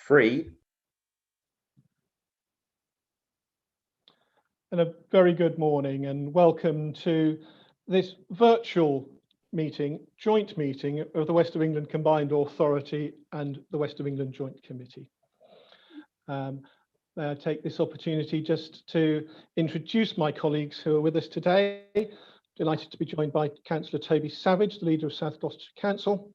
free. And a very good morning and welcome to this virtual meeting, joint meeting of the West of England Combined Authority and the West of England Joint Committee. May I take this opportunity just to introduce my colleagues who are with us today. Delighted to be joined by Councillor Toby Savage, the leader of South Gloucestershire Council,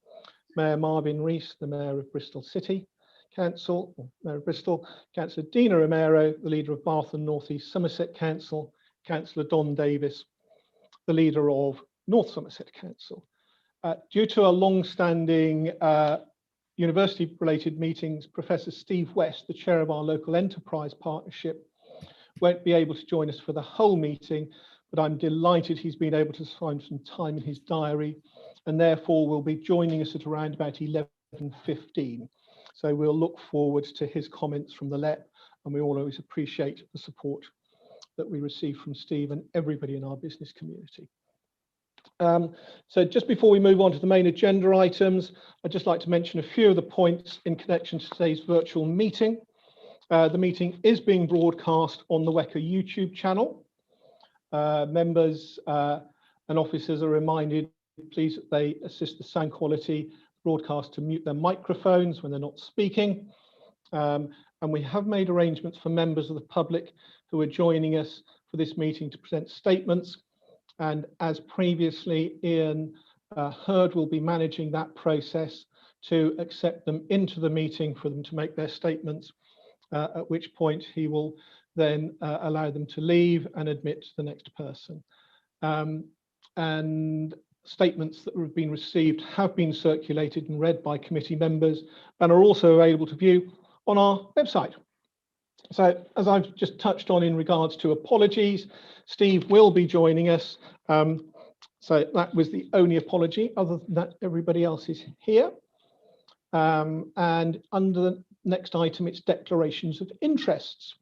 Mayor Marvin Rees, the Mayor of Bristol City Council, or Mayor of Bristol, Councillor Dina Romero, the leader of Bath and North East Somerset Council, Councillor Don Davis, the leader of North Somerset Council. Due to a long-standing university-related meetings, Professor Steve West, the chair of our local enterprise partnership, won't be able to join us for the whole meeting, but I'm delighted he's been able to find some time in his diary and therefore will be joining us at around about 11:15. So we'll look forward to his comments from the LEP, and we all always appreciate the support that we receive from Steve and everybody in our business community. So just before we move on to the main agenda items, I'd just like to mention a few of the points in connection to today's virtual meeting. The meeting is being broadcast on the WECA YouTube channel. Members and officers are reminded, please, that they assist the sound quality broadcast to mute their microphones when they're not speaking. And we have made arrangements for members of the public who are joining us for this meeting to present statements. And as previously, Ian Hurd will be managing that process to accept them into the meeting for them to make their statements, at which point he will then allow them to leave and admit the next person. And statements that have been received have been circulated and read by committee members and are also available to view on our website. So as I've just touched on in regards to apologies, Steve will be joining us. So that was the only apology. Other than that, everybody else is here. And under the next item, it's declarations of interests.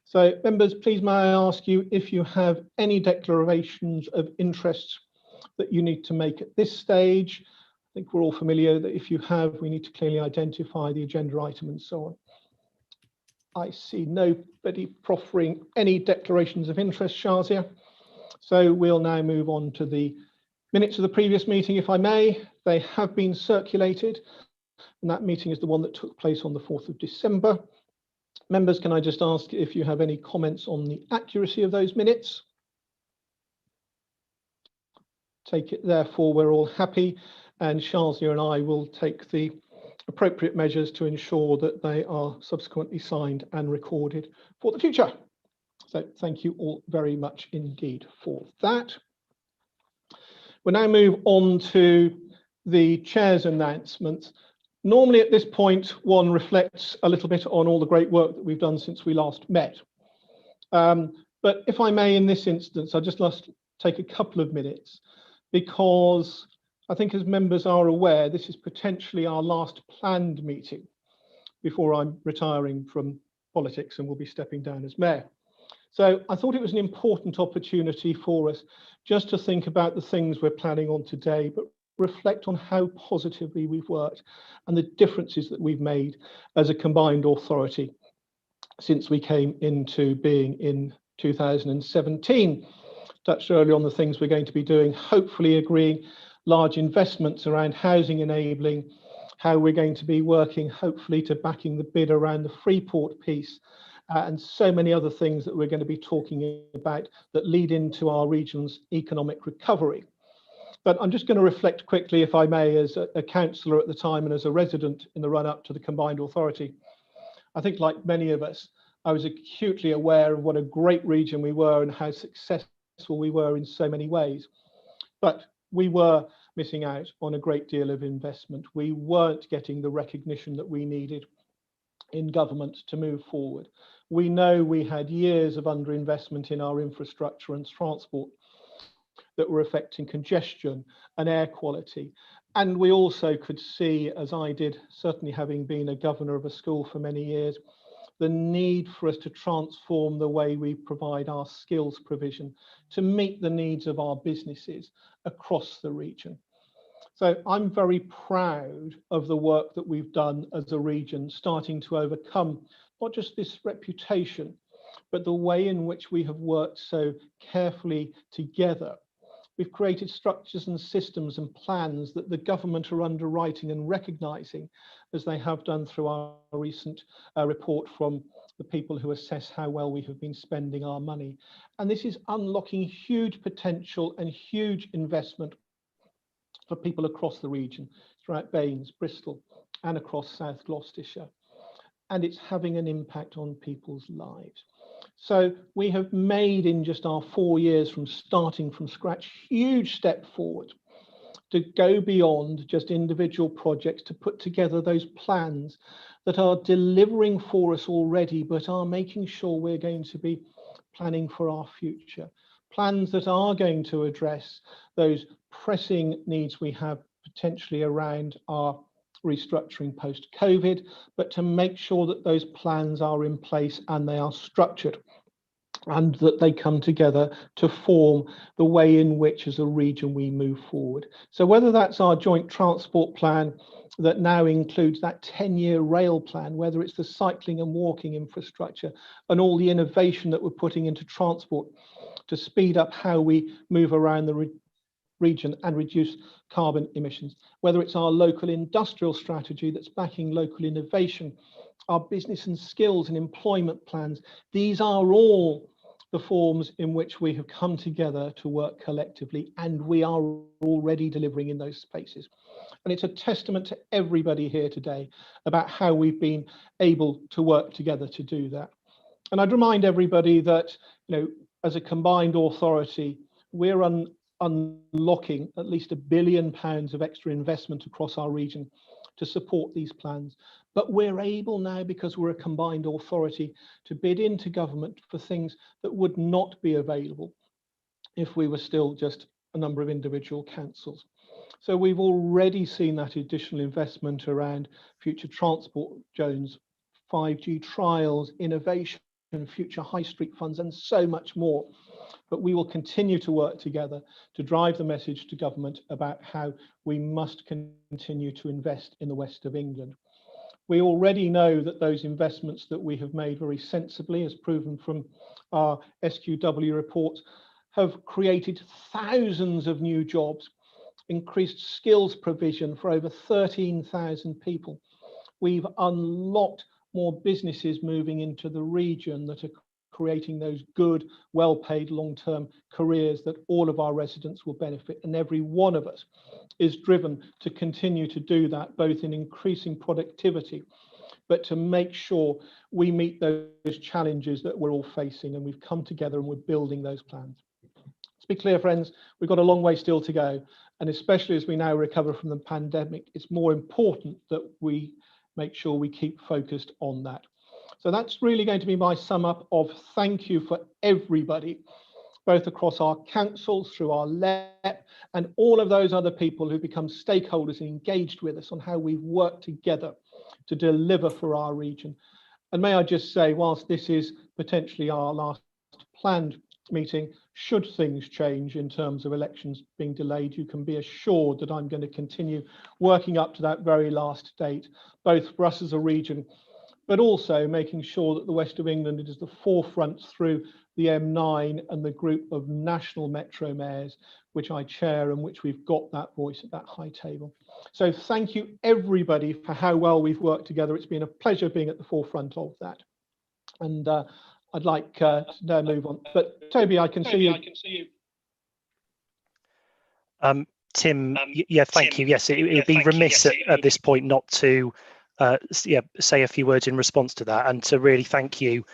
So members, please may I ask you if you have any declarations of interests that you need to make at this stage. I think we're all familiar that if you have, we need to clearly identify the agenda item and so on. I see nobody proffering any declarations of interest, Shazia. So we'll now move on to the minutes of the previous meeting, if I may. They have been circulated, and that meeting is the one that took place on the 4th of December. Members, can I just ask if you have any comments on the accuracy of those minutes? Take it, therefore, we're all happy, and Shazia and I will take the appropriate measures to ensure that they are subsequently signed and recorded for the future. So thank you all very much indeed for that. We'll now move on to the chair's announcements. Normally at this point, one reflects a little bit on all the great work that we've done since we last met. But if I may, in this instance, I'd just like to take a couple of minutes, because I think as members are aware, this is potentially our last planned meeting before I'm retiring from politics and will be stepping down as mayor. So I thought it was an important opportunity for us just to think about the things we're planning on today, but reflect on how positively we've worked and the differences that we've made as a combined authority since we came into being in 2017. Touched earlier on the things we're going to be doing, hopefully agreeing large investments around housing enabling, how we're going to be working hopefully to backing the bid around the Freeport piece, and so many other things that we're going to be talking about that lead into our region's economic recovery. But I'm just going to reflect quickly, if I may, as a councillor at the time and as a resident in the run-up to the combined authority. I think, like many of us, I was acutely aware of what a great region we were and how successful we were in so many ways. But we were missing out on a great deal of investment. We weren't getting the recognition that we needed in government to move forward. We know we had years of underinvestment in our infrastructure and transport that were affecting congestion and air quality. And we also could see, as I did, certainly having been a governor of a school for many years, the need for us to transform the way we provide our skills provision to meet the needs of our businesses across the region. So I'm very proud of the work that we've done as a region, starting to overcome not just this reputation, but the way in which we have worked so carefully together. We've created structures and systems and plans that the government are underwriting and recognising, as they have done through our recent report from the people who assess how well we have been spending our money. And this is unlocking huge potential and huge investment for people across the region, throughout Baines, Bristol, and across South Gloucestershire. And it's having an impact on people's lives. So we have made, in just our 4 years from starting from scratch, huge step forward to go beyond just individual projects, to put together those plans that are delivering for us already, but are making sure we're going to be planning for our future. Plans that are going to address those pressing needs we have potentially around our restructuring post-COVID, but to make sure that those plans are in place and they are structured, and that they come together to form the way in which as a region we move forward. So whether that's our joint transport plan that now includes that 10-year rail plan, whether it's the cycling and walking infrastructure and all the innovation that we're putting into transport to speed up how we move around the region and reduce carbon emissions, whether it's our local industrial strategy that's backing local innovation, our business and skills and employment plans. These are all the forms in which we have come together to work collectively, and we are already delivering in those spaces. And it's a testament to everybody here today about how we've been able to work together to do that. And I'd remind everybody that, as a combined authority, we're unlocking at least £1 billion of extra investment across our region to support these plans. But we're able now, because we're a combined authority, to bid into government for things that would not be available if we were still just a number of individual councils. So we've already seen that additional investment around future transport zones, 5G trials, innovation, future high street funds, and so much more. But we will continue to work together to drive the message to government about how we must continue to invest in the West of England. We already know that those investments that we have made very sensibly, as proven from our SQW report, have created thousands of new jobs, increased skills provision for over 13,000 people. We've unlocked more businesses moving into the region that are creating those good, well-paid long-term careers that all of our residents will benefit, and every one of us is driven to continue to do that, both in increasing productivity, but to make sure we meet those challenges that we're all facing, and we've come together and we're building those plans. Let's be clear, friends, we've got a long way still to go, and especially as we now recover from the pandemic, it's more important that we make sure we keep focused on that. So that's really going to be my sum up of thank you for everybody, both across our councils, through our LEP, and all of those other people who become stakeholders and engaged with us on how we've worked together to deliver for our region. And may I just say, whilst this is potentially our last planned meeting, should things change in terms of elections being delayed, you can be assured that I'm going to continue working up to that very last date, both for us as a region, but also making sure that the West of England is the forefront through the M9 and the group of national metro mayors, which I chair and which we've got that voice at that high table. So thank you everybody for how well we've worked together. It's been a pleasure being at the forefront of that. And I'd like to now move on. But Toby, I can see you. Tim, yeah, thank you. Yes, it would be remiss at this point not to say a few words in response to that, and to really thank you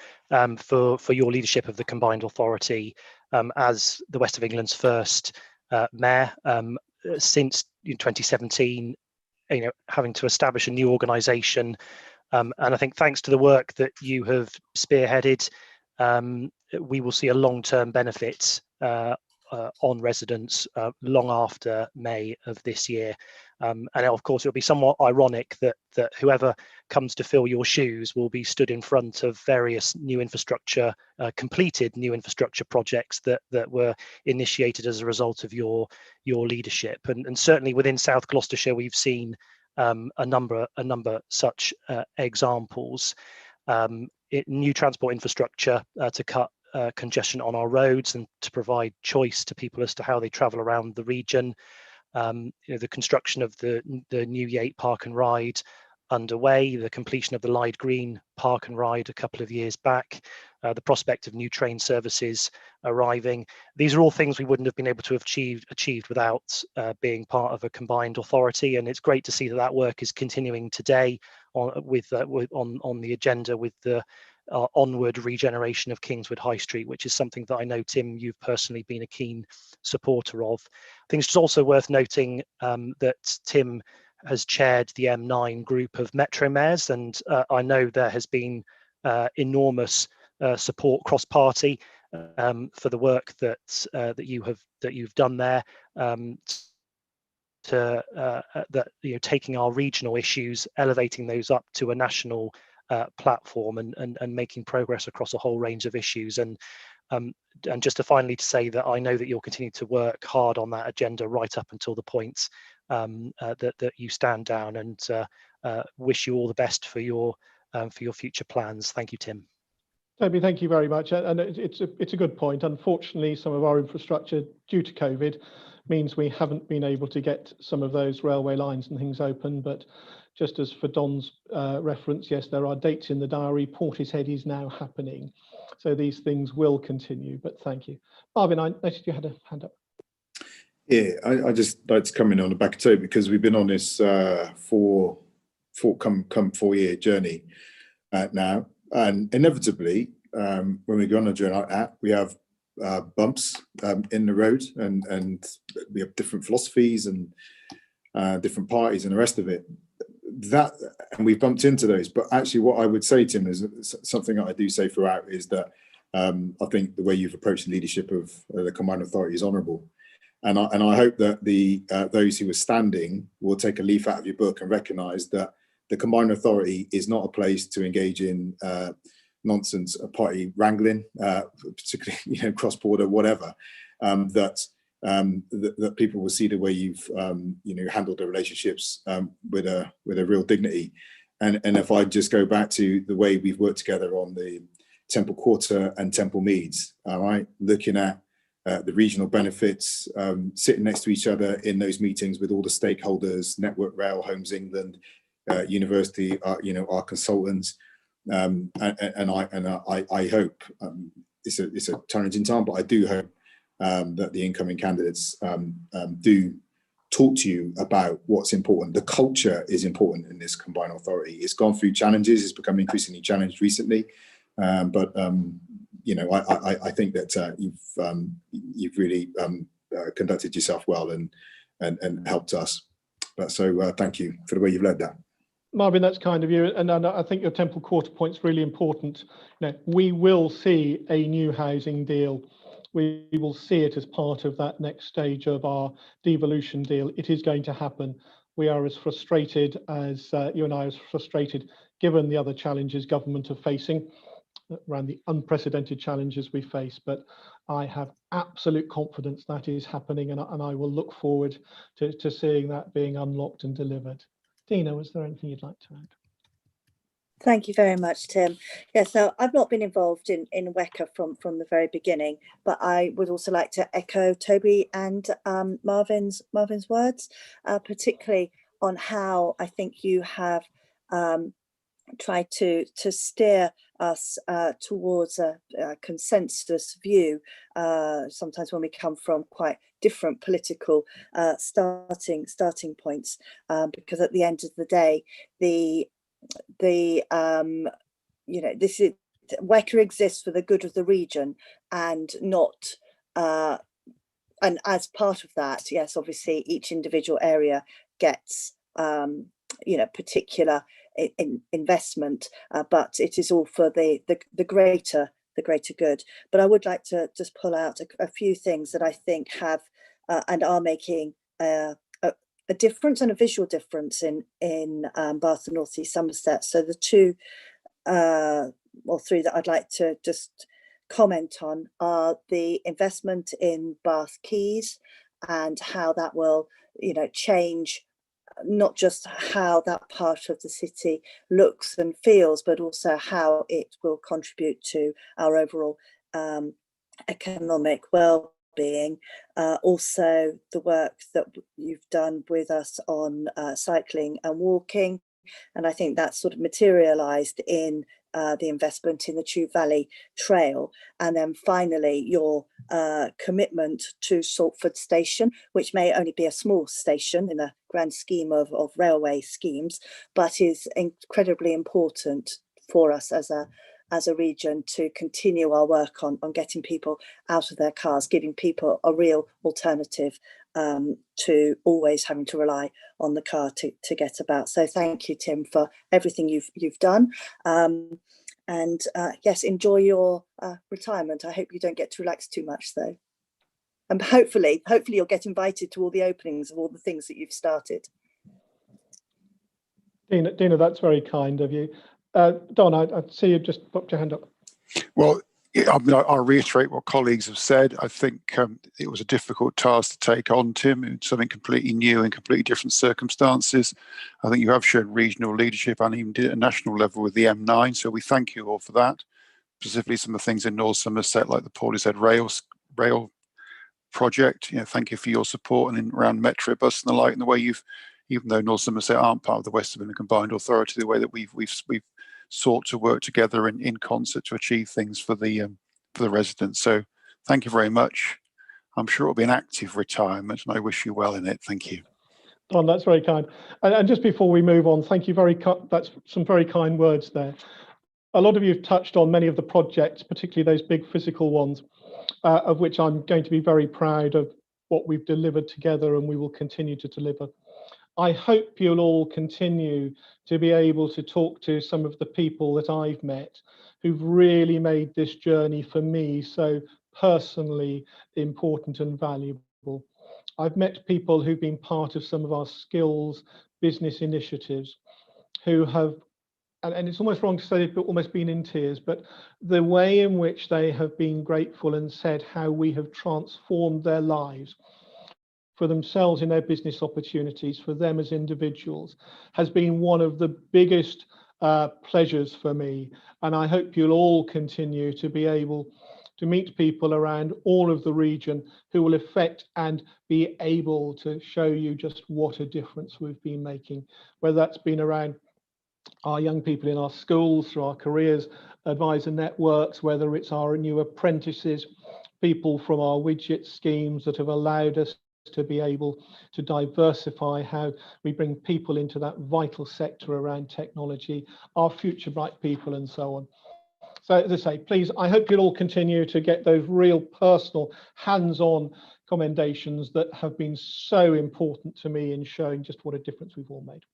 for your leadership of the combined authority as the West of England's first mayor since 2017. Having to establish a new organisation, and I think thanks to the work that you have spearheaded, we will see a long-term benefit on residents long after May of this year. And of course, it'll be somewhat ironic that whoever comes to fill your shoes will be stood in front of various new infrastructure, completed new infrastructure projects that were initiated as a result of your leadership. And certainly within South Gloucestershire, we've seen a number such examples. New transport infrastructure to cut congestion on our roads and to provide choice to people as to how they travel around the region. The construction of the new Yate Park and Ride underway, the completion of the Lyde Green Park and Ride a couple of years back, the prospect of new train services arriving. These are all things we wouldn't have been able to have achieved without being part of a combined authority, and it's great to see that work is continuing today on the agenda with the onward regeneration of Kingswood High Street, which is something that I know, Tim, you've personally been a keen supporter of. I think it's also worth noting that Tim has chaired the M9 group of Metro Mayors, and I know there has been enormous support cross-party for the work that you've done there. Taking our regional issues, elevating those up to a national platform, and making progress across a whole range of issues. And just to finally to say that I know that you'll continue to work hard on that agenda right up until the point that you stand down, and wish you all the best for your future plans. Thank you, Tim. Toby, thank you very much. And it's a good point. Unfortunately, some of our infrastructure due to COVID means we haven't been able to get some of those railway lines and things open. But just as for Don's reference, yes, there are dates in the diary. Portishead is now happening. So these things will continue, but thank you. Marvin, I noticed you had a hand up. Yeah, I just like to come in on the back of Toby, because we've been on this 4-year journey now. And inevitably, when we go on a journey like that, we have bumps in the road, and we have different philosophies and different parties and the rest of it. And we've bumped into those. But actually, what I would say, Tim, is something that I do say throughout, is that I think the way you've approached the leadership of the Combined Authority is honourable. And I hope that those who are standing will take a leaf out of your book and recognise that the Combined Authority is not a place to engage in nonsense, party wrangling, particularly cross-border, whatever. That people will see the way you've handled the relationships with a real dignity. And if I just go back to the way we've worked together on the Temple Quarter and Temple Meads, all right, looking at the regional benefits, sitting next to each other in those meetings with all the stakeholders, Network Rail, Homes England, University, our consultants, and I hope it's a challenging time, but I do hope that the incoming candidates do talk to you about what's important. The culture is important in this Combined Authority. It's gone through challenges. It's become increasingly challenged recently, but I think that you've really conducted yourself well and helped us. But so thank you for the way you've led that. Marvin, that's kind of you, and I think your Temple Quarter point's really important. We will see a new housing deal. We will see it as part of that next stage of our devolution deal. It is going to happen. We are as frustrated as you and I are frustrated, given the other challenges government are facing, around the unprecedented challenges we face. But I have absolute confidence that is happening, and I will look forward to seeing that being unlocked and delivered. Dina, was there anything you'd like to add? Thank you very much, Tim. Yes, so I've not been involved in WECA from the very beginning, but I would also like to echo Toby and Marvin's words, particularly on how I think you have tried to steer us towards a consensus view, sometimes when we come from quite different political starting points, because at the end of the day, this is WECA exists for the good of the region, and not and as part of that, yes, obviously each individual area gets particular investment, but it is all for the greater good. But I would like to just pull out a few things that I think have and are making a a difference and a visual difference in Bath and North East Somerset. So the two or three that I'd like to just comment on are the investment in Bath Quays and how that will, change not just how that part of the city looks and feels, but also how it will contribute to our overall economic well-being. Also the work that you've done with us on cycling and walking, and I think that's sort of materialized in the investment in the Tube Valley Trail. And then finally your commitment to Salford Station, which may only be a small station in the grand scheme of railway schemes, but is incredibly important for us as a region to continue our work on getting people out of their cars, giving people a real alternative to always having to rely on the car to get about. So thank you, Tim, for everything you've done. And yes, enjoy your retirement. I hope you don't get to relax too much though. And hopefully you'll get invited to all the openings of all the things that you've started. Dina, that's very kind of you. Don, I see you just popped your hand up. Well, yeah, I mean, I'll reiterate what colleagues have said. I think it was a difficult task to take on, Tim. It's something completely new in completely different circumstances. I think you have shown regional leadership and even did it at a national level with the M9. So we thank you all for that. Specifically, some of the things in North Somerset, like the Portishead rail project. Thank you for your support, and around Metrobus and the like, and the way you've, even though North Somerset aren't part of the West Midlands Combined Authority, the way that we've sought to work together in concert to achieve things for the residents. So thank you very much. I'm sure it'll be an active retirement, and I wish you well in it. Thank you. Don, that's very kind. And just before we move on, thank you that's some very kind words there. A lot of you have touched on many of the projects, particularly those big physical ones, of which I'm going to be very proud of what we've delivered together, and we will continue to deliver. I hope you'll all continue to be able to talk to some of the people that I've met who've really made this journey for me so personally important and valuable. I've met people who've been part of some of our skills business initiatives who have, and it's almost wrong to say they've almost been in tears, but the way in which they have been grateful and said how we have transformed their lives for themselves in their business opportunities, for them as individuals, has been one of the biggest pleasures for me. And I hope you'll all continue to be able to meet people around all of the region who will affect and be able to show you just what a difference we've been making, whether that's been around our young people in our schools, through our careers advisor networks, whether it's our new apprentices, people from our widget schemes that have allowed us to be able to diversify how we bring people into that vital sector around technology, our future bright people, and so on. So as I say, please, I hope you'll all continue to get those real personal hands-on commendations that have been so important to me in showing just what a difference we've all made.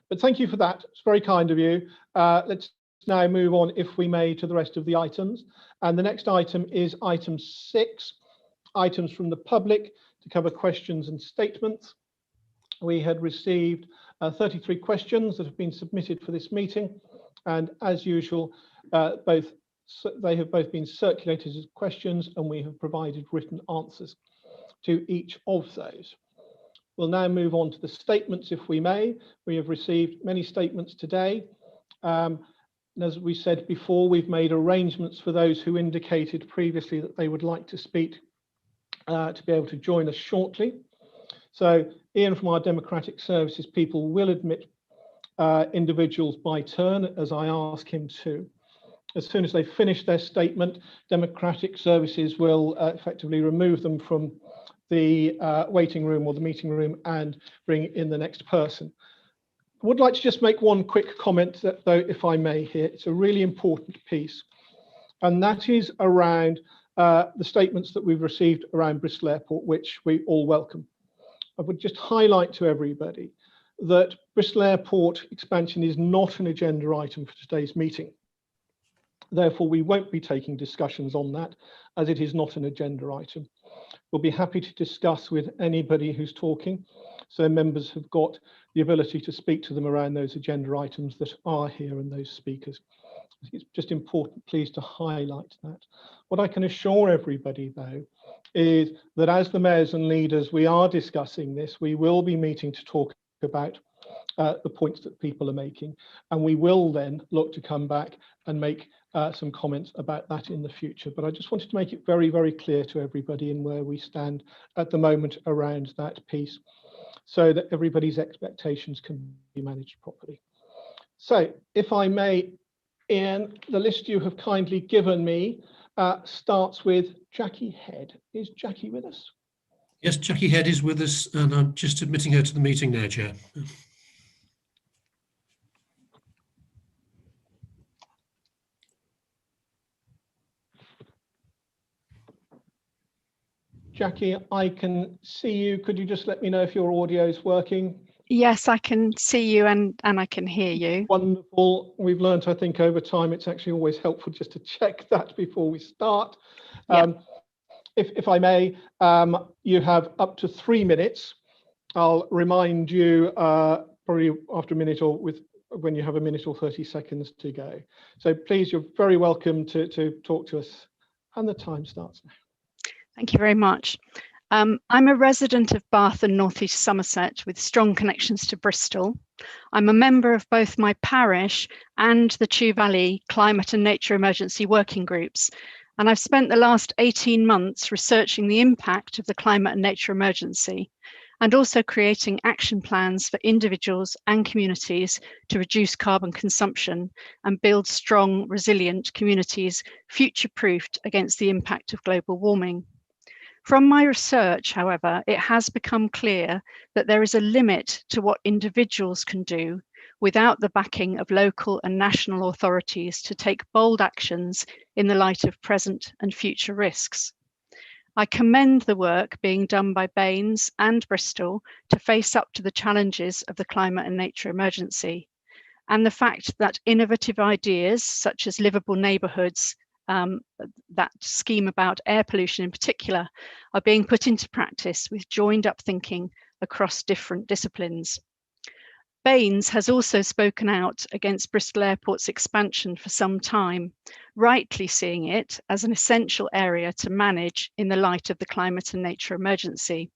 But thank you for that. It's very kind of you. Let's now move on, if we may, to the rest of the items. And the next item is item 6, items from the public to cover questions and statements. We had received 33 questions that have been submitted for this meeting, and as usual, they have both been circulated as questions, and we have provided written answers to each of those. We'll now move on to the statements, if we may. We have received many statements today. And as we said before, we've made arrangements for those who indicated previously that they would like to speak to be able to join us shortly. So Ian from our Democratic Services people will admit individuals by turn, as I ask him to. As soon as they finish their statement, Democratic Services will effectively remove them from the waiting room or the meeting room and bring in the next person. I would like to just make one quick comment, that, though, if I may here. It's a really important piece, and that is around the statements that we've received around Bristol Airport, which we all welcome. I would just highlight to everybody that Bristol Airport expansion is not an agenda item for today's meeting. Therefore, we won't be taking discussions on that, as it is not an agenda item. We'll be happy to discuss with anybody who's talking. so members have got the ability to speak to them around those agenda items that are here and those speakers. I think it's just important, please, to highlight that. What I can assure everybody, though, is that as the mayors and leaders, we are discussing this. We will be meeting to talk about the points that people are making, and we will then look to come back and make some comments about that in the future. But I just wanted to make it very, very clear to everybody in where we stand at the moment around that piece, so that everybody's expectations can be managed properly. So if I may, Ian, the list you have kindly given me starts with Jackie Head. Is Jackie with us? Yes, Jackie Head is with us, and I'm just admitting her to the meeting now, Chair. Jackie, I can see you. Could you just let me know if your audio is working? Yes, I can see you and I can hear you. Wonderful. We've learned, I think, over time, it's actually always helpful just to check that before we start. Yep. If I may, you have up to 3 minutes. I'll remind you probably after a minute or when you have a minute or 30 seconds to go. So please, you're very welcome to talk to us. And the time starts now. Thank you very much. I'm a resident of Bath and North East Somerset with strong connections to Bristol. I'm a member of both my parish and the Chew Valley Climate and Nature Emergency Working Groups. And I've spent the last 18 months researching the impact of the climate and nature emergency, and also creating action plans for individuals and communities to reduce carbon consumption and build strong, resilient communities future-proofed against the impact of global warming. From my research, however, it has become clear that there is a limit to what individuals can do without the backing of local and national authorities to take bold actions in the light of present and future risks. I commend the work being done by Baines and Bristol to face up to the challenges of the climate and nature emergency, and the fact that innovative ideas such as livable neighbourhoods, that scheme about air pollution in particular, are being put into practice with joined up thinking across different disciplines. Baines has also spoken out against Bristol Airport's expansion for some time, rightly seeing it as an essential area to manage in the light of the climate and nature emergency.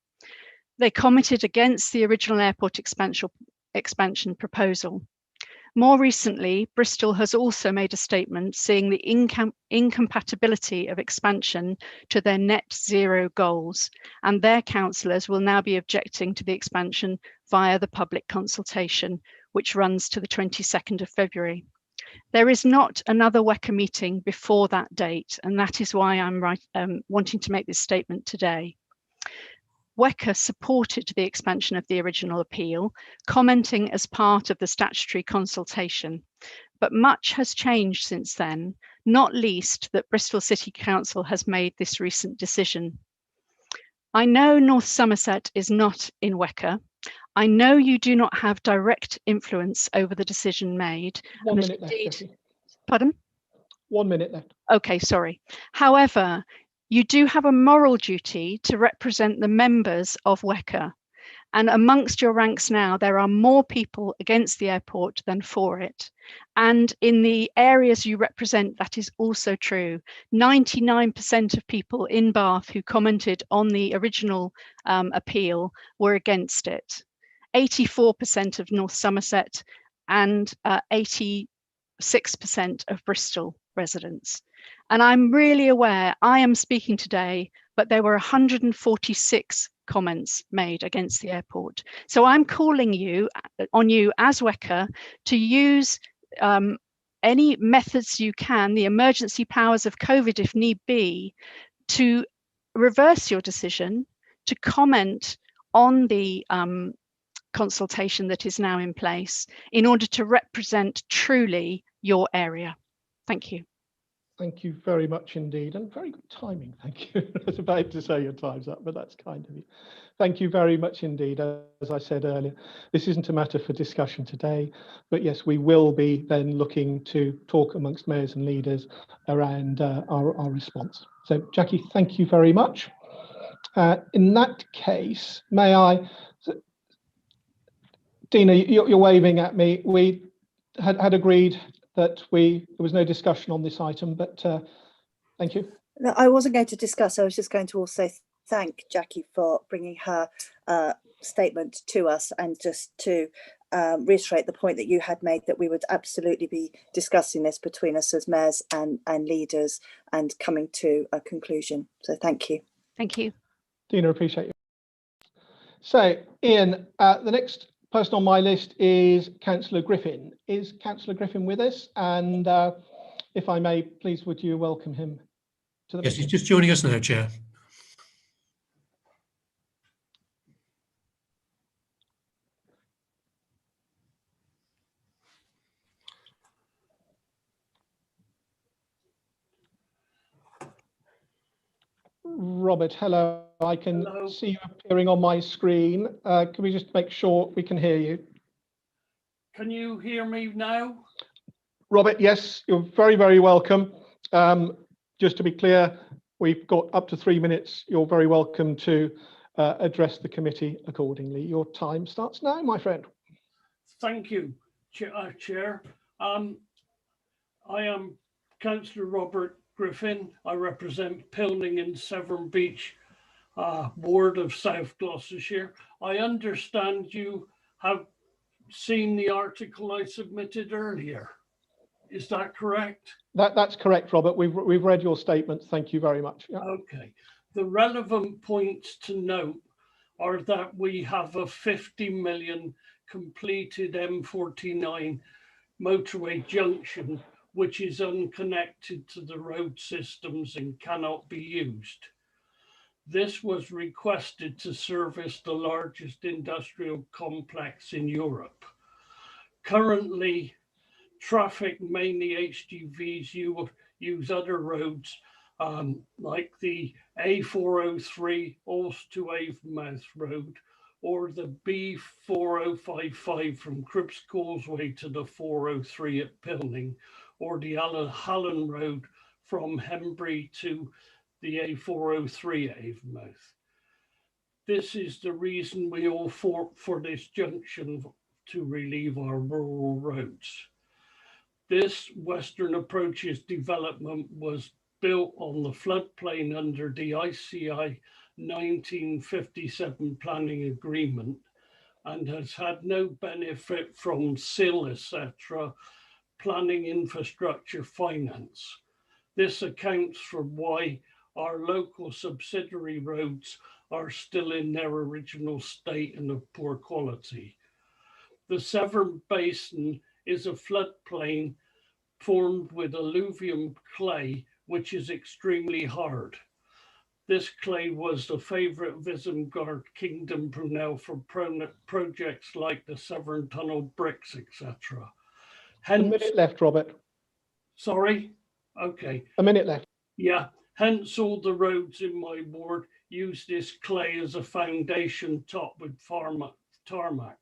They commented against the original airport expansion proposal. More recently, Bristol has also made a statement seeing the incompatibility of expansion to their net zero goals, and their councillors will now be objecting to the expansion via the public consultation, which runs to the 22nd of February. There is not another WECA meeting before that date, and that is why I'm wanting to make this statement today. WECA supported the expansion of the original appeal, commenting as part of the statutory consultation, but much has changed since then, not least that Bristol City Council has made this recent decision. I know North Somerset is not in WECA. I know you do not have direct influence over the decision made. 1 minute left, Jackie. Pardon? 1 minute left. Okay, sorry. However, you do have a moral duty to represent the members of WECA. And amongst your ranks now, there are more people against the airport than for it. And in the areas you represent, that is also true. 99% of people in Bath who commented on the original appeal were against it. 84% of North Somerset and 86% of Bristol residents. And I'm really aware, I am speaking today, but there were 146 comments made against the airport. So I'm calling on you as WECA to use any methods you can, the emergency powers of COVID if need be, to reverse your decision, to comment on the consultation that is now in place in order to represent truly your area. Thank you. Thank you very much indeed, and very good timing. Thank you. I was about to say your time's up, but that's kind of you. Thank you very much indeed. As I said earlier, this isn't a matter for discussion today, but yes, we will be then looking to talk amongst mayors and leaders around our response. So Jackie, thank you very much. In that case, may I Dina, you're waving at me. We had agreed that there was no discussion on this item, but thank you. No, I wasn't going to discuss. I was just going to also thank Jackie for bringing her statement to us, and just to reiterate the point that you had made, that we would absolutely be discussing this between us as mayors and leaders and coming to a conclusion. So thank you. Thank you. Dina, appreciate you. So, Ian, the next person on my list is Councillor Griffin. Is Councillor Griffin with us? And if I may, please would you welcome him to the Yes, meeting? he's just joining us now, Chair. Robert, hello. I can see you appearing on my screen. Can we just make sure we can hear you? Can you hear me now? Robert, yes, you're very, very welcome. Just to be clear, we've got up to 3 minutes. You're very welcome to address the committee accordingly. Your time starts now, my friend. Thank you, Chair. I am Councillor Robert Griffin. I represent Pilning and Severn Beach Ward of South Gloucestershire. I understand you have seen the article I submitted earlier. Is that correct? That's correct, Robert. We've read your statement. Thank you very much. Yeah. Okay. The relevant points to note are that we have a 50 million completed M49 motorway junction, which is unconnected to the road systems and cannot be used. This was requested to service the largest industrial complex in Europe. Currently, traffic, mainly HGVs, use other roads like the A403 Alst to Avonmouth Road, or the B4055 from Cribs Causeway to the 403 at Pilning, or the Hallen Road from Hembury to the A403 at Avonmouth. This is the reason we all fought for this junction, to relieve our rural roads. This Western Approaches development was built on the floodplain under the ICI 1957 planning agreement, and has had no benefit from SIL, etc., planning infrastructure finance. This accounts for why our local subsidiary roads are still in their original state and of poor quality. The Severn Basin is a floodplain formed with alluvium clay, which is extremely hard. This clay was the favourite of Isengard Kingdom Brunel for projects like the Severn Tunnel bricks, etc. A minute left, Robert. Sorry? Okay. A minute left. Yeah, hence all the roads in my ward use this clay as a foundation topped with tarmac.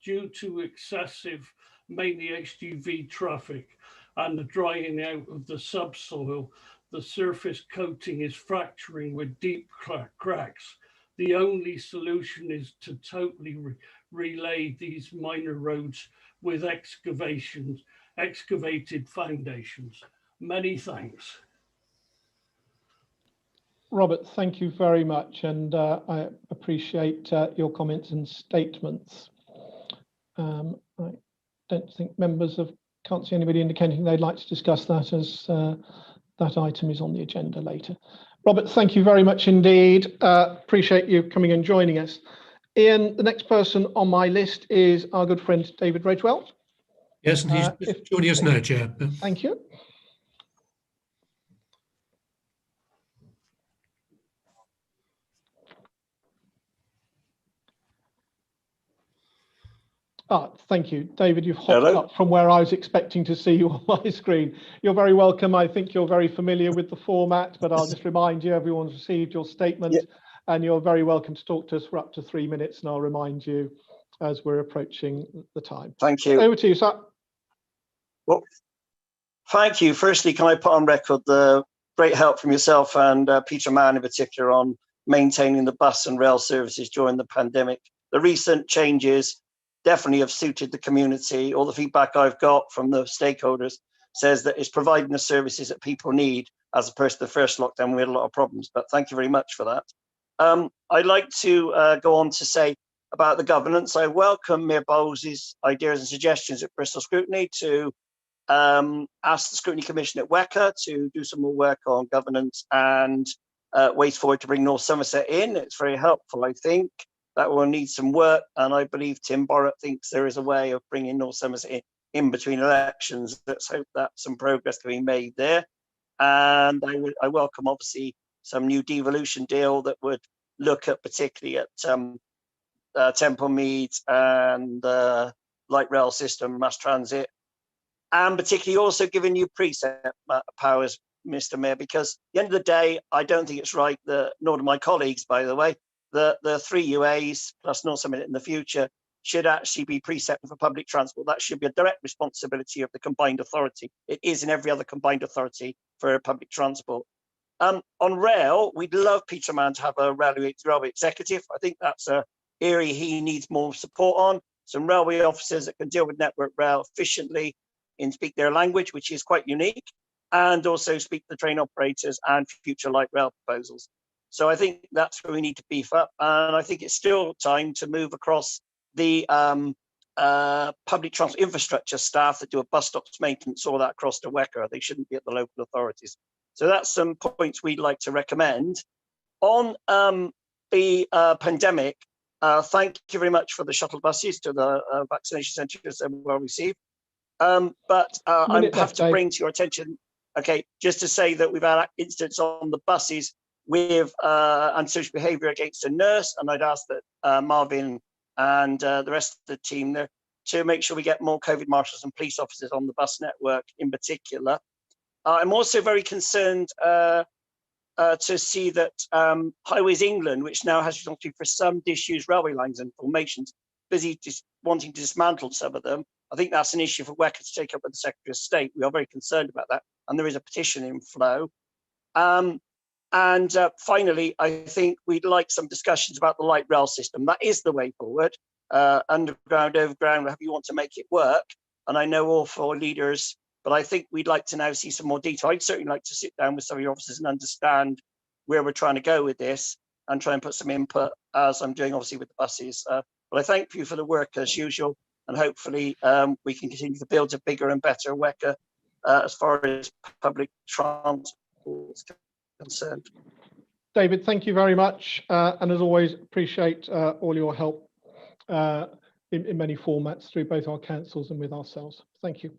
Due to excessive, mainly HGV traffic and the drying out of the subsoil, the surface coating is fracturing with deep cracks. The only solution is to totally relay these minor roads with excavated foundations. Many thanks. Robert, thank you very much, and I appreciate your comments and statements. I don't think can't see anybody indicating they'd like to discuss that, as that item is on the agenda later. Robert, thank you very much indeed. Appreciate you coming and joining us. Ian, the next person on my list is our good friend David Redgewell. Yes, and he's just joining us now, Chair. Thank you. Thank you, David. You've hopped up from where I was expecting to see you on my screen. You're very welcome. I think you're very familiar with the format, but I'll just remind you, everyone's received your statement, and you're very welcome to talk to us for up to 3 minutes, and I'll remind you as we're approaching the time. Thank you. Over to you, sir. Well, thank you. Firstly, can I put on record the great help from yourself and Peter Mann in particular on maintaining the bus and rail services during the pandemic. The recent changes definitely have suited the community. All the feedback I've got from the stakeholders says that it's providing the services that people need, as opposed to the first lockdown, we had a lot of problems. But thank you very much for that. I'd like to go on to say about the governance. I welcome Mayor Bowles' ideas and suggestions at Bristol Scrutiny to ask the Scrutiny Commission at WECA to do some more work on governance and ways forward to bring North Somerset in. It's very helpful, I think. That will need some work, and I believe Tim Borrett thinks there is a way of bringing North Somerset in between elections. Let's hope that some progress can be made there. And I welcome, obviously, some new devolution deal that would look at particularly at Temple Meads and light rail system, mass transit, and particularly also giving you precept powers, Mr. Mayor, because at the end of the day, I don't think it's right that, nor do my colleagues, by the way, the 3 UAs plus North Somerset in the future should actually be precepting for public transport. That should be a direct responsibility of the combined authority. It is in every other combined authority for public transport. On rail, we'd love Peter Mann to have a railway executive. I think that's an area he needs more support on. Some railway officers that can deal with Network Rail efficiently and speak their language, which is quite unique, and also speak to the train operators and future light rail proposals. So I think that's where we need to beef up. And I think it's still time to move across the public transport infrastructure staff that do a bus stops maintenance, all that across to WECA. They shouldn't be at the local authorities. So that's some points we'd like to recommend. On the pandemic, thank you very much for the shuttle buses to the vaccination centres, well received. But I have to bring to your attention, okay, just to say that we've had incidents on the buses with antisocial behaviour against a nurse, and I'd ask that Marvin and the rest of the team there to make sure we get more COVID marshals and police officers on the bus network in particular. I'm also very concerned to see that Highways England, which now has responsibility for some disused railway lines and formations, busy wanting to dismantle some of them. I think that's an issue for WECA to take up with the Secretary of State. We are very concerned about that, and there is a petition in flow. Finally, I think we'd like some discussions about the light rail system. That is the way forward. Underground, overground, however you want to make it work. And I know all 4 leaders, but I think we'd like to now see some more detail. I'd certainly like to sit down with some of your officers and understand where we're trying to go with this and try and put some input, as I'm doing obviously with the buses. But I thank you for the work as usual, and hopefully we can continue to build a bigger and better WECA as far as public transport is concerned. David, thank you very much. And as always, appreciate all your help in many formats through both our councils and with ourselves. Thank you.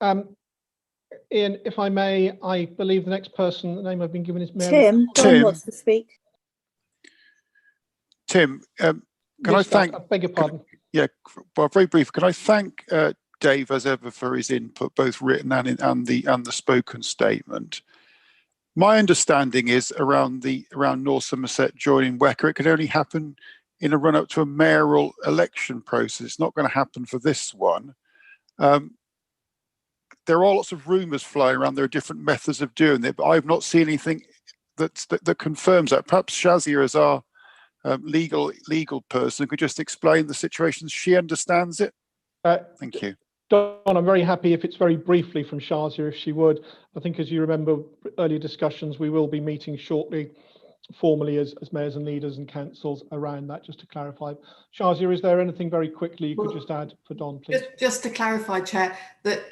Ian, if I may, I believe the next person, the name I've been given is Mary. Tim. Don wants to speak. Tim, can I thank... I beg your pardon. Yeah, well, very brief. Can I thank Dave as ever for his input, both written and the spoken statement. My understanding is around North Somerset joining WECA, it could only happen in a run up to a mayoral election process. It's not going to happen for this one. There are lots of rumours flying around. There are different methods of doing it, but I've not seen anything that confirms that. Perhaps Shazia, as our legal person, could just explain the situation. She understands it. Thank you. Don, I'm very happy if it's very briefly from Shazia, if she would. I think, as you remember earlier discussions, we will be meeting shortly formally as mayors and leaders and councils around that, just to clarify. Shazia, is there anything very quickly you could just add for Don, please? Just to clarify, Chair, that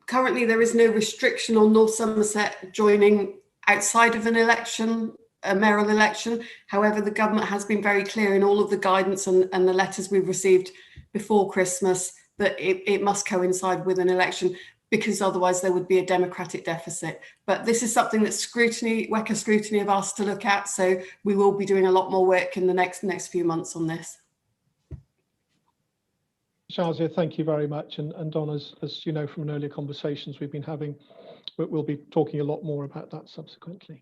currently there is no restriction on North Somerset joining outside of an election, a mayoral election. However, the government has been very clear in all of the guidance and the letters we've received before Christmas that it must coincide with an election, because otherwise there would be a democratic deficit. But this is something that WECA Scrutiny have asked to look at, so we will be doing a lot more work in the next few months on this. Shazia, thank you very much. And Don, as you know from earlier conversations we've been having, we'll be talking a lot more about that subsequently.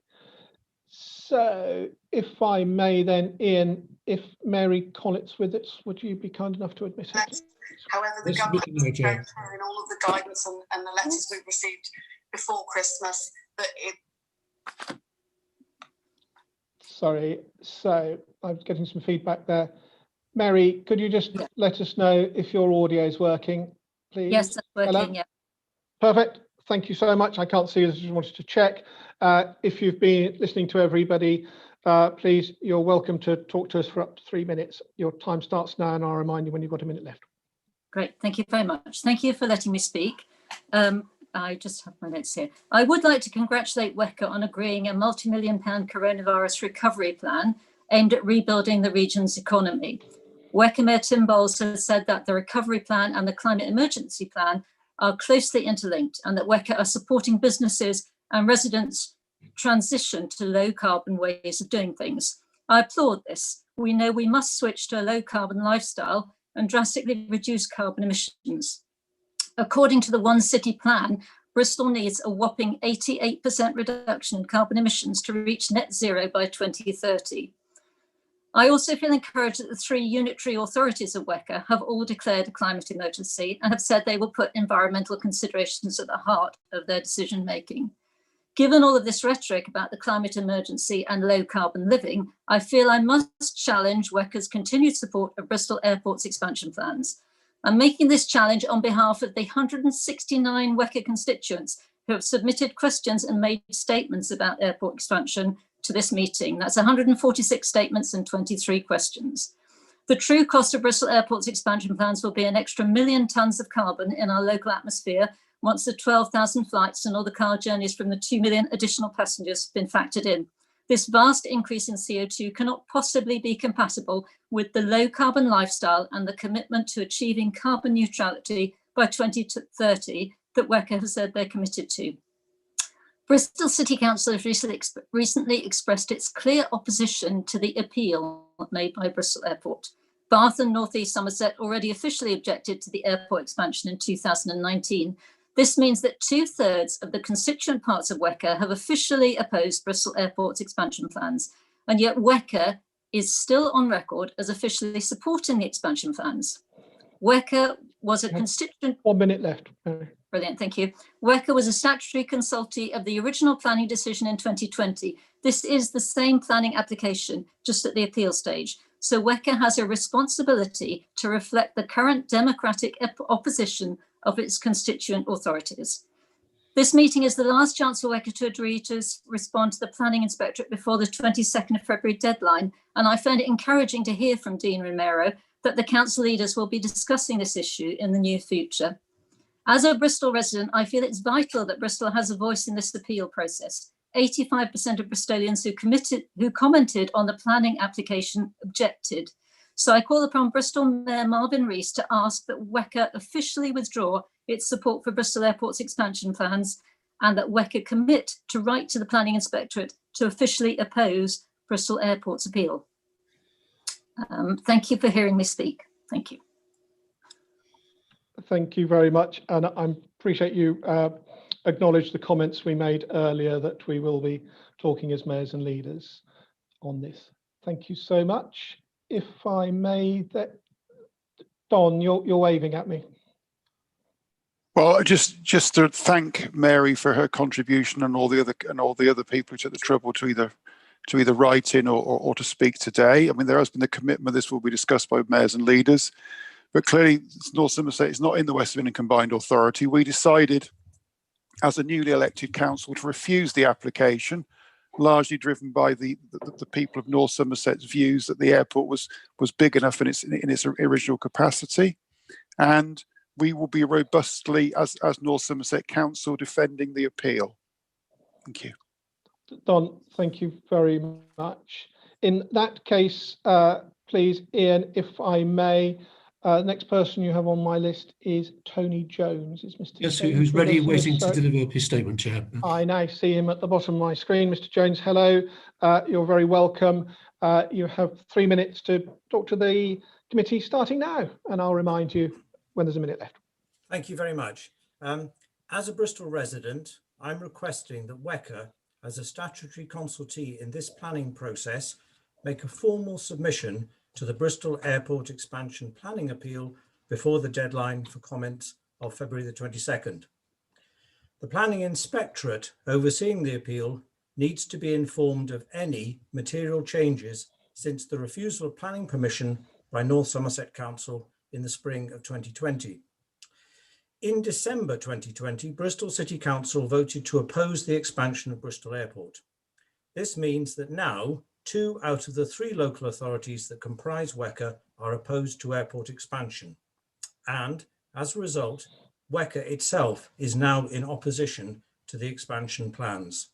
So if I may then, Ian, if Mary Collett's with us, would you be kind enough to admit it? However, the government has been very clear in all of the guidance and the letters we've received before Christmas that it... Sorry, so I'm getting some feedback there. Mary, could you just let us know if your audio is working, please? Yes, that's working. Ella? Yeah. Perfect. Thank you so much. I can't see this. I just wanted to check. If you've been listening to everybody, please, you're welcome to talk to us for up to 3 minutes. Your time starts now, and I'll remind you when you've got a minute left. Great. Thank you very much. Thank you for letting me speak. I just have my notes here. I would like to congratulate WECA on agreeing a multi-million-pound coronavirus recovery plan aimed at rebuilding the region's economy. WECA Mayor Tim Bowles has said that the recovery plan and the climate emergency plan are closely interlinked, and that WECA are supporting businesses and residents transition to low carbon ways of doing things. I applaud this. We know we must switch to a low carbon lifestyle and drastically reduce carbon emissions. According to the One City plan, Bristol needs a whopping 88% reduction in carbon emissions to reach net zero by 2030. I also feel encouraged that the 3 unitary authorities of WECA have all declared a climate emergency and have said they will put environmental considerations at the heart of their decision making. Given all of this rhetoric about the climate emergency and low carbon living, I feel I must challenge WECA's continued support of Bristol Airport's expansion plans. I'm making this challenge on behalf of the 169 WECA constituents who have submitted questions and made statements about airport expansion to this meeting. That's 146 statements and 23 questions. The true cost of Bristol Airport's expansion plans will be an extra 1 million tonnes of carbon in our local atmosphere once the 12,000 flights and all the car journeys from the 2 million additional passengers have been factored in. This vast increase in CO2 cannot possibly be compatible with the low carbon lifestyle and the commitment to achieving carbon neutrality by 2030 that WECA has said they're committed to. Bristol City Council has recently expressed its clear opposition to the appeal made by Bristol Airport. Bath and North East Somerset already officially objected to the airport expansion in 2019. This means that 2/3 of the constituent parts of WECA have officially opposed Bristol Airport's expansion plans, and yet WECA is still on record as officially supporting the expansion plans. WECA was a constituent... 1 minute left. Brilliant, thank you. WECA was a statutory consultee of the original planning decision in 2020. This is the same planning application, just at the appeal stage. So WECA has a responsibility to reflect the current democratic opposition of its constituent authorities. This meeting is the last chance for WECA to agree to respond to the Planning Inspectorate before the 22nd of February deadline, and I found it encouraging to hear from Dean Romero that the council leaders will be discussing this issue in the near future. As a Bristol resident, I feel it's vital that Bristol has a voice in this appeal process. 85% of Bristolians who commented on the planning application objected. So I call upon Bristol Mayor Marvin Rees to ask that WECA officially withdraw its support for Bristol Airport's expansion plans, and that WECA commit to write to the Planning Inspectorate to officially oppose Bristol Airport's appeal. Thank you for hearing me speak. Thank you. Thank you very much, and I appreciate you acknowledge the comments we made earlier that we will be talking as mayors and leaders on this. Thank you so much. If I may, Don, you're waving at me. Well, just to thank Mary for her contribution and all the other people who took the trouble to either write in or to speak today. I mean, there has been the commitment this will be discussed by mayors and leaders, but clearly North Somerset is not in the West Midlands Combined Authority. We decided as a newly elected council to refuse the application, largely driven by the people of North Somerset's views that the airport was big enough in its original capacity, and we will be robustly as North Somerset Council defending the appeal. Thank you. Don, thank you very much. In that case, please, Ian, if I may, next person you have on my list is Tony Jones. Is Mr. Yes, Jones who's ready, waiting to deliver his statement, Chair. I now see him at the bottom of my screen. Mr. Jones, hello. You're very welcome. You have 3 minutes to talk to the committee starting now, and I'll remind you when there's a minute left. Thank you very much. As a Bristol resident, I'm requesting that WECA, as a statutory consultee in this planning process, make a formal submission to the Bristol Airport Expansion Planning Appeal before the deadline for comments of February the 22nd. The Planning Inspectorate overseeing the appeal needs to be informed of any material changes since the refusal of planning permission by North Somerset Council in the spring of 2020. In December 2020, Bristol City Council voted to oppose the expansion of Bristol Airport. This means that now 2 out of the 3 local authorities that comprise WECA are opposed to airport expansion. And as a result, WECA itself is now in opposition to the expansion plans.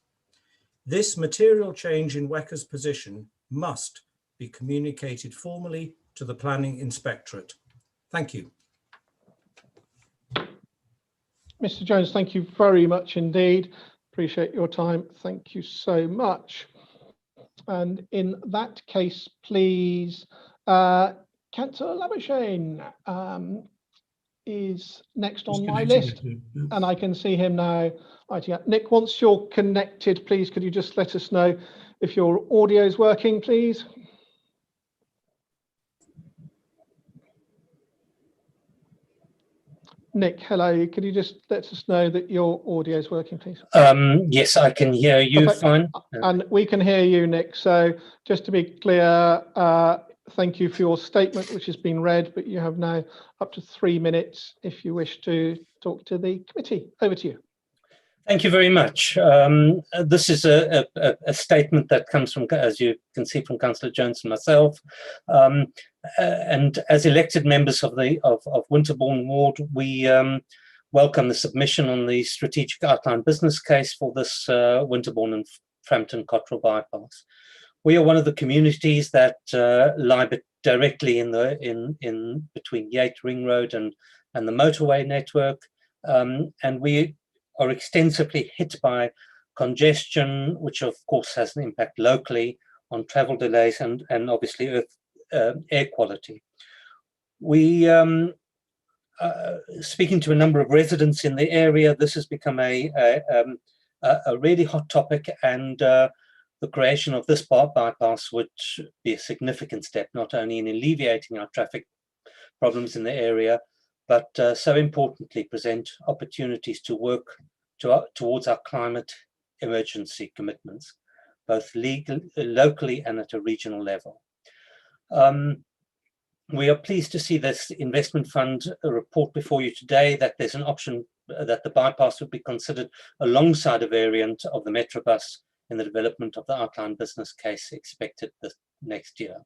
This material change in WECA's position must be communicated formally to the Planning Inspectorate. Thank you. Mr. Jones, thank you very much indeed. Appreciate your time. Thank you so much. And in that case, please, Councillor Labuschagne is next on my list, and I can see him now. Nick, once you're connected, please, could you just let us know if your audio is working, please? Nick, hello. Could you just let us know that your audio is working, please? Yes, I can hear you fine. And we can hear you, Nick. So just to be clear, thank you for your statement, which has been read, but you have now up to 3 minutes if you wish to talk to the committee. Over to you. Thank you very much. This is a statement that comes from, as you can see, from Councillor Jones and myself. And as elected members of Winterbourne Ward, we welcome the submission on the strategic outline business case for this Winterbourne and Frampton Cotterell bypass. We are one of the communities that lie directly in between Yate Ring Road and the motorway network, and we are extensively hit by congestion, which of course has an impact locally on travel delays and obviously air quality. We, speaking to a number of residents in the area, this has become a really hot topic, and the creation of this bypass would be a significant step, not only in alleviating our traffic problems in the area, but so importantly present opportunities to work towards our climate emergency commitments, both locally and at a regional level. We are pleased to see this investment fund report before you today, that there's an option that the bypass would be considered alongside a variant of the Metrobus in the development of the outline business case expected this next year.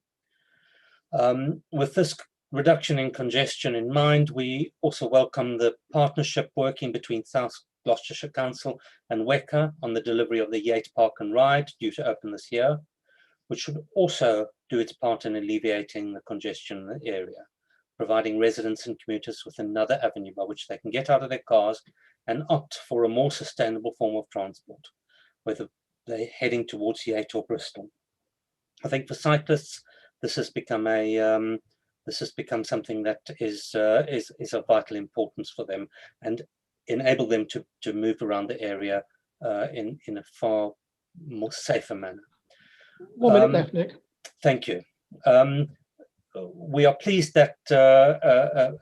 With this reduction in congestion in mind, we also welcome the partnership working between South Gloucestershire Council and WECA on the delivery of the Yate Park and Ride due to open this year, which should also do its part in alleviating the congestion in the area, providing residents and commuters with another avenue by which they can get out of their cars and opt for a more sustainable form of transport, whether they're heading towards Yate or Bristol. I think for cyclists, this has become something that is of vital importance for them and enable them to move around the area in a far more safer manner. 1 minute left, Nick. Thank you. We are pleased that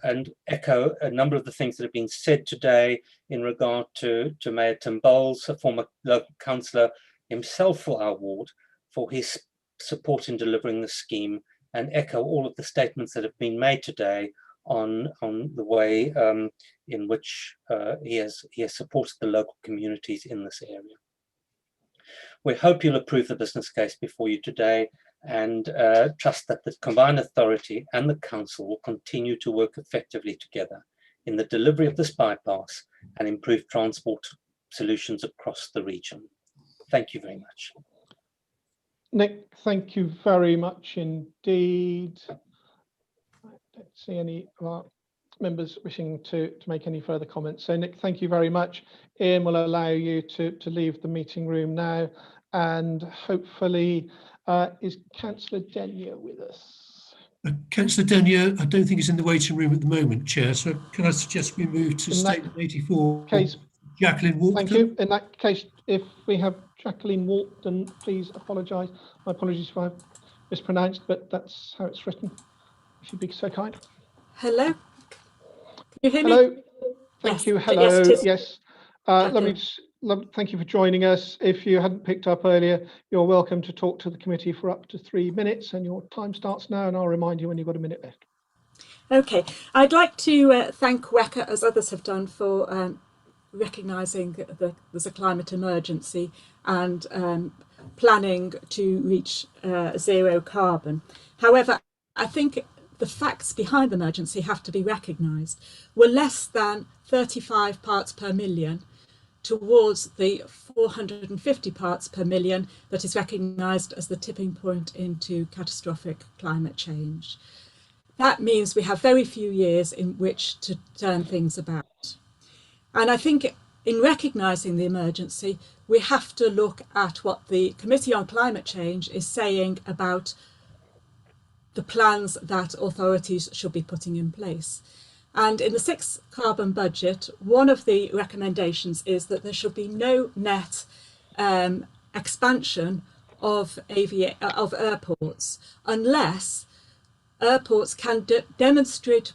and echo a number of the things that have been said today in regard to Mayor Tim Bowles, a former local councillor himself for our ward, for his support in delivering the scheme, and echo all of the statements that have been made today on the way in which he has supported the local communities in this area. We hope you'll approve the business case before you today, and trust that the combined authority and the council will continue to work effectively together in the delivery of this bypass and improve transport solutions across the region. Thank you very much. Nick, thank you very much indeed. I don't see any of our members wishing to make any further comments. So Nick, thank you very much. Ian will allow you to leave the meeting room now, and hopefully is Councillor Denyer with us? Councillor Denyer, I don't think he's in the waiting room at the moment, Chair. So can I suggest we move to Statement 84, case, Jacqueline Walton? Thank you. In that case, if we have Jacqueline Walton, please apologise. My apologies if I've mispronounced, but that's how it's written. If you'd be so kind. Hello. Can you hear me? Hello. Thank you. Hello. Yes. Let Thank you for joining us. If you hadn't picked up earlier, you're welcome to talk to the committee for up to 3 minutes, and your time starts now, and I'll remind you when you've got a minute left. Okay, I'd like to thank WECA, as others have done, for recognising that there's a climate emergency and planning to reach zero carbon. However, I think the facts behind the emergency have to be recognised. We're less than 35 parts per million towards the 450 parts per million that is recognised as the tipping point into catastrophic climate change. That means we have very few years in which to turn things about. And I think in recognising the emergency, we have to look at what the Committee on Climate Change is saying about the plans that authorities should be putting in place. And in the 6th carbon budget, one of the recommendations is that there should be no net expansion of airports unless airports can demonstrate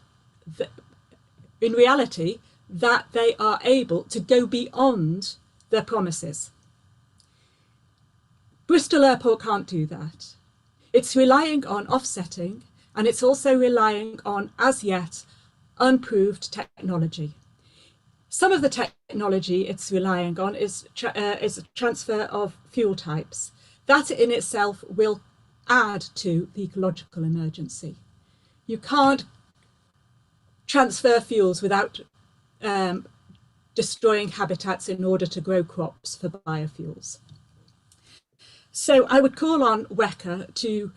in reality that they are able to go beyond their promises. Bristol Airport can't do that. It's relying on offsetting, and it's also relying on, as yet, unproved technology. Some of the technology it's relying on is transfer of fuel types. That in itself will add to the ecological emergency. You can't transfer fuels without destroying habitats in order to grow crops for biofuels. So I would call on WECA to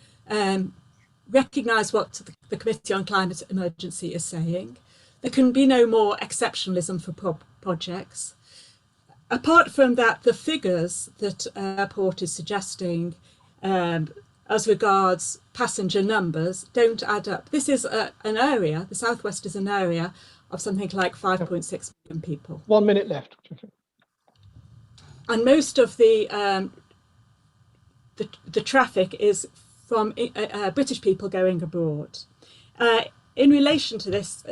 recognise what the Committee on Climate Emergency is saying. There can be no more exceptionalism for projects. Apart from that, the figures that Airport is suggesting as regards passenger numbers don't add up. This is an area, the Southwest is an area of something like 5.6 million people. 1 minute left. And most of the traffic is from British people going abroad. In relation to this,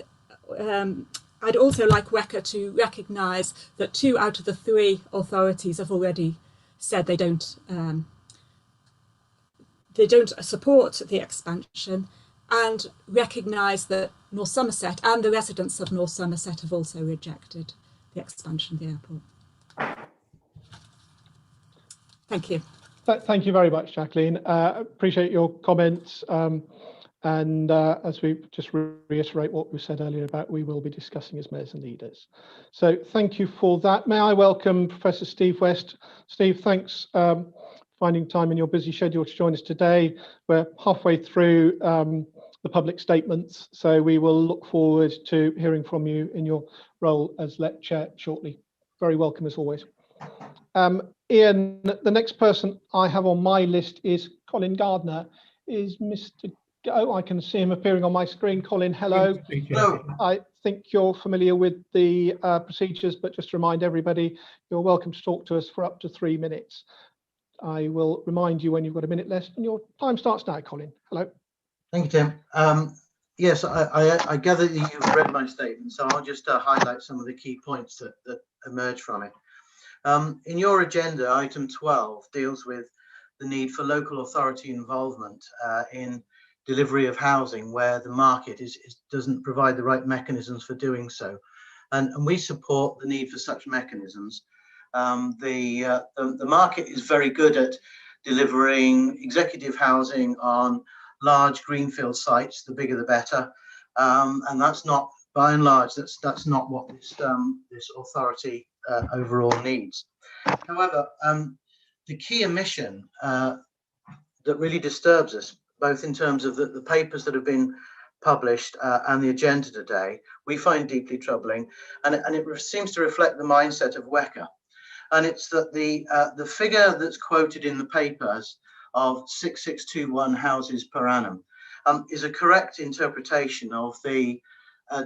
I'd also like WECA to recognise that 2 out of the 3 authorities have already said they don't support the expansion, and recognise that North Somerset and the residents of North Somerset have also rejected the expansion of the airport. Thank you. Thank you very much, Jacqueline. Appreciate your comments. And as we just reiterate what we said earlier about, we will be discussing as mayors and leaders. So thank you for that. May I welcome Professor Steve West. Steve, thanks finding time in your busy schedule to join us today. We're halfway through the public statements, so we will look forward to hearing from you in your role as LEP Chair shortly. Very welcome as always. Ian, the next person I have on my list is Colin Gardner. Is Mr. Oh, I can see him appearing on my screen. Colin, hello. Hello. I think you're familiar with the procedures, but just to remind everybody, you're welcome to talk to us for up to 3 minutes. I will remind you when you've got a minute left, and your time starts now, Colin. Hello. Thank you, Tim. Yes, I gather that you've read my statement, so I'll just highlight some of the key points that emerge from it. In your agenda, item 12 deals with the need for local authority involvement in delivery of housing where the market doesn't provide the right mechanisms for doing so. And we support the need for such mechanisms. The market is very good at delivering executive housing on large greenfield sites, the bigger the better. And that's not, by and large, that's not what this authority overall needs. However, the key omission that really disturbs us, both in terms of the papers that have been published and the agenda today, we find deeply troubling, and it seems to reflect the mindset of WECA. And it's that the figure that's quoted in the papers of 6,621 houses per annum is a correct interpretation of the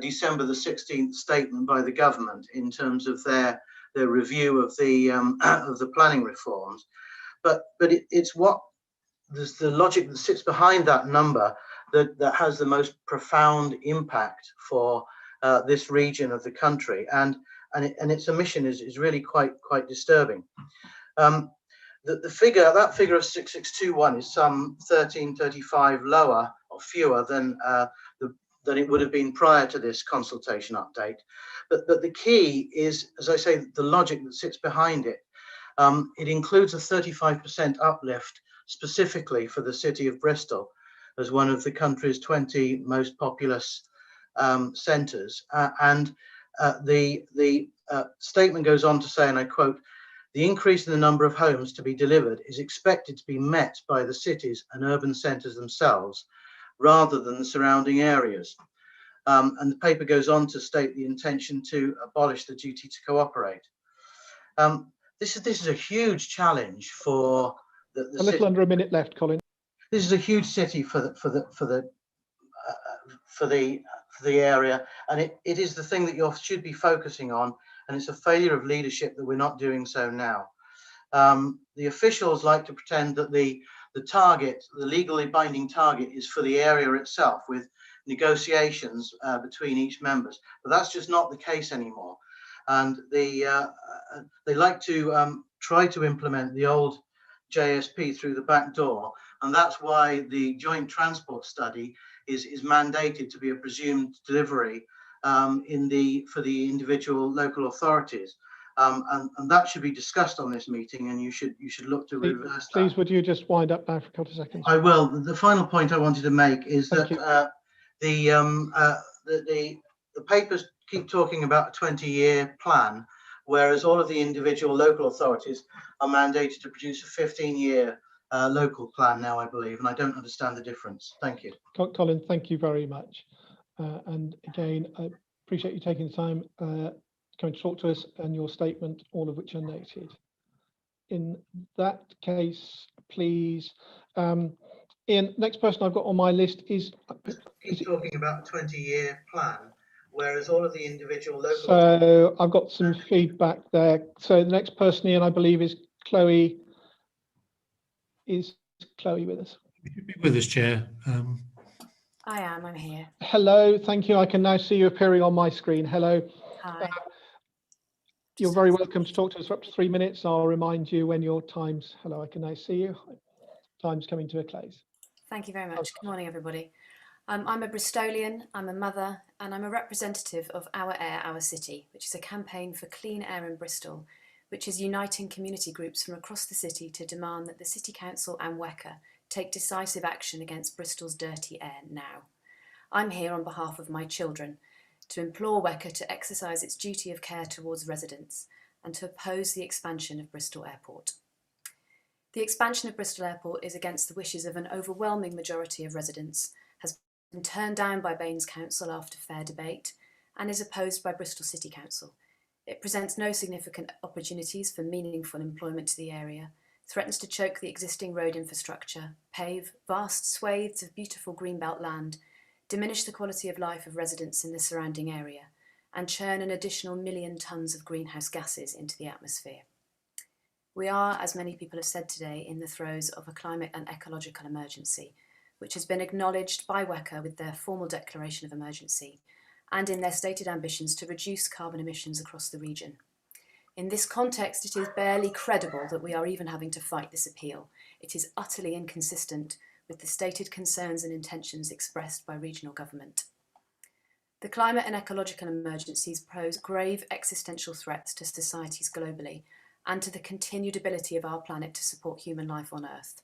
December the 16th statement by the government in terms of their review of the planning reforms. But it's what there's the logic that sits behind that number that has the most profound impact for this region of the country. And and its emission is really quite disturbing. That figure of 6621 is some 1335 lower or fewer than it would have been prior to this consultation update. But the key is, as I say, the logic that sits behind it. It includes a 35% uplift specifically for the city of Bristol as one of the country's 20 most populous centres. The statement goes on to say, and I quote, "The increase in the number of homes to be delivered is expected to be met by the cities and urban centres themselves rather than the surrounding areas." And the paper goes on to state the intention to abolish the duty to cooperate. This is a huge challenge for the a little city. Under a minute left, Colin. This is a huge city for the area, and it is the thing that you should be focusing on, and it's a failure of leadership that we're not doing so now. The officials like to pretend that the target, the legally binding target, is for the area itself with negotiations between each members, but that's just not the case anymore. And they like to try to implement the old JSP through the back door, and that's why the joint transport study is mandated to be a presumed delivery for the individual local authorities, and that should be discussed on this meeting, and you should look to reverse that. Please, would you just wind up now for a couple of seconds? I will. The final point I wanted to make is that the papers keep talking about a 20-year plan, whereas all of the individual local authorities are mandated to produce a 15-year local plan now, I believe, and I don't understand the difference. Thank you. Colin, thank you very much. And again, I appreciate you taking the time coming to talk to us and your statement, all of which are noted. In that case, please, Ian, next person I've got on my list is talking about a 20-year plan, whereas all of the individual local. So I've got some feedback there. So the next person, Ian, I believe is Chloe. Is Chloe with us? You should be with us, Chair. I am. I'm here. Hello. Thank you. I can now see you appearing on my screen. Hello. Hi. You're very welcome to talk to us for up to 3 minutes. I'll remind you when your time's. Hello. I can now see you. Time's coming to a close. Thank you very much. Good morning, everybody. I'm a Bristolian, I'm a mother, and I'm a representative of Our Air, Our City, which is a campaign for clean air in Bristol, which is uniting community groups from across the city to demand that the City Council and WECA take decisive action against Bristol's dirty air now. I'm here on behalf of my children to implore WECA to exercise its duty of care towards residents and to oppose the expansion of Bristol Airport. The expansion of Bristol Airport is against the wishes of an overwhelming majority of residents, has been turned down by Baines Council after fair debate, and is opposed by Bristol City Council. It presents no significant opportunities for meaningful employment to the area, threatens to choke the existing road infrastructure, pave vast swathes of beautiful greenbelt land, diminish the quality of life of residents in the surrounding area, and churn an additional 1 million tonnes of greenhouse gases into the atmosphere. We are, as many people have said today, in the throes of a climate and ecological emergency, which has been acknowledged by WECA with their formal declaration of emergency and in their stated ambitions to reduce carbon emissions across the region. In this context, it is barely credible that we are even having to fight this appeal. It is utterly inconsistent with the stated concerns and intentions expressed by regional government. The climate and ecological emergencies pose grave existential threats to societies globally and to the continued ability of our planet to support human life on Earth.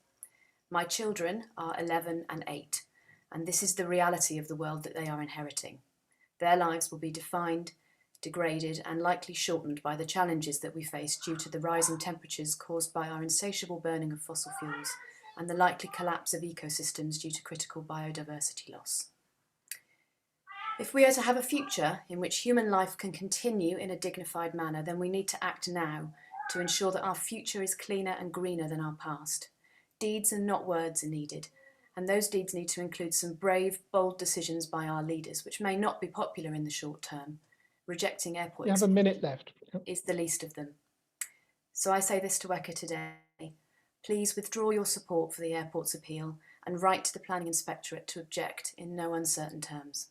My children are 11 and 8, and this is the reality of the world that they are inheriting. Their lives will be defined, degraded, and likely shortened by the challenges that we face due to the rising temperatures caused by our insatiable burning of fossil fuels and the likely collapse of ecosystems due to critical biodiversity loss. If we are to have a future in which human life can continue in a dignified manner, then we need to act now to ensure that our future is cleaner and greener than our past. Deeds and not words are needed, and those deeds need to include some brave, bold decisions by our leaders, which may not be popular in the short term. Rejecting airport You have a minute left. is the least of them. So I say this to WECA today. Please withdraw your support for the airport's appeal and write to the Planning Inspectorate to object in no uncertain terms.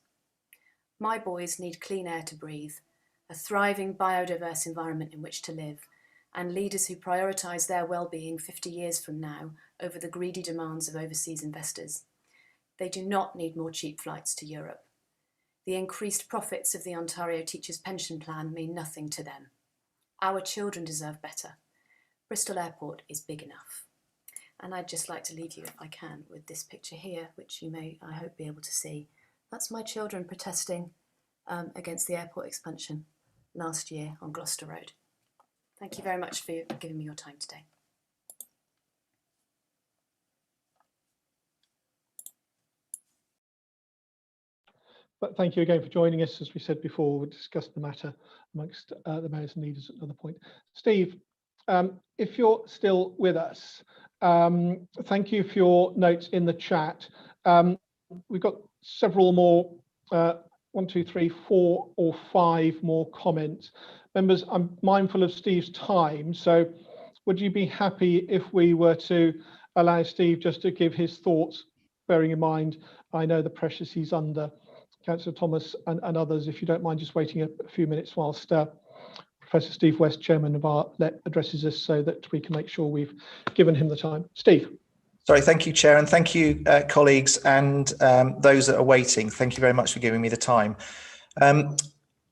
My boys need clean air to breathe, a thriving biodiverse environment in which to live, and leaders who prioritise their well-being 50 years from now over the greedy demands of overseas investors. They do not need more cheap flights to Europe. The increased profits of the Ontario Teachers' Pension Plan mean nothing to them. Our children deserve better. Bristol Airport is big enough. And I'd just like to leave you, if I can, with this picture here, which you may, I hope, be able to see. That's my children protesting against the airport expansion last year on Gloucester Road. Thank you very much for giving me your time today. But thank you again for joining us. As we said before, we discussed the matter amongst the mayors and leaders at another point. Steve, if you're still with us, thank you for your notes in the chat. We've got several more, 1, 2, 3, 4 or 5 more comments. Members, I'm mindful of Steve's time, so would you be happy if we were to allow Steve just to give his thoughts, bearing in mind, I know the pressures he's under. Councillor Thomas and others, if you don't mind just waiting a few minutes whilst Professor Steve West, Chairman of our LET, addresses us so that we can make sure we've given him the time. Steve. Sorry, thank you, Chair, and thank you, colleagues, and those that are waiting. Thank you very much for giving me the time.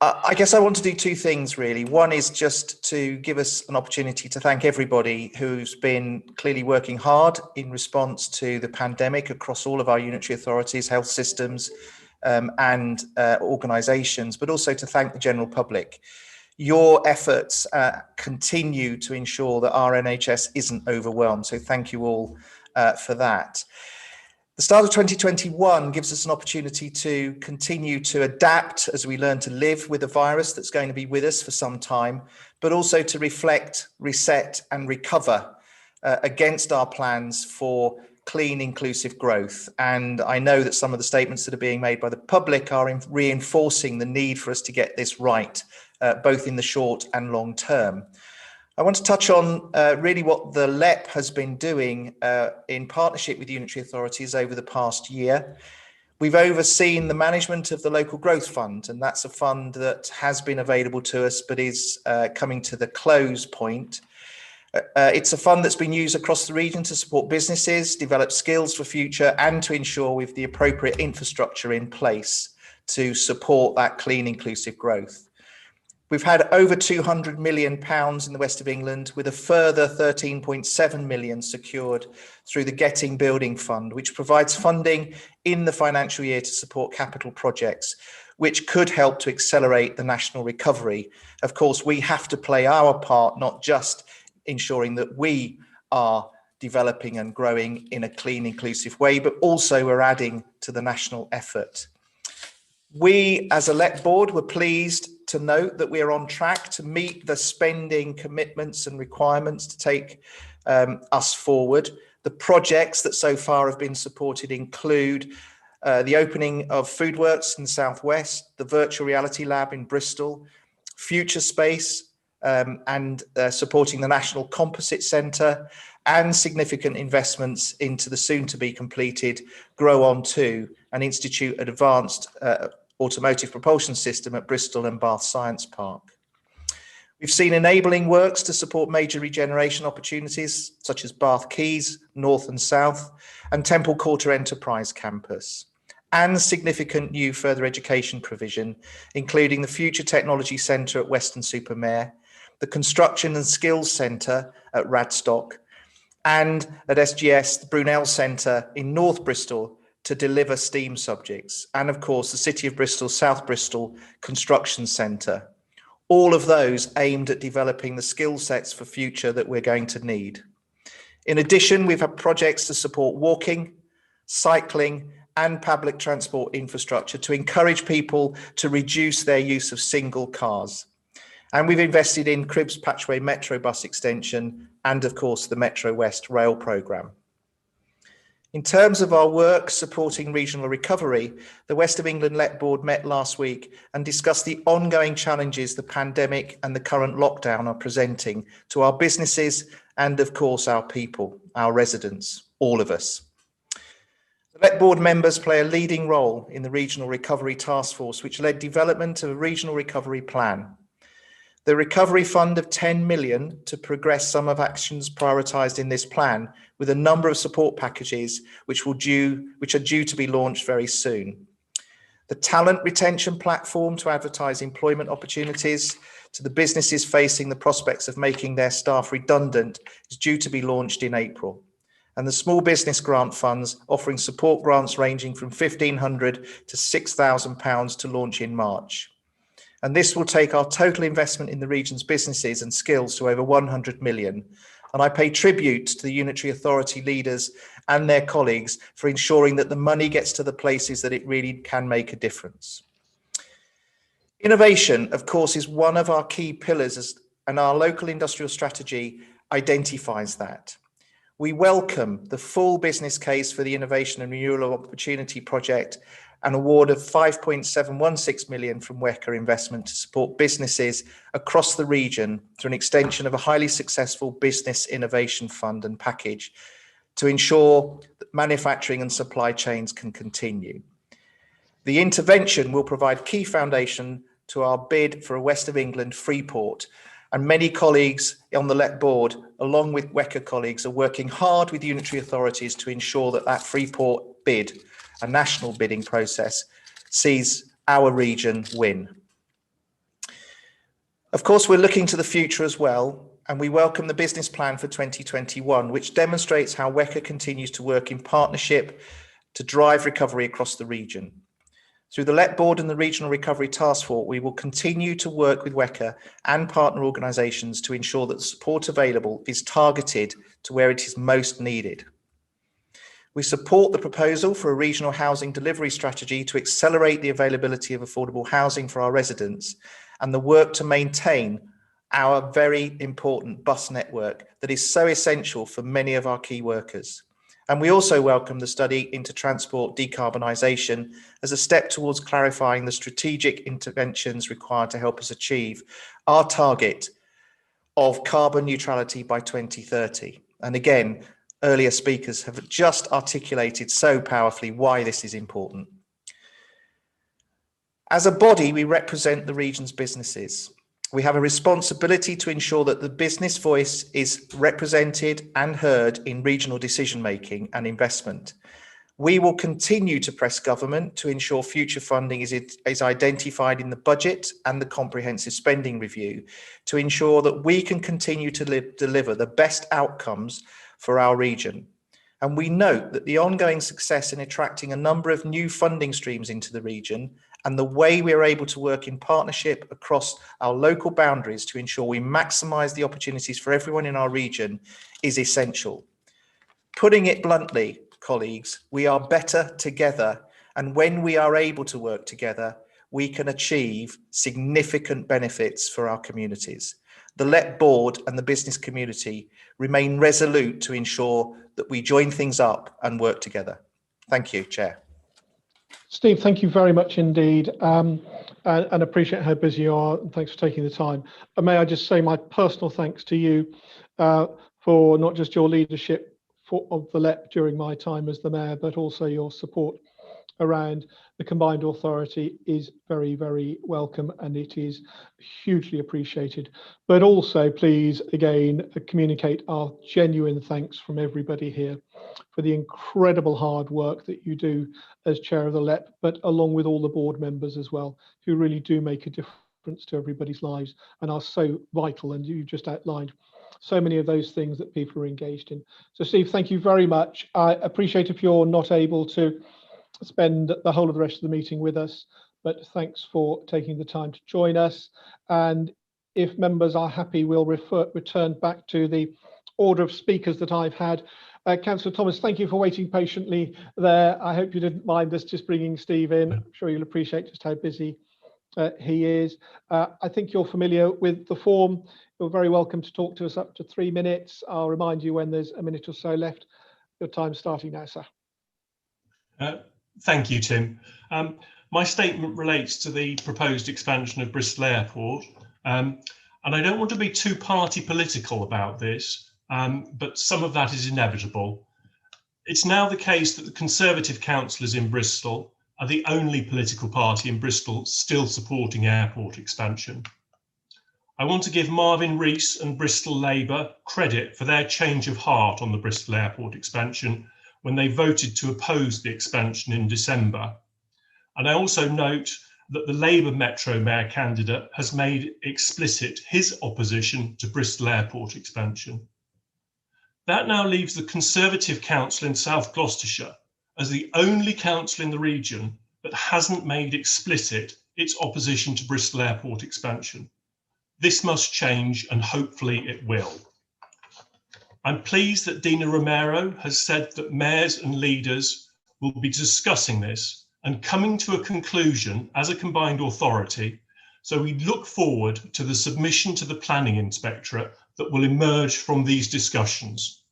I guess I want to do 2 things, really. One is just to give us an opportunity to thank everybody who's been clearly working hard in response to the pandemic across all of our unitary authorities, health systems, and organisations, but also to thank the general public. Your efforts continue to ensure that our NHS isn't overwhelmed, so thank you all for that. The start of 2021 gives us an opportunity to continue to adapt as we learn to live with a virus that's going to be with us for some time, but also to reflect, reset and recover against our plans for clean, inclusive growth. And I know that some of the statements that are being made by the public are reinforcing the need for us to get this right, both in the short and long term. I want to touch on really what the LEP has been doing in partnership with unitary authorities over the past year. We've overseen the management of the Local Growth Fund, and that's a fund that has been available to us but is coming to the close point. It's a fund that's been used across the region to support businesses, develop skills for future, and to ensure we've the appropriate infrastructure in place to support that clean, inclusive growth. We've had over £200 million in the West of England, with a further 13.7 million secured through the Getting Building Fund, which provides funding in the financial year to support capital projects, which could help to accelerate the national recovery. Of course, we have to play our part, not just ensuring that we are developing and growing in a clean, inclusive way, but also we're adding to the national effort. We, as a LEP board, were pleased to note that we are on track to meet the spending commitments and requirements to take us forward. The projects that so far have been supported include the opening of Foodworks in the Southwest, the Virtual Reality Lab in Bristol, Future Space, and supporting the National Composite Centre, and significant investments into the soon-to-be completed Grow On 2, an Institute of Advanced Automotive Propulsion System at Bristol and Bath Science Park. We've seen enabling works to support major regeneration opportunities, such as Bath Quays, North and South, and Temple Quarter Enterprise Campus, and significant new further education provision, including the Future Technology Centre at Weston-super-Mare, the Construction and Skills Centre at Radstock, and at SGS, the Brunel Centre in North Bristol to deliver STEAM subjects, and of course the City of Bristol, South Bristol Construction Centre. All of those aimed at developing the skill sets for future that we're going to need. In addition, we've had projects to support walking, cycling, and public transport infrastructure to encourage people to reduce their use of single cars. And we've invested in Cribbs Patchway Metro bus extension and, of course, the Metro West rail programme. In terms of our work supporting regional recovery, the West of England LEP Board met last week and discussed the ongoing challenges the pandemic and the current lockdown are presenting to our businesses and, of course, our people, our residents, all of us. The LEP Board members play a leading role in the Regional Recovery Task Force, which led development of a regional recovery plan. The recovery fund of 10 million to progress some of actions prioritised in this plan, with a number of support packages which are due to be launched very soon. The talent retention platform to advertise employment opportunities to the businesses facing the prospects of making their staff redundant is due to be launched in April. And the small business grant funds offering support grants ranging from £1,500 to £6,000 to launch in March. And this will take our total investment in the region's businesses and skills to over 100 million. And I pay tribute to the unitary authority leaders and their colleagues for ensuring that the money gets to the places that it really can make a difference. Innovation, of course, is one of our key pillars, and our local industrial strategy identifies that. We welcome the full business case for the Innovation and Renewal Opportunity Project, an award of 5.716 million from WECA Investment to support businesses across the region through an extension of a highly successful business innovation fund and package to ensure that manufacturing and supply chains can continue. The intervention will provide key foundation to our bid for a West of England free port, and many colleagues on the LEP board, along with WECA colleagues, are working hard with unitary authorities to ensure that that free port bid, a national bidding process, sees our region win. Of course, we're looking to the future as well, and we welcome the business plan for 2021, which demonstrates how WECA continues to work in partnership to drive recovery across the region. Through the LEP board and the Regional Recovery Task Force, we will continue to work with WECA and partner organisations to ensure that the support available is targeted to where it is most needed. We support the proposal for a regional housing delivery strategy to accelerate the availability of affordable housing for our residents and the work to maintain our very important bus network that is so essential for many of our key workers. And we also welcome the study into transport decarbonisation as a step towards clarifying the strategic interventions required to help us achieve our target of carbon neutrality by 2030. And again, earlier speakers have just articulated so powerfully why this is important. As a body, we represent the region's businesses. We have a responsibility to ensure that the business voice is represented and heard in regional decision-making and investment. We will continue to press government to ensure future funding is identified in the budget and the comprehensive spending review to ensure that we can continue to deliver the best outcomes for our region. And we note that the ongoing success in attracting a number of new funding streams into the region and the way we are able to work in partnership across our local boundaries to ensure we maximise the opportunities for everyone in our region is essential. Putting it bluntly, colleagues, we are better together, and when we are able to work together, we can achieve significant benefits for our communities. The LEP board and the business community remain resolute to ensure that we join things up and work together. Thank you, Chair. Steve, thank you very much indeed, and appreciate how busy you are. And thanks for taking the time. And may I just say my personal thanks to you for not just your leadership of the LEP during my time as the mayor, but also your support around the combined authority is very, very welcome, and it is hugely appreciated. But also, please, again, communicate our genuine thanks from everybody here for the incredible hard work that you do as chair of the LEP, but along with all the board members as well, who really do make a difference to everybody's lives and are so vital. And you just outlined so many of those things that people are engaged in. So, Steve, thank you very much. I appreciate if you're not able to spend the whole of the rest of the meeting with us, but thanks for taking the time to join us. And if members are happy, we'll return back to the order of speakers that I've had. Councillor Thomas, thank you for waiting patiently there. I hope you didn't mind us just bringing Steve in. I'm sure you'll appreciate just how busy he is. I think you're familiar with the form. You're very welcome to talk to us up to 3 minutes. I'll remind you when there's a minute or so left. Your time's starting now, sir. Thank you, Tim. My statement relates to the proposed expansion of Bristol Airport. And I don't want to be too party political about this, but some of that is inevitable. It's now the case that the Conservative councillors in Bristol are the only political party in Bristol still supporting airport expansion. I want to give Marvin Rees and Bristol Labour credit for their change of heart on the Bristol Airport expansion when they voted to oppose the expansion in December. And I also note that the Labour Metro Mayor candidate has made explicit his opposition to Bristol Airport expansion. That now leaves the Conservative Council in South Gloucestershire as the only council in the region that hasn't made explicit its opposition to Bristol Airport expansion. This must change, and hopefully it will. I'm pleased that Dina Romero has said that mayors and leaders will be discussing this and coming to a conclusion as a combined authority, so we look forward to the submission to the Planning Inspectorate that will emerge from these discussions.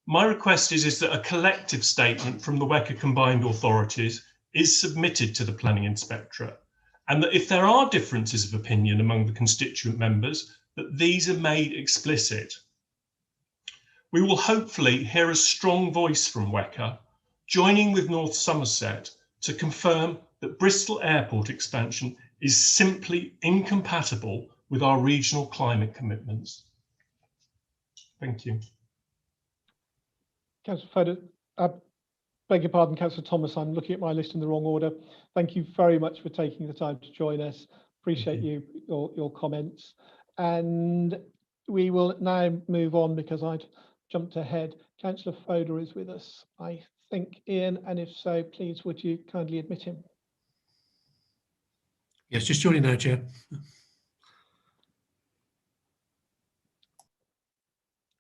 My request is that a collective statement from the WECA combined authorities is submitted to the Planning Inspectorate, and that if there are differences of opinion among the constituent members, that these are made explicit. We will hopefully hear a strong voice from WECA, joining with North Somerset to confirm that Bristol Airport expansion is simply incompatible with our regional climate commitments. Thank you. Councillor Foda, beg your pardon, Councillor Thomas, I'm looking at my list in the wrong order. Thank you very much for taking the time to join us. Appreciate your comments. And we will now move on because I'd jumped ahead. Councillor Foda is with us, I think, Ian, and if so, please would you kindly admit him? Yes, just joining now, Chair.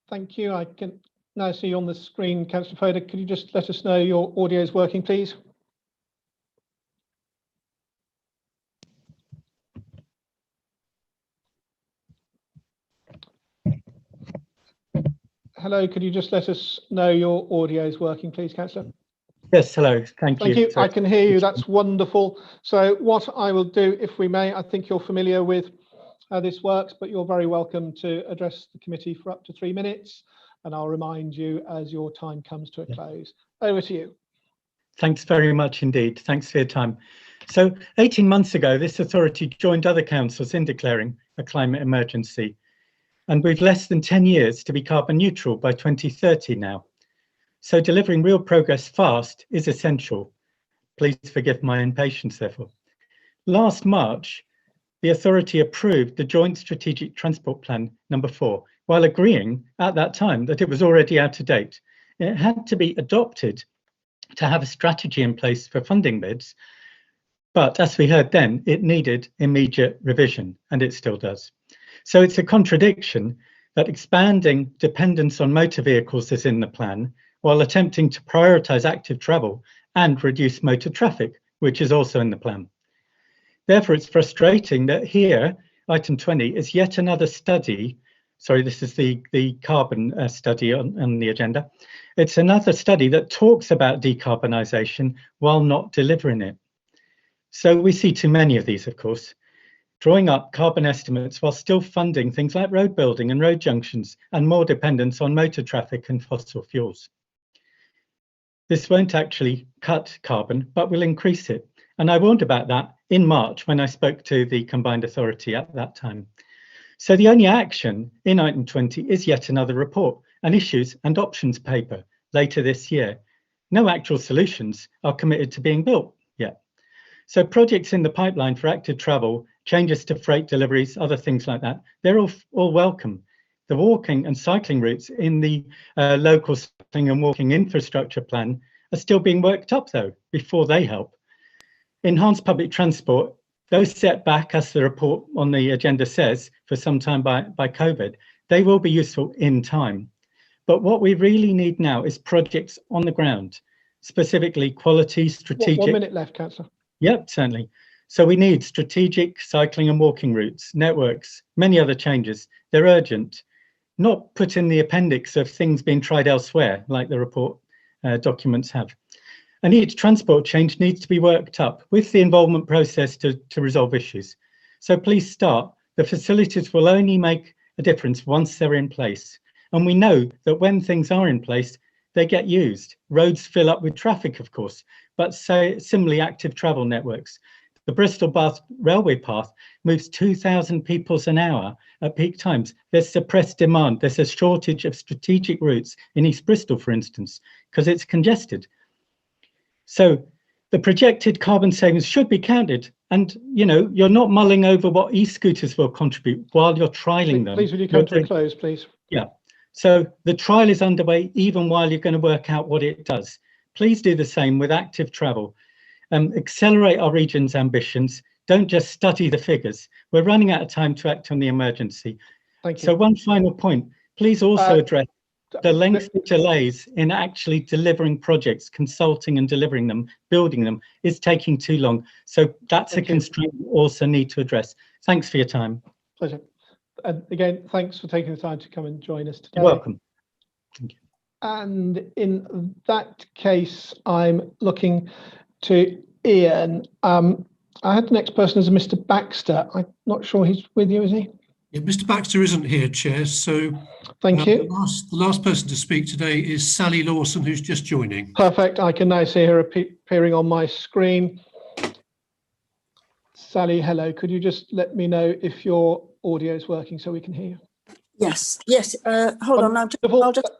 Thank you. I can now see on the screen, Councillor Foda, could you just let us know your audio is working, please? Hello, could you just let us know your audio is working, please, Councillor? Yes, hello, thank you. Thank you, I can hear you, that's wonderful. So what I will do, if we may, I think you're familiar with how this works, but you're very welcome to address the committee for up to 3 minutes, and I'll remind you as your time comes to a close. Over to you. Thanks very much indeed. Thanks for your time. So 18 months ago, this authority joined other councils in declaring a climate emergency. And we've less than 10 years to be carbon neutral by 2030 now. So delivering real progress fast is essential. Please forgive my impatience, therefore. Last March, the authority approved the Joint Strategic Transport Plan number 4, while agreeing at that time that it was already out of date. It had to be adopted to have a strategy in place for funding bids, but as we heard then, it needed immediate revision, and it still does. So it's a contradiction that expanding dependence on motor vehicles is in the plan, while attempting to prioritise active travel and reduce motor traffic, which is also in the plan. Therefore, it's frustrating that here, item 20 is yet another study. Sorry, this is the carbon study on the agenda. It's another study that talks about decarbonisation while not delivering it. So we see too many of these, of course, drawing up carbon estimates while still funding things like road building and road junctions and more dependence on motor traffic and fossil fuels. This won't actually cut carbon, but will increase it. And I warned about that in March when I spoke to the combined authority at that time. So the only action in item 20 is yet another report, an issues and options paper later this year. No actual solutions are committed to being built yet. So projects in the pipeline for active travel, changes to freight deliveries, other things like that, they're all welcome. The walking and cycling routes in the local cycling and walking infrastructure plan are still being worked up though, before they help. Enhanced public transport, those set back, as the report on the agenda says, for some time by COVID, they will be useful in time. But what we really need now is projects on the ground, specifically quality, strategic. 1 minute left, Councillor. Yep, certainly. So we need strategic cycling and walking routes, networks, many other changes. They're urgent, not put in the appendix of things being tried elsewhere, like the report documents have. And each transport change needs to be worked up with the involvement process to resolve issues. So please start. The facilities will only make a difference once they're in place. And we know that when things are in place, they get used. Roads fill up with traffic, of course, but similarly active travel networks. The Bristol-Bath railway path moves 2,000 people an hour at peak times. There's suppressed demand. There's a shortage of strategic routes in East Bristol, for instance, because it's congested. So the projected carbon savings should be counted. And, you know, you're not mulling over what e-scooters will contribute while you're trialing them. Please, will you come to a close, please? Yeah. So the trial is underway even while you're going to work out what it does. Please do the same with active travel. Accelerate our region's ambitions. Don't just study the figures. We're running out of time to act on the emergency. Thank you. So one final point, please also address the lengthy delays in actually delivering projects, consulting and delivering them, building them is taking too long. So that's a constraint we also need to address. Thanks for your time. Pleasure. And again, thanks for taking the time to come and join us today. You're welcome. Thank you. And in that case, I'm looking to Ian. I had the next person as a Mr. Baxter. I'm not sure he's with you, is he? Yeah, Mr. Baxter isn't here, Chair. So thank you. The last person to speak today is Sally Lawson, who's just joining. Perfect. I can now see her appearing on my screen. Sally, hello. Could you just let me know if your audio is working so we can hear you? Yes. Hold on. I'll just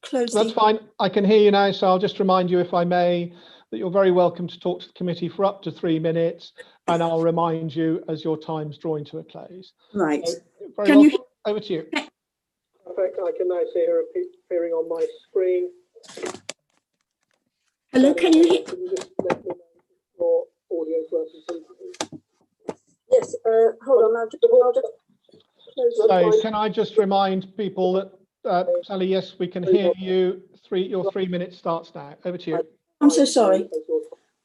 close. That's fine. I can hear you now. So I'll just remind you, if I may, that you're very welcome to talk to the committee for up to 3 minutes, and I'll remind you as your time's drawing to a close. Right. So, can you? Over to you. Perfect. I can now see her appearing on my screen. Hello. Can you hear? Can you just let me know if your audio is working, please? Yes. Hold on. I'll just close. So can I just remind people that Sally, yes, we can hear you. Your 3 minutes starts now. Over to you. I'm so sorry.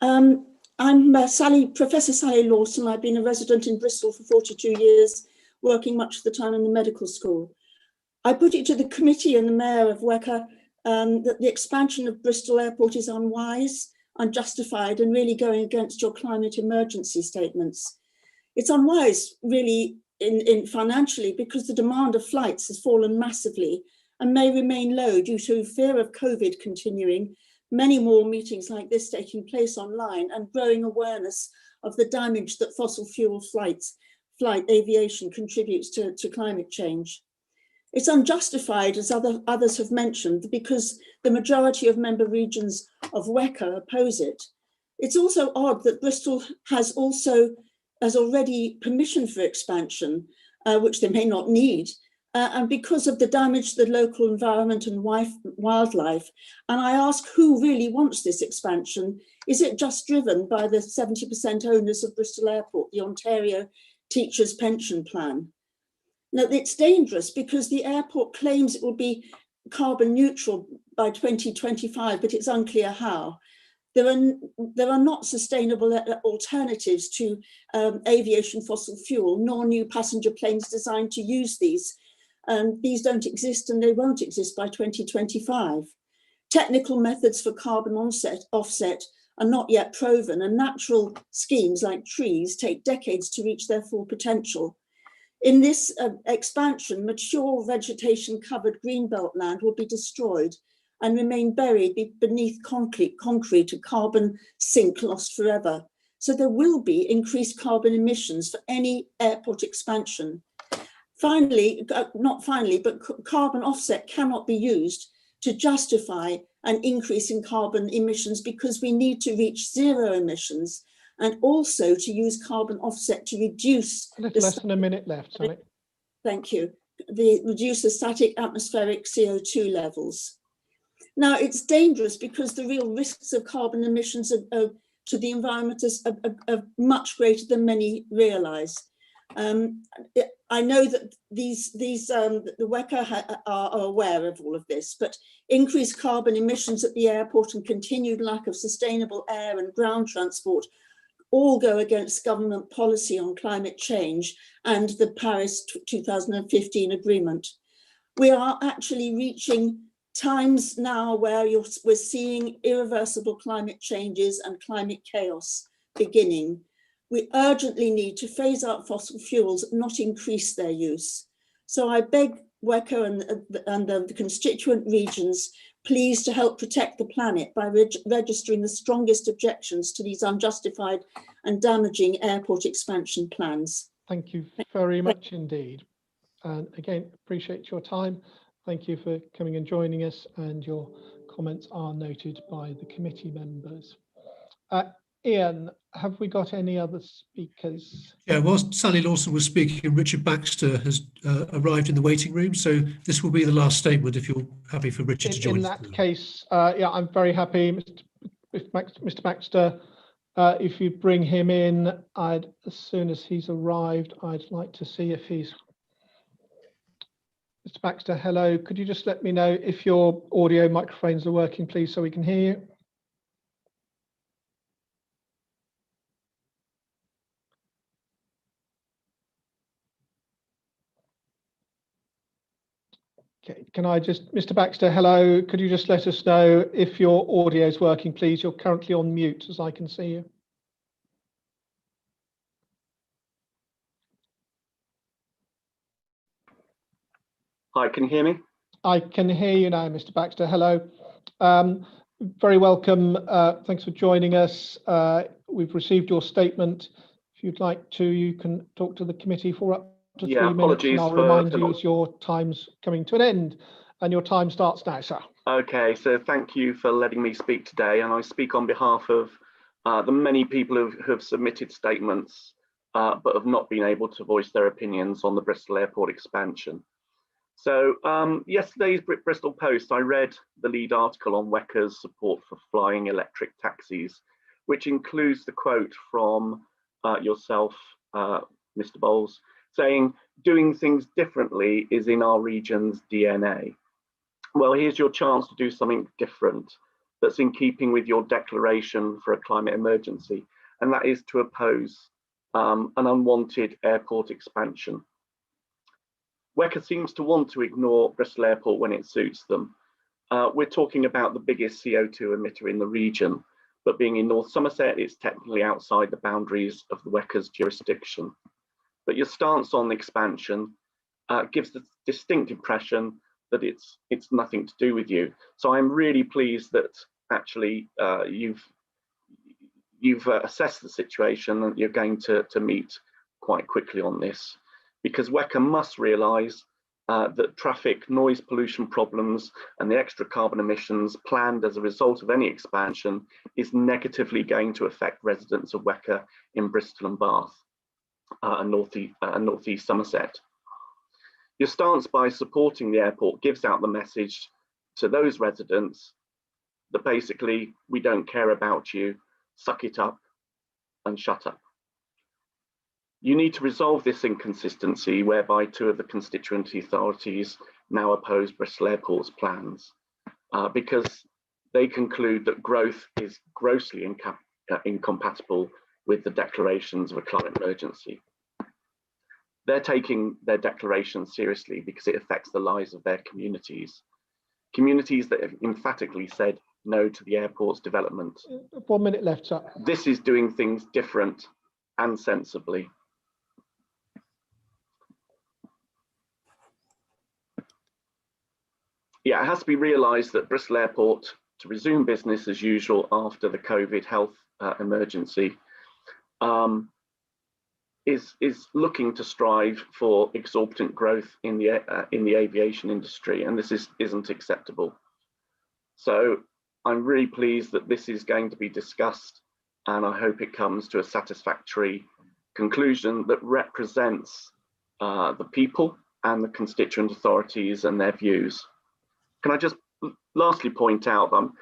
I'm Professor Sally Lawson. I've been a resident in Bristol for 42 years, working much of the time in the medical school. I put it to the committee and the mayor of WECA that the expansion of Bristol Airport is unwise, unjustified, and really going against your climate emergency statements. It's unwise, really, in financially, because the demand of flights has fallen massively and may remain low due to fear of COVID continuing, many more meetings like this taking place online, and growing awareness of the damage that fossil fuel flight aviation contributes to climate change. It's unjustified, as others have mentioned, because the majority of member regions of WECA oppose it. It's also odd that Bristol has already permission for expansion, which they may not need, and because of the damage to the local environment and wildlife. And I ask, who really wants this expansion? Is it just driven by the 70% owners of Bristol Airport, the Ontario Teachers' Pension Plan? Now, it's dangerous because the airport claims it will be carbon neutral by 2025, but it's unclear how. There are not sustainable alternatives to aviation fossil fuel, nor new passenger planes designed to use these. These don't exist, and they won't exist by 2025. Technical methods for carbon offset are not yet proven, and natural schemes like trees take decades to reach their full potential. In this expansion, mature vegetation-covered greenbelt land will be destroyed and remain buried beneath concrete, a carbon sink lost forever. So there will be increased carbon emissions for any airport expansion. Finally, but carbon offset cannot be used to justify an increase in carbon emissions, because we need to reach zero emissions, and also to use carbon offset to reduce. Less than a minute left, Sally. Thank you. Reduce the static atmospheric CO2 levels. Now, it's dangerous because the real risks of carbon emissions to the environment are much greater than many realise. I know that the WECA are aware of all of this, but increased carbon emissions at the airport and continued lack of sustainable air and ground transport all go against government policy on climate change and the Paris 2015 agreement. We are actually reaching times now where we're seeing irreversible climate changes and climate chaos beginning. We urgently need to phase out fossil fuels, not increase their use. So I beg WECA and the constituent regions please to help protect the planet by registering the strongest objections to these unjustified and damaging airport expansion plans? Thank you very much indeed. And again, appreciate your time. Thank you for coming and joining us, and your comments are noted by the committee members. Ian, have we got any other speakers? Yeah, whilst Sally Lawson was speaking, Richard Baxter has arrived in the waiting room, so this will be the last statement if you're happy for Richard to join. In that case, yeah, I'm very happy, Mr. Baxter. If you bring him in, as soon as he's arrived, I'd like to see if he's... Mr. Baxter, hello. Could you just let me know if your audio microphones are working, please, so we can hear you? Okay, can I just, Mr. Baxter, hello. Could you just let us know if your audio is working, please? You're currently on mute, as I can see you. Hi, can you hear me? I can hear you now, Mr. Baxter. Hello. Very welcome. Thanks for joining us. We've received your statement. If you'd like to, you can talk to the committee for up to 3 minutes. Apologies, and I'll remind you as your time's coming to an end, and your time starts now, sir. Okay, so thank you for letting me speak today, and I speak on behalf of the many people who have submitted statements but have not been able to voice their opinions on the Bristol Airport expansion. So yesterday's Bristol Post, I read the lead article on WECA's support for flying electric taxis, which includes the quote from yourself, Mr. Bowles, saying, "Doing things differently is in our region's DNA." Well, here's your chance to do something different that's in keeping with your declaration for a climate emergency, and that is to oppose an unwanted airport expansion. WECA seems to want to ignore Bristol Airport when it suits them. We're talking about the biggest CO2 emitter in the region, but being in North Somerset, it's technically outside the boundaries of the WECA's jurisdiction. But your stance on the expansion gives the distinct impression that it's nothing to do with you. So I'm really pleased that actually you've assessed the situation and you're going to meet quite quickly on this, because WECA must realise that traffic, noise pollution problems and the extra carbon emissions planned as a result of any expansion is negatively going to affect residents of WECA in Bristol and Bath and North East Somerset. Your stance by supporting the airport gives out the message to those residents that basically, we don't care about you, suck it up and shut up. You need to resolve this inconsistency whereby 2 of the constituent authorities now oppose Bristol Airport's plans because they conclude that growth is grossly incompatible with the declarations of a climate emergency. They're taking their declaration seriously because it affects the lives of their communities. Communities that have emphatically said no to the airport's development. 1 minute left, sir. This is doing things different and sensibly. Yeah, it has to be realised that Bristol Airport, to resume business as usual after the COVID health emergency, is looking to strive for exorbitant growth in the aviation industry, and this isn't acceptable. So I'm really pleased that this is going to be discussed, and I hope it comes to a satisfactory conclusion that represents the people and the constituent authorities and their views. Can I just lastly point out on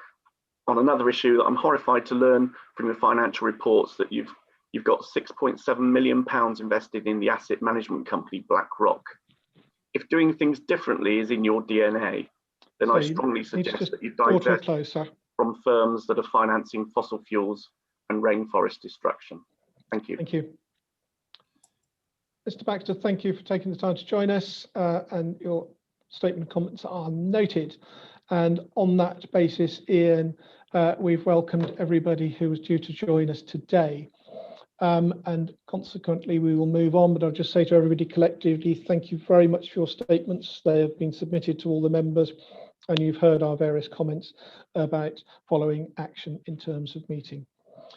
another issue that I'm horrified to learn from your financial reports that you've got £6.7 million invested in the asset management company BlackRock. If doing things differently is in your DNA, then I strongly suggest that you divest from firms that are financing fossil fuels and rainforest destruction. Thank you. Thank you. Mr. Baxter, thank you for taking the time to join us, and your statement comments are noted. And on that basis, Ian, we've welcomed everybody who was due to join us today. and consequently we will move on. But I'll just say to everybody collectively, thank you very much for your statements. They have been submitted to all the members, and you've heard our various comments about following action in terms of meeting.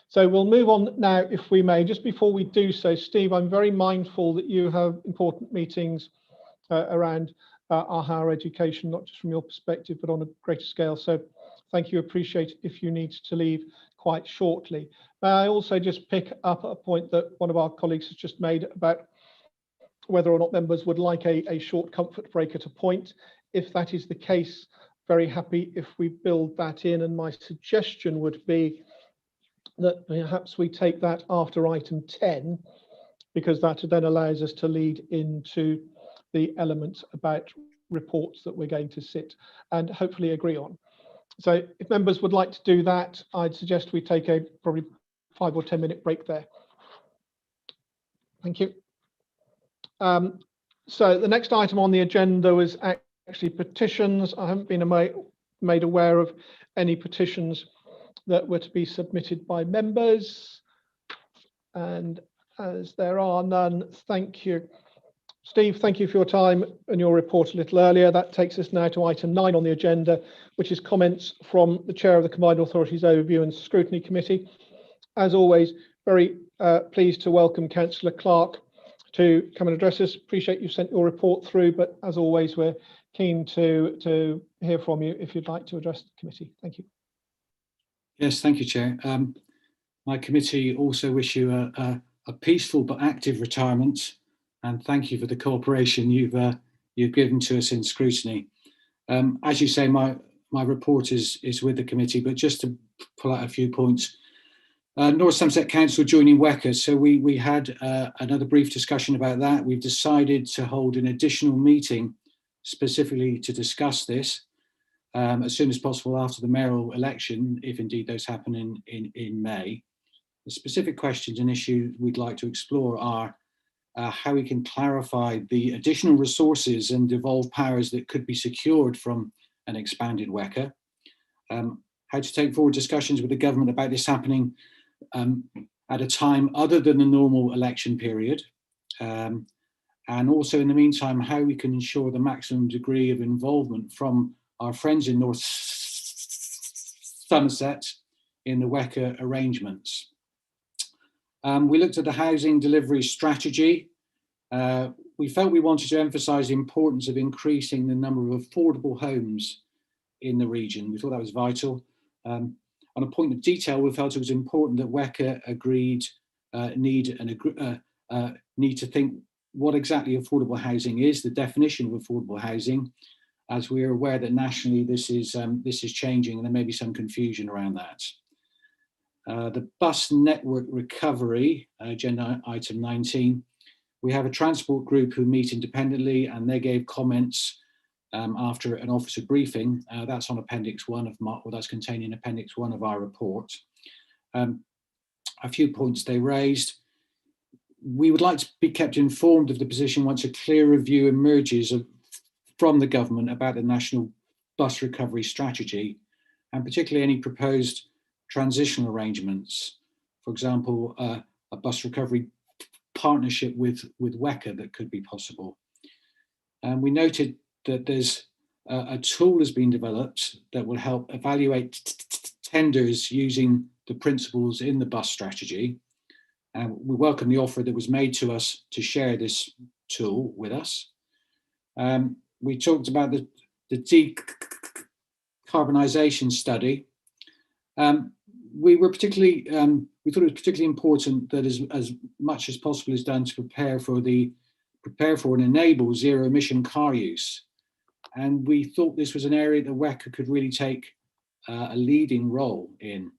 So we'll move on now, if we may. Just before we do so, Steve, I'm very mindful that you have important meetings around our higher education, not just from your perspective, but on a greater scale. So thank you, appreciate it if you need to leave quite shortly. May I also just pick up a point that one of our colleagues has just made about whether or not members would like a short comfort break at a point. If that is the case, very happy if we build that in, and my suggestion would be that perhaps we take that after item 10, because that then allows us to lead into the elements about reports that we're going to sit and hopefully agree on. So if members would like to do that, I'd suggest we take a probably 5 or 10 minute break there. Thank you. So the next item on the agenda was actually petitions. I haven't been made aware of any petitions that were to be submitted by members, and as there are none, thank you. Steve, thank you for your time and your report a little earlier. That takes us now to item 9 on the agenda, which is comments from the Chair of the Combined Authorities Overview and Scrutiny Committee. As always, very pleased to welcome Councillor Clark to come and address us. Appreciate you've sent your report through, but as always, we're keen to hear from you if you'd like to address the committee. Thank you. Yes, thank you, Chair. My committee also wish you a peaceful but active retirement, and thank you for the cooperation you've given to us in scrutiny. As you say, my report is with the committee, but just to pull out a few points. North Somerset Council joining WECA, so we had another brief discussion about that. We've decided to hold an additional meeting specifically to discuss this as soon as possible after the mayoral election, if indeed those happen in May. The specific questions and issues we'd like to explore are how we can clarify the additional resources and devolved powers that could be secured from an expanded WECA, how to take forward discussions with the government about this happening at a time other than the normal election period, and also in the meantime how we can ensure the maximum degree of involvement from our friends in North Somerset in the WECA arrangements. We looked at the housing delivery strategy. We felt we wanted to emphasise the importance of increasing the number of affordable homes in the region. We thought that was vital. On a point of detail, we felt it was important that WECA agreed need to think what exactly affordable housing is, the definition of affordable housing, as we are aware that nationally this is changing and there may be some confusion around that. The bus network recovery, agenda item 19, we have a transport group who meet independently and they gave comments after an officer briefing. That's on appendix 1 of that's contained in appendix 1 of our report. A few points they raised. We would like to be kept informed of the position once a clear review emerges from the government about the national bus recovery strategy, and particularly any proposed transitional arrangements. For example, a bus recovery partnership with WECA that could be possible. And we noted that there's a tool has been developed that will help evaluate tenders using the principles in the bus strategy. And we welcome the offer that was made to us to share this tool with us. We talked about the decarbonization study. We thought it was particularly important that as much as possible is done to prepare for and enable zero emission car use. And we thought this was an area that WECA could really take a leading role in.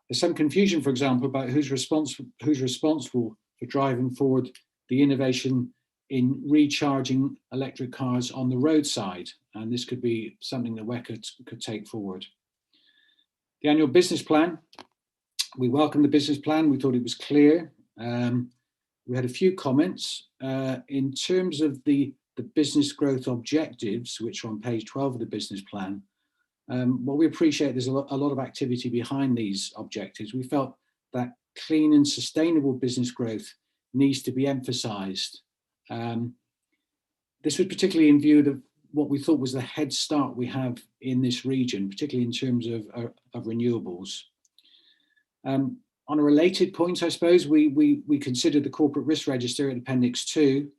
There's some confusion, for example, about who's responsible for driving forward the innovation in recharging electric cars on the roadside. And this could be something that WECA could take forward. The annual business plan, we welcome the business plan. We thought it was clear. We had a few comments. In terms of the business growth objectives, which are on page 12 of the business plan, what we appreciate, there's a lot of activity behind these objectives. We felt that clean and sustainable business growth needs to be emphasised. This was particularly in view of what we thought was the head start we have in this region, particularly in terms of renewables. On a related point, I suppose, we considered the corporate risk register in Appendix 2.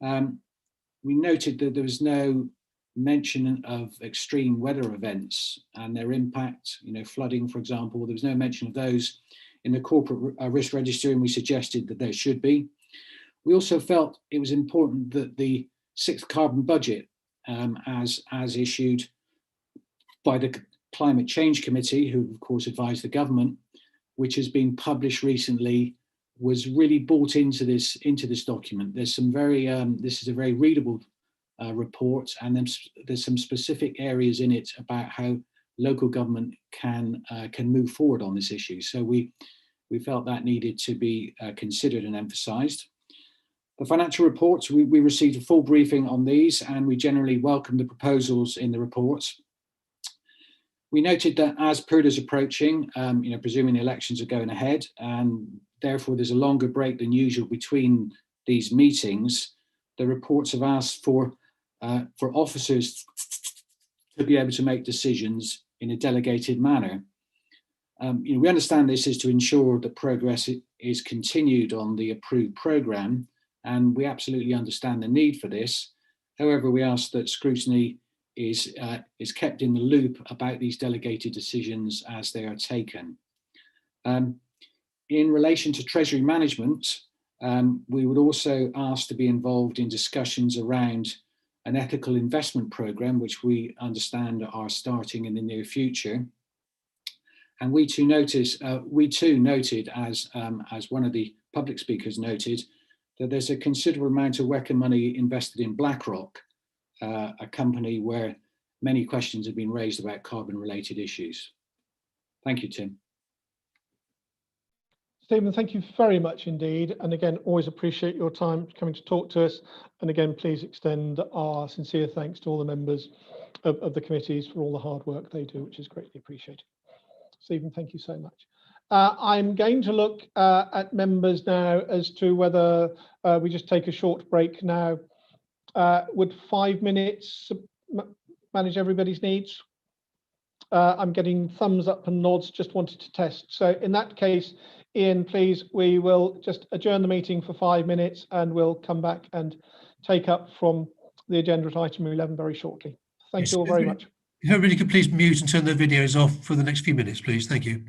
We noted that there was no mention of extreme weather events and their impact, flooding, for example. There was no mention of those in the corporate risk register, and we suggested that there should be. We also felt it was important that the 6th carbon budget, as issued by the Climate Change Committee, who of course advised the government, which has been published recently, was really brought into this document. There's some very this is a very readable report, and there's some specific areas in it about how local government can move forward on this issue. So we felt that needed to be considered and emphasised. The financial reports, we received a full briefing on these, and we generally welcome the proposals in the reports. We noted that as Purdah is approaching, presuming the elections are going ahead, and therefore there's a longer break than usual between these meetings, the reports have asked for officers to be able to make decisions in a delegated manner. We understand this is to ensure that progress is continued on the approved programme, and we absolutely understand the need for this. However, we ask that scrutiny is kept in the loop about these delegated decisions as they are taken. In relation to Treasury management, we would also ask to be involved in discussions around an ethical investment programme, which we understand are starting in the near future. And we too noted, as one of the public speakers noted, that there's a considerable amount of WECA money invested in BlackRock, a company where many questions have been raised about carbon-related issues. Thank you, Tim. Stephen, thank you very much indeed. And again, always appreciate your time coming to talk to us. And again, please extend our sincere thanks to all the members of the committees for all the hard work they do, which is greatly appreciated. Stephen, thank you so much. I'm going to look at members now as to whether we just take a short break now. Would 5 minutes manage everybody's needs? I'm getting thumbs up and nods, just wanted to test. So in that case, Ian, please, we will just adjourn the meeting for 5 minutes and we'll come back and take up from the agenda at item 11 very shortly. Thank you all very much. If everybody could please mute and turn their videos off for the next few minutes, please. Thank you.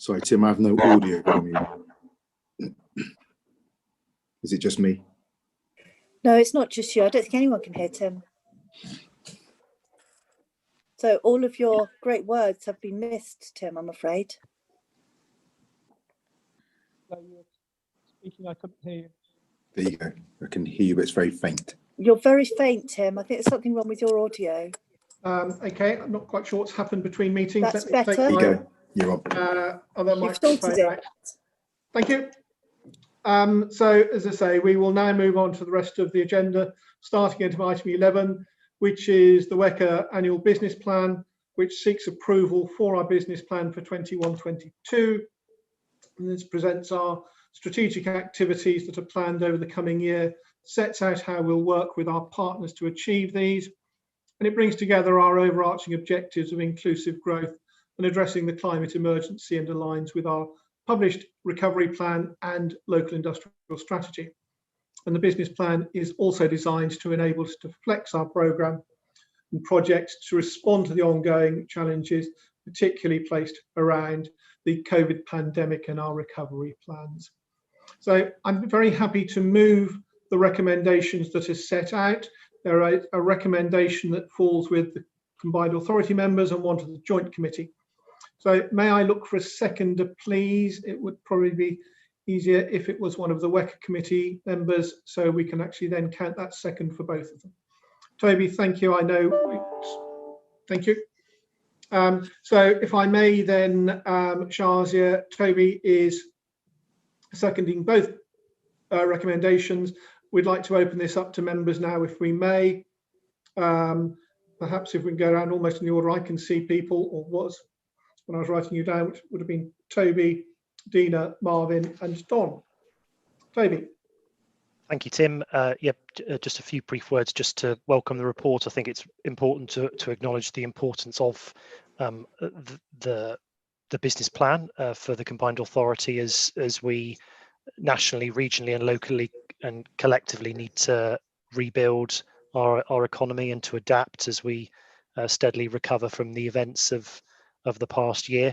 Sorry, Tim, I have no audio from you. Is it just me? No, it's not just you. I don't think anyone can hear Tim. So all of your great words have been missed, Tim, I'm afraid. Speaking, I couldn't hear you. There you go. I can hear you, but it's very faint. You're very faint, Tim. I think there's something wrong with your audio. Okay, I'm not quite sure what's happened between meetings. That's better. There you go. You're on. Other You've sorted it. Thank you. So, as I say, we will now move on to the rest of the agenda, starting at item 11, which is the WECA annual business plan, which seeks approval for our business plan for 21-22. And this presents our strategic activities that are planned over the coming year, sets out how we'll work with our partners to achieve these, and it brings together our overarching objectives of inclusive growth and addressing the climate emergency, and aligns with our published recovery plan and local industrial strategy. And the business plan is also designed to enable us to flex our programme and projects to respond to the ongoing challenges, particularly placed around the COVID pandemic and our recovery plans. So I'm very happy to move the recommendations that are set out. There are a recommendation that falls with the combined authority members and one to the joint committee. So may I look for a seconder, please? It would probably be easier if it was one of the WECA committee members, so we can actually then count that second for both of them. Toby, thank you. I know. Thank you. So if I may then, Shazia, Toby is seconding both recommendations. We'd like to open this up to members now, if we may. Perhaps if we can go around almost in the order I can see people, or was when I was writing you down, which would have been Toby, Dina, Marvin and Don. Toby. Thank you, Tim. Just a few brief words just to welcome the report. I think it's important to acknowledge the importance of the business plan for the combined authority as we nationally, regionally and locally and collectively need to rebuild our economy and to adapt as we steadily recover from the events of the past year.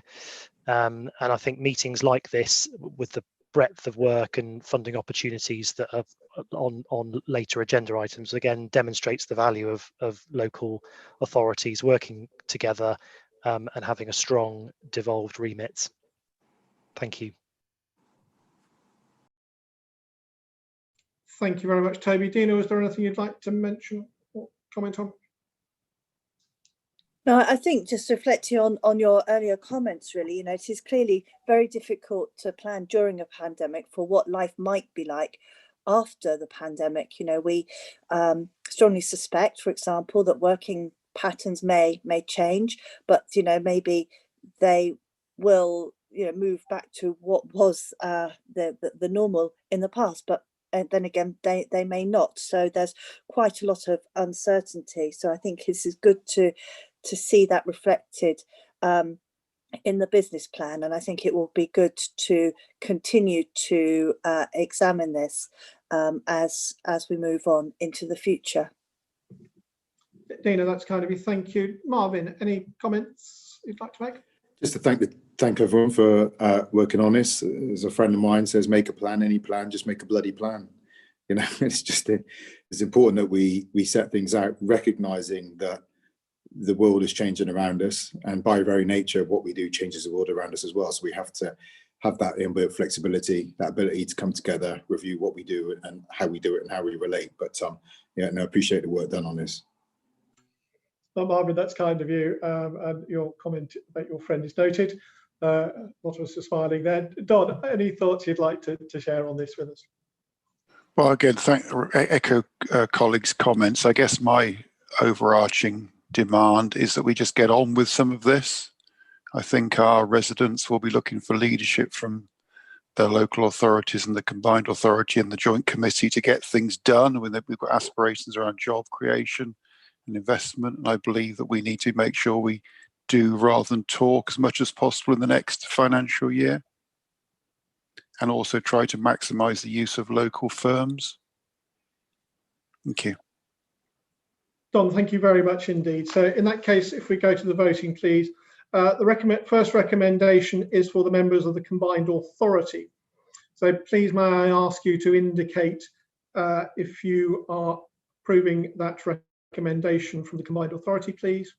And I think meetings like this, with the breadth of work and funding opportunities that are on later agenda items, again demonstrates the value of local authorities working together and having a strong devolved remit. Thank you. Thank you very much, Toby. Dina, was there anything you'd like to mention or comment on? No, I think just reflecting on your earlier comments, really, you know, it is clearly very difficult to plan during a pandemic for what life might be like after the pandemic. You know, we strongly suspect, for example, that working patterns may change, but, you know, maybe they will, you know, move back to what was the normal in the past, but then again, they may not. So there's quite a lot of uncertainty. So I think this is good to see that reflected in the business plan, and I think it will be good to continue to examine this as we move on into the future. Dina, that's kind of you. Thank you. Marvin, any comments you'd like to make? Just to thank everyone for working on this. As a friend of mine says, make a plan, any plan, just make a bloody plan. You know, it's important that we set things out, recognizing that the world is changing around us, and by very nature what we do changes the world around us as well. So we have to have that inbuilt flexibility, that ability to come together, review what we do and how we do it and how we relate. But yeah, no, appreciate the work done on this. Well, Marvin, that's kind of you, and your comment about your friend is noted. A lot of us are smiling there. Don, any thoughts you'd like to share on this with us? Well, again, echo colleagues' comments. I guess my overarching demand is that we just get on with some of this. I think our residents will be looking for leadership from their local authorities and the combined authority and the joint committee to get things done. We've got aspirations around job creation and investment, and I believe that we need to make sure we do rather than talk as much as possible in the next financial year, and also try to maximise the use of local firms. Thank you. Don, thank you very much indeed. So in that case, if we go to the voting, please, The first recommendation is for the members of the combined authority. So please may I ask you to indicate if you are approving that recommendation from the combined authority, please.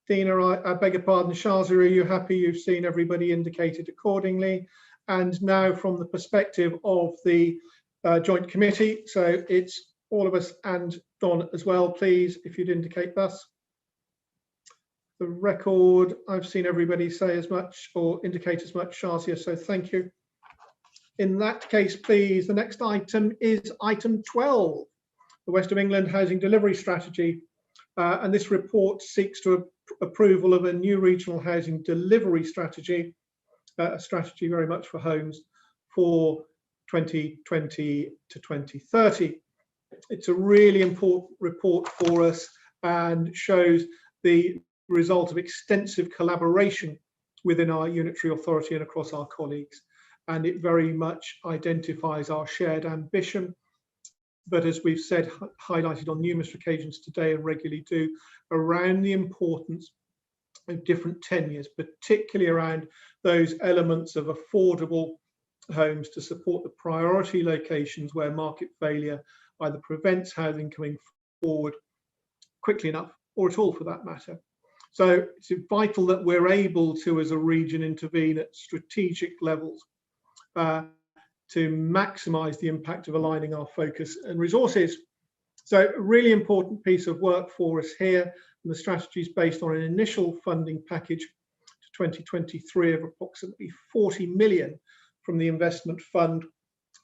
Dina, I beg your pardon. Shazia, are you happy? You've seen everybody indicated accordingly. And now from the perspective of the joint committee, so it's all of us and Don as well, please, if you'd indicate thus. The record, I've seen everybody say as much or indicate as much, Shazia, so thank you. In that case, please, the next item is item 12, the West of England Housing Delivery Strategy. And this report seeks to approval of a new regional housing delivery strategy, a strategy very much for homes for 2020 to 2030. It's a really important report for us and shows the result of extensive collaboration within our unitary authority and across our colleagues. And it very much identifies our shared ambition, but as we've said, highlighted on numerous occasions today and regularly do, around the importance of different tenures, particularly around those elements of affordable homes to support the priority locations where market failure either prevents housing coming forward quickly enough or at all for that matter. So it's vital that we're able to, as a region, intervene at strategic levels to maximise the impact of aligning our focus and resources. So a really important piece of work for us here, and the strategy is based on an initial funding package to 2023 of approximately 40 million from the investment fund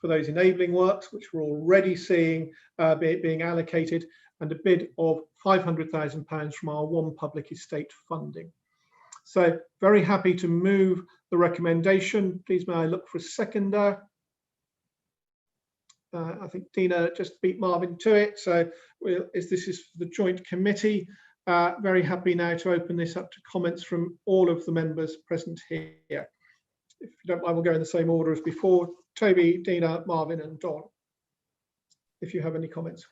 for those enabling works, which we're already seeing being allocated, and a bid of £500,000 from our One Public Estate funding. So very happy to move the recommendation. Please may I look for a seconder. I think Dina just beat Marvin to it. So this is for the joint committee. Very happy now to open this up to comments from all of the members present here. If you don't mind, we'll go in the same order as before. Toby, Dina, Marvin and Don, if you have any comments.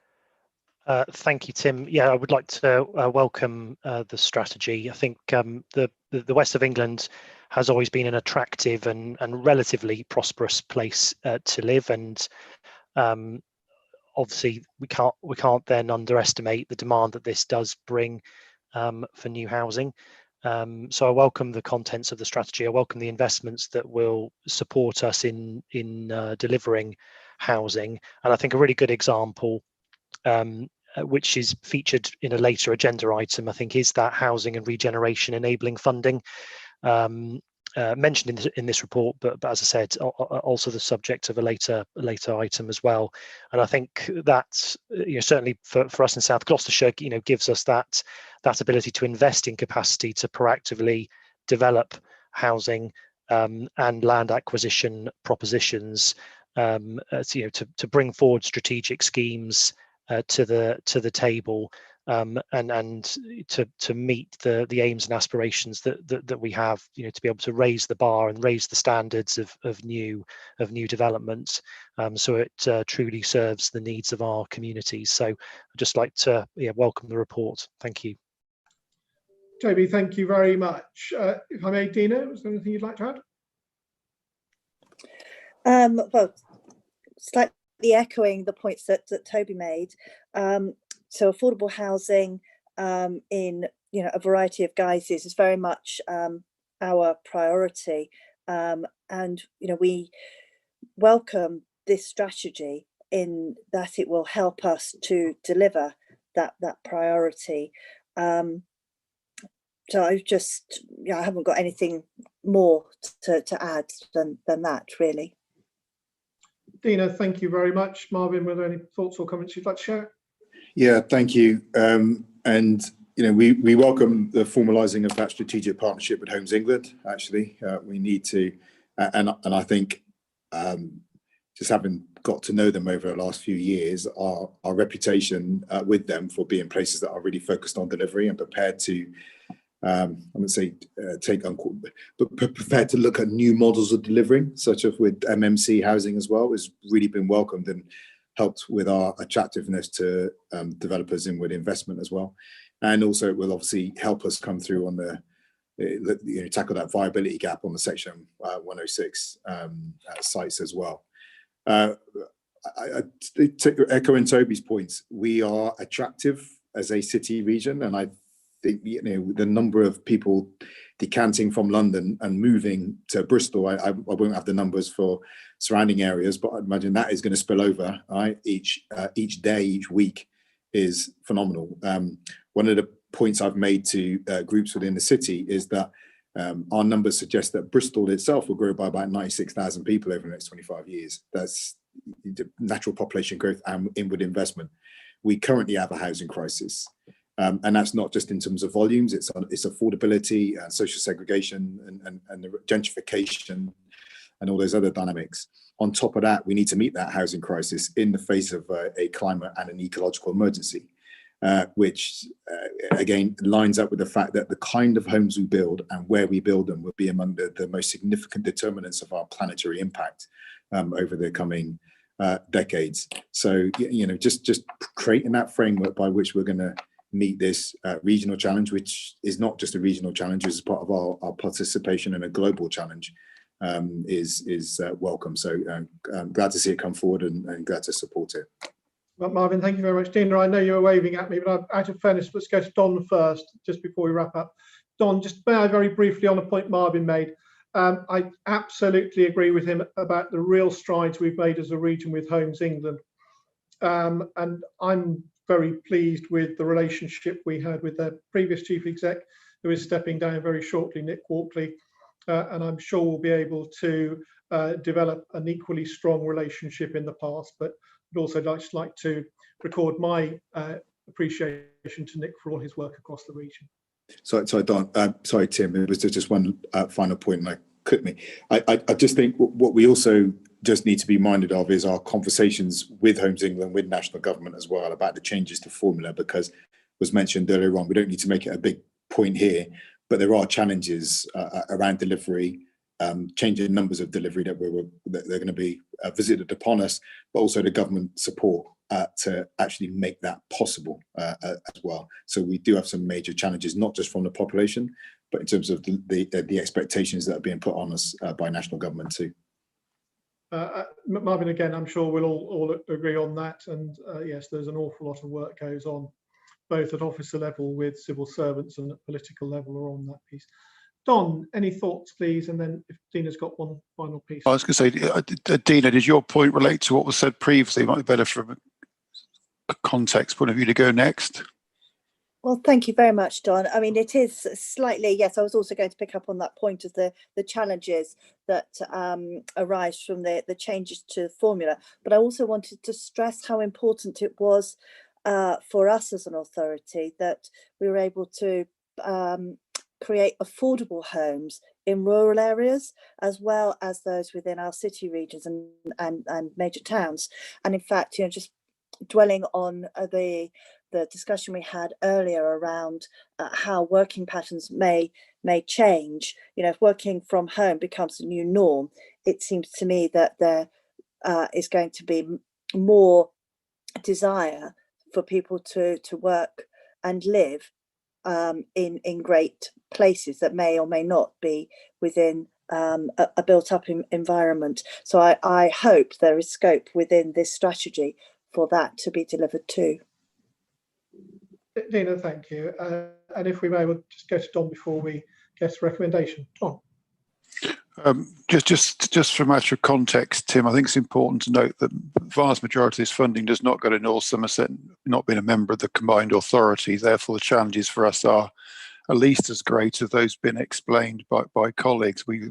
Thank you, Tim. Yeah, I would like to welcome the strategy. I think the West of England has always been an attractive and relatively prosperous place to live, and obviously we can't then underestimate the demand that this does bring for new housing. So I welcome the contents of the strategy. I welcome the investments that will support us in delivering housing, and I think a really good example, which is featured in a later agenda item, I think, is that housing and regeneration enabling funding mentioned in this report, but as I said, also the subject of a later item as well. And I think that, certainly for us in South Gloucestershire, gives us that ability to invest in capacity to proactively develop housing and land acquisition propositions, to bring forward strategic schemes to the table, and to meet the aims and aspirations that we have, to be able to raise the bar and raise the standards of new developments, so it truly serves the needs of our communities. So I'd just like to welcome the report. Thank you. Toby, thank you very much. If I may, Dina, was there anything you'd like to add? Well, slightly echoing the points that Toby made. So affordable housing in a variety of guises is very much our priority, and we welcome this strategy in that it will help us to deliver that priority. So I haven't got anything more to add than that, really. Dina, thank you very much. Marvin, were there any thoughts or comments you'd like to share? Yeah, thank you. And we welcome the formalising of that strategic partnership with Homes England. Actually, we need to, and I think just having got to know them over the last few years, our reputation with them for being places that are really focused on delivery and prepared to, I wouldn't say take unquote, but prepared to look at new models of delivering, such as with MMC housing as well, has really been welcomed. And helped with our attractiveness to developers in with investment as well. And also it will obviously help us come through on the, tackle that viability gap on the section 106 sites as well. Echoing Toby's points, we are attractive as a city region, and I think the number of people decanting from London and moving to Bristol, I won't have the numbers for surrounding areas, but I imagine that is going to spill over, right? Each day, each week is phenomenal. One of the points I've made to groups within the city is that our numbers suggest that Bristol itself will grow by about 96,000 people over the next 25 years. That's natural population growth and inward investment. We currently have a housing crisis. And that's not just in terms of volumes, it's affordability and social segregation and the gentrification and all those other dynamics. On top of that, we need to meet that housing crisis in the face of a climate and an ecological emergency, which again lines up with the fact that the kind of homes we build and where we build them will be among the most significant determinants of our planetary impact over the coming decades. So, just creating that framework by which we're going to meet this regional challenge, which is not just a regional challenge, as part of our participation in a global challenge, is welcome. So I'm glad to see it come forward and glad to support it. Well, Marvin, thank you very much. Dina, I know you were waving at me, but out of fairness, let's go to Don first, just before we wrap up. Don, just may I very briefly on a point Marvin made. I absolutely agree with him about the real strides we've made as a region with Homes England. And I'm very pleased with the relationship we had with the previous chief exec, who is stepping down very shortly, Nick Walkley, and I'm sure we'll be able to develop an equally strong relationship in the past. But I'd also just like to record my appreciation to Nick for all his work across the region. Sorry, Don. Sorry, Tim. It was just one final point, and I clipped me. I just think what we also just need to be minded of is our conversations with Homes England, with national government as well, about the changes to formula, because it was mentioned earlier on, we don't need to make it a big point here, but there are challenges around delivery, changing numbers of delivery that they're going to be visited upon us, but also the government support to actually make that possible as well. So we do have some major challenges, not just from the population, but in terms of the expectations that are being put on us by national government too. Marvin, again, I'm sure we'll all agree on that. And yes, there's an awful lot of work goes on, both at officer level with civil servants and at political level are on that piece. Don, any thoughts, please? And then if Dina's got one final piece. I was going to say, Dina, did your point relate to what was said previously? It might be better from a context point of view to go next. Well, thank you very much, Don. I mean, it is slightly, yes, I was also going to pick up on that point of the challenges that arise from the changes to formula. But I also wanted to stress how important it was for us as an authority that we were able to create affordable homes in rural areas, as well as those within our city regions and major towns. And in fact, just dwelling on the discussion we had earlier around how working patterns may change. If working from home becomes a new norm, it seems to me that there is going to be more desire for people to work and live in great places that may or may not be within a built-up environment. So I hope there is scope within this strategy for that to be delivered too. Dina, thank you. And if we may, we'll just go to Don before we get to recommendation. Don. Just for a matter of context, Tim, I think it's important to note that the vast majority of this funding does not go to North Somerset, not being a member of the combined authority. Therefore, the challenges for us are at least as great as those been explained by colleagues. We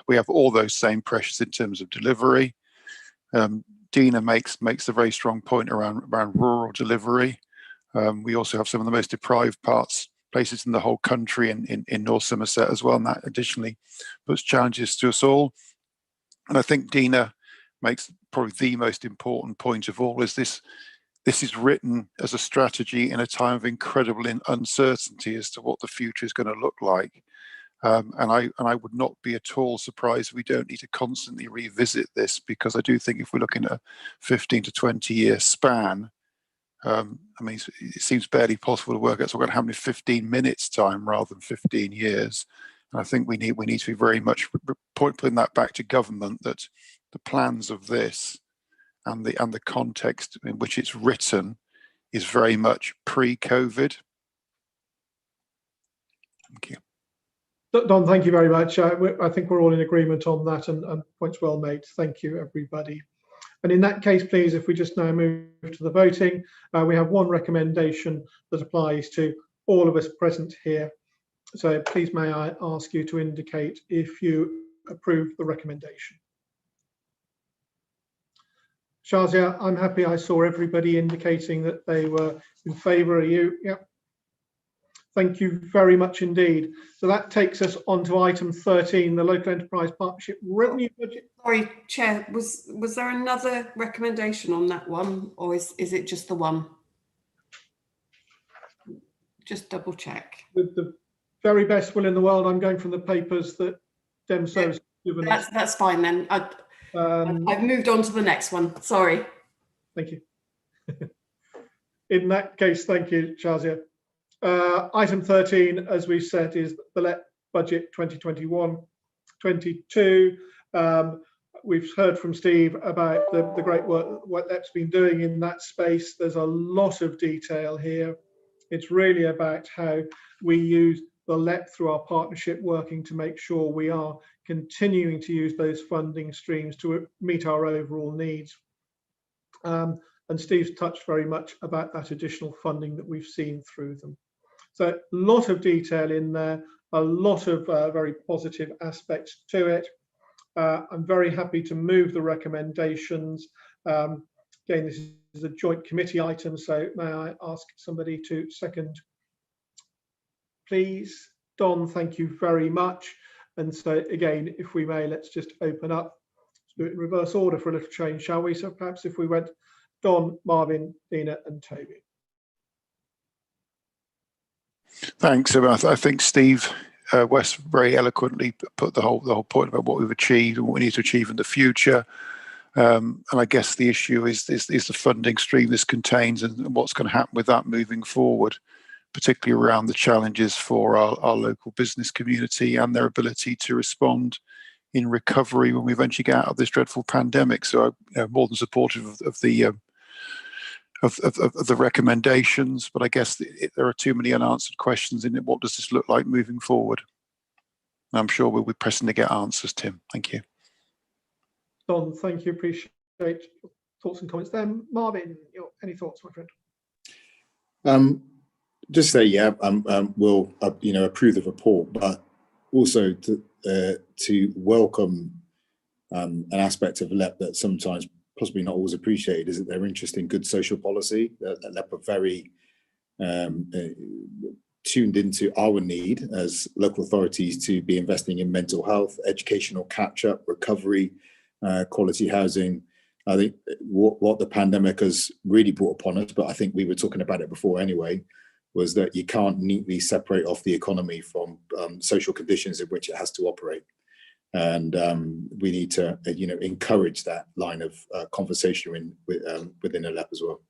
have all those same pressures in terms of delivery. Dina makes a very strong point around rural delivery. We also have some of the most deprived places in the whole country in North Somerset as well, and that additionally puts challenges to us all. And I think Dina makes probably the most important point of all, is this is written as a strategy in a time of incredible uncertainty as to what the future is going to look like. And I would not be at all surprised if we don't need to constantly revisit this, because I do think if we're looking at a 15 to 20 year span, I mean, it seems barely possible to work out. So we're going to have 15 minutes time rather than 15 years. And I think we need to be very much putting that back to government, that the plans of this and the context in which it's written is very much pre-COVID. Thank you. Don, thank you very much. I think we're all in agreement on that, and points well made. Thank you, everybody. And in that case, please, if we just now move to the voting, we have one recommendation that applies to all of us present here. So please may I ask you to indicate if you approve the recommendation. Shazia, I'm happy I saw everybody indicating that they were in favour. Are you? Yep. Thank you very much indeed. So that takes us on to item 13, the Local Enterprise Partnership Revenue Budget. Sorry, Chair, was there another recommendation on that one, or is it just the one? Just double check. With the very best will in the world, I'm going from the papers that Dem Service given us. That's fine then. I've moved on to the next one. Sorry. Thank you. In that case, thank you, Shazia. Item 13, as we said, is the LEP budget 2021-22. We've heard from Steve about the great work what LEP's been doing in that space. There's a lot of detail here. It's really about how we use the LEP through our partnership working to make sure we are continuing to use those funding streams to meet our overall needs. And Steve's touched very much about that additional funding that we've seen through them. So a lot of detail in there, a lot of very positive aspects to it. I'm very happy to move the recommendations. Again, this is a joint committee item, so may I ask somebody to second, please? Don, thank you very much. And so again, if we may, let's just open up. Let's do it in reverse order for a little change, shall we? So perhaps if we went Don, Marvin, Dina and Toby. Thanks. I think Steve West very eloquently put the whole point about what we've achieved and what we need to achieve in the future. And I guess the issue is the funding stream this contains and what's going to happen with that moving forward, particularly around the challenges for our local business community and their ability to respond in recovery when we eventually get out of this dreadful pandemic. So I'm more than supportive of the recommendations, but I guess there are too many unanswered questions in it. What does this look like moving forward? And I'm sure we'll be pressing to get answers, Tim. Thank you. Don, thank you. Appreciate thoughts and comments there. Marvin, any thoughts, my friend? Just say, yeah, we'll approve the report, but also to welcome an aspect of LEP that sometimes possibly not always appreciated, is that they're interested in good social policy. LEP are very tuned into our need as local authorities to be investing in mental health, educational catch-up, recovery, quality housing. I think what the pandemic has really brought upon us, but I think we were talking about it before anyway, was that you can't neatly separate off the economy from social conditions in which it has to operate. And we need to, encourage that line of conversation within a LEP as well.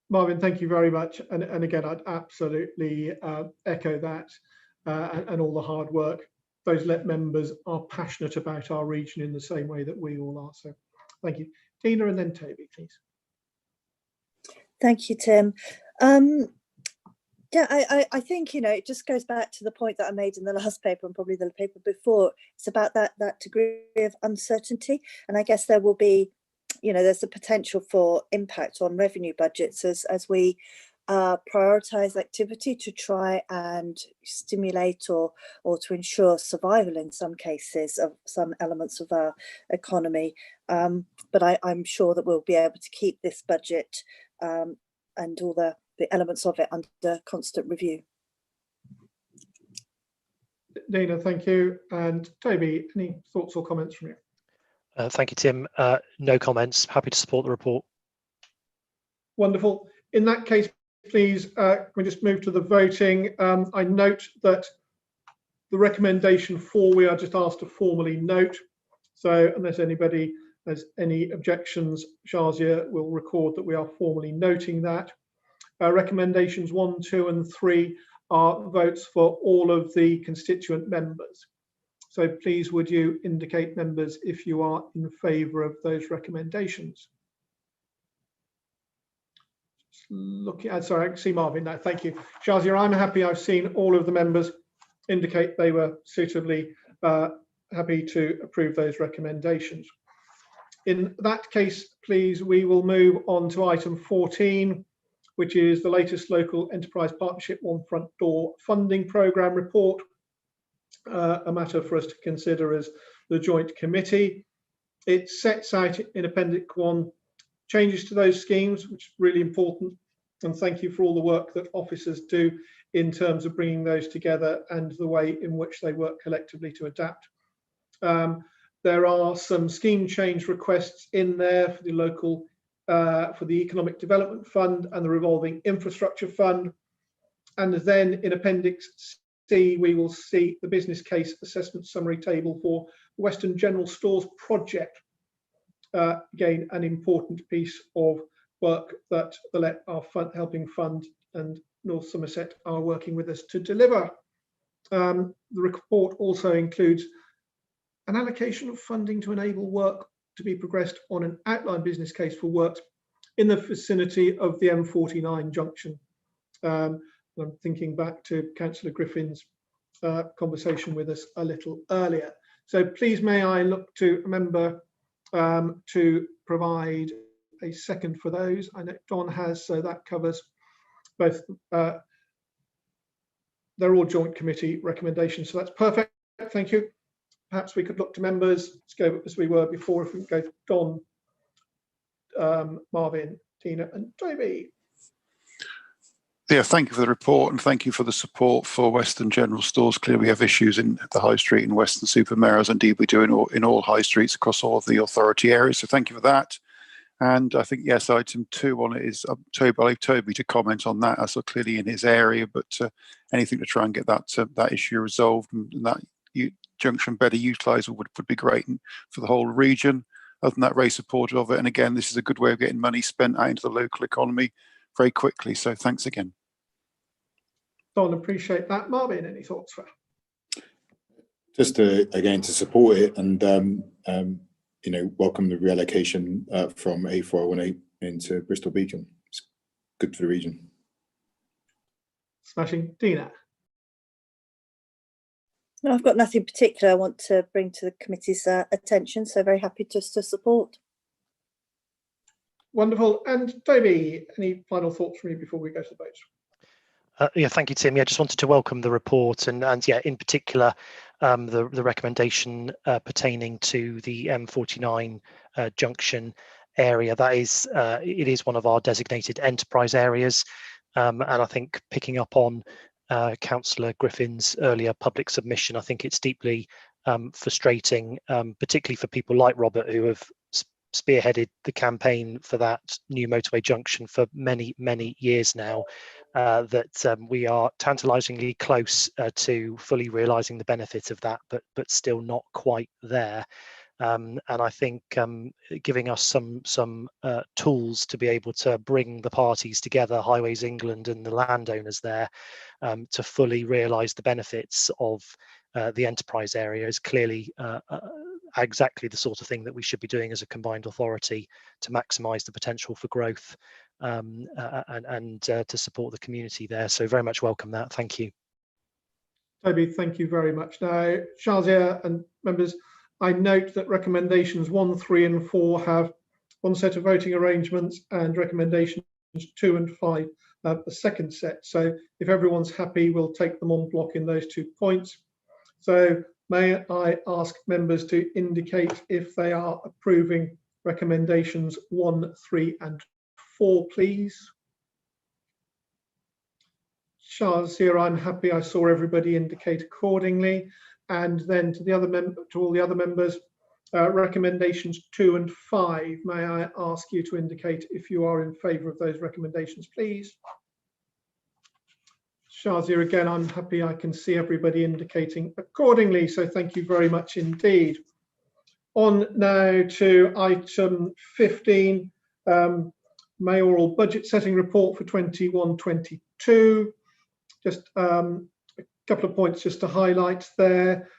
Marvin, thank you very much. And again, I'd absolutely echo that and all the hard work. Those LEP members are passionate about our region in the same way that we all are. So thank you. Tina and then Toby, please. Thank you, Tim. Yeah, I think, it just goes back to the point that I made in the last paper and probably the paper before. It's about that degree of uncertainty. And I guess there will be, there's a potential for impact on revenue budgets as we prioritise activity to try and stimulate or to ensure survival in some cases of some elements of our economy. But I'm sure that we'll be able to keep this budget and all the elements of it under constant review. Dina, thank you. And Toby, any thoughts or comments from you? Thank you, Tim. No comments. Happy to support the report. Wonderful. In that case, please, can we just move to the voting? I note that the recommendation 4 we are just asked to formally note. So unless anybody has any objections, Shazia will record that we are formally noting that. Recommendations 1, 2 and 3 are votes for all of the constituent members. So please would you indicate, members, if you are in favour of those recommendations. Looking at, sorry, I can see Marvin now, thank you. Shazia, I'm happy. I've seen all of the members indicate they were suitably happy to approve those recommendations. In that case, please, we will move on to item 14, which is the latest local enterprise partnership One Front Door funding programme report, a matter for us to consider as the joint committee. It sets out in Appendix 1 changes to those schemes, which is really important, and thank you for all the work that officers do in terms of bringing those together and the way in which they work collectively to adapt. There are some scheme change requests in there for the local, for the Economic Development Fund and the Revolving Infrastructure Fund. And then in Appendix C, we will see the business case assessment summary table for the Western General Stores project. Again, an important piece of work that the LEP are helping fund and North Somerset are working with us to deliver. The report also includes an allocation of funding to enable work to be progressed on an outline business case for works in the vicinity of the M49 junction. I'm thinking back to Councillor Griffin's conversation with us a little earlier. So please may I look to a member to provide a second for those. I know Don has, so that covers both. They're all joint committee recommendations, so that's perfect. Thank you. Perhaps we could look to members. Let's go as we were before. If we go Don, Marvin, Tina, and Toby. Yeah, thank you for the report and thank you for the support for Western General Stores. Clearly we have issues in the High Street and Western Supermarkets, indeed we do in all high streets across all of the authority areas. So thank you for that. And I think, yes, item 2 on it is Toby. I'll leave Toby to comment on that, as clearly in his area, but anything to try and get that issue resolved and that junction better utilised would be great for the whole region. Other than that, very supportive of it. And again, this is a good way of getting money spent out into the local economy very quickly. So thanks again. Don, appreciate that. Marvin, any thoughts? Just again to support it and welcome the reallocation from A418 into Bristol Beacon. It's good for the region. Smashing. Dina. No, I've got nothing particular I want to bring to the committee's attention, so very happy just to support. Wonderful. And Toby, any final thoughts from you before we go to the vote? Yeah, thank you, Tim. Yeah, just wanted to welcome the report and yeah, in particular, the recommendation pertaining to the M49 junction area. That is, it is one of our designated enterprise areas, and I think picking up on Councillor Griffin's earlier public submission, I think it's deeply frustrating, particularly for people like Robert who have spearheaded the campaign for that new motorway junction for many years now, that we are tantalisingly close to fully realising the benefit of that, but still not quite there. And I think giving us some tools to be able to bring the parties together, Highways England and the landowners there, to fully realise the benefits of the enterprise area is clearly exactly the sort of thing that we should be doing as a combined authority to maximise the potential for growth and to support the community there. So very much welcome that. Thank you. Toby, thank you very much. Now, Shazia and members, I note that recommendations 1, 3 and 4 have one set of voting arrangements and recommendations 2 and 5 have the second set. So if everyone's happy, we'll take them on block in those 2 points. So may I ask members to indicate if they are approving recommendations 1, 3 and 4, please. Shazia, I'm happy. I saw everybody indicate accordingly. And then to the other to all the other members, recommendations 2 and 5. May I ask you to indicate if you are in favour of those recommendations, please? Shazia, again, I'm happy I can see everybody indicating accordingly, so thank you very much indeed. On now to item 15, mayoral budget setting report for 21-22. Just a couple of points just to highlight there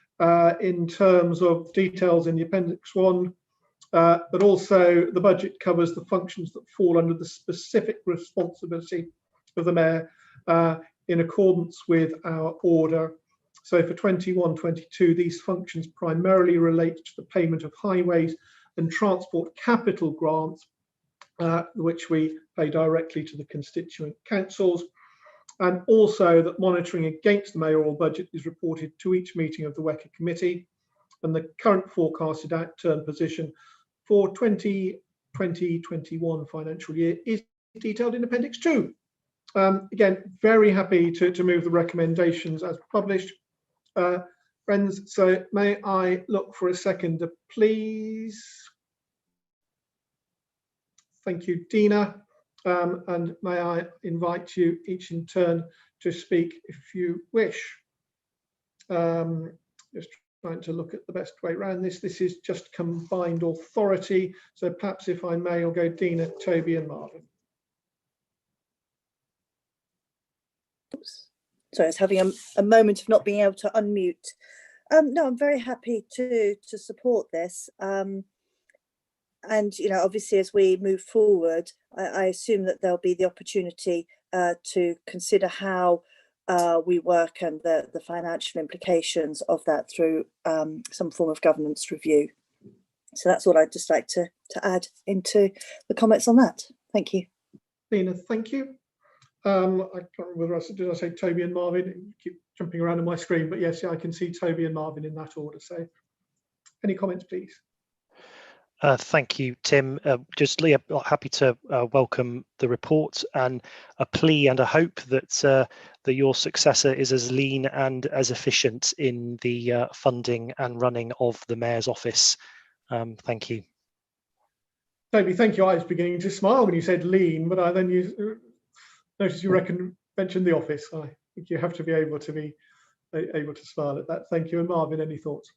in terms of details in the Appendix 1, but also the budget covers the functions that fall under the specific responsibility of the Mayor in accordance with our order. So for 21-22, these functions primarily relate to the payment of highways and transport capital grants, which we pay directly to the constituent councils, and also that monitoring against the mayoral budget is reported to each meeting of the WECA committee, and the current forecasted outturn position for 2020-21 financial year is detailed in Appendix 2. Again, very happy to move the recommendations as published. Friends, so may I look for a seconder, please? Thank you, Dina. And may I invite you each in turn to speak if you wish. Just trying to look at the best way around this. This is just combined authority. So perhaps if I may, I'll go Dina, Toby and Marvin. Oops. Sorry, I was having a moment of not being able to unmute. No, I'm very happy to support this. And, you know, obviously, as we move forward, I assume that there'll be the opportunity to consider how we work and the financial implications of that through some form of governance review. So that's what I'd just like to add into the comments on that. Thank you. Dina, thank you. I can't remember whether did I say Toby and Marvin? You keep jumping around on my screen, but yes, yeah, I can see Toby and Marvin in that order. So any comments, please? Thank you, Tim. Just happy to welcome the report, and a plea and a hope that that your successor is as lean and as efficient in the funding and running of the Mayor's office. Thank you. Toby, thank you. I was beginning to smile when you said lean, but I then noticed you mentioned the office. I think you have to be able to smile at that. Thank you. And Marvin, any thoughts?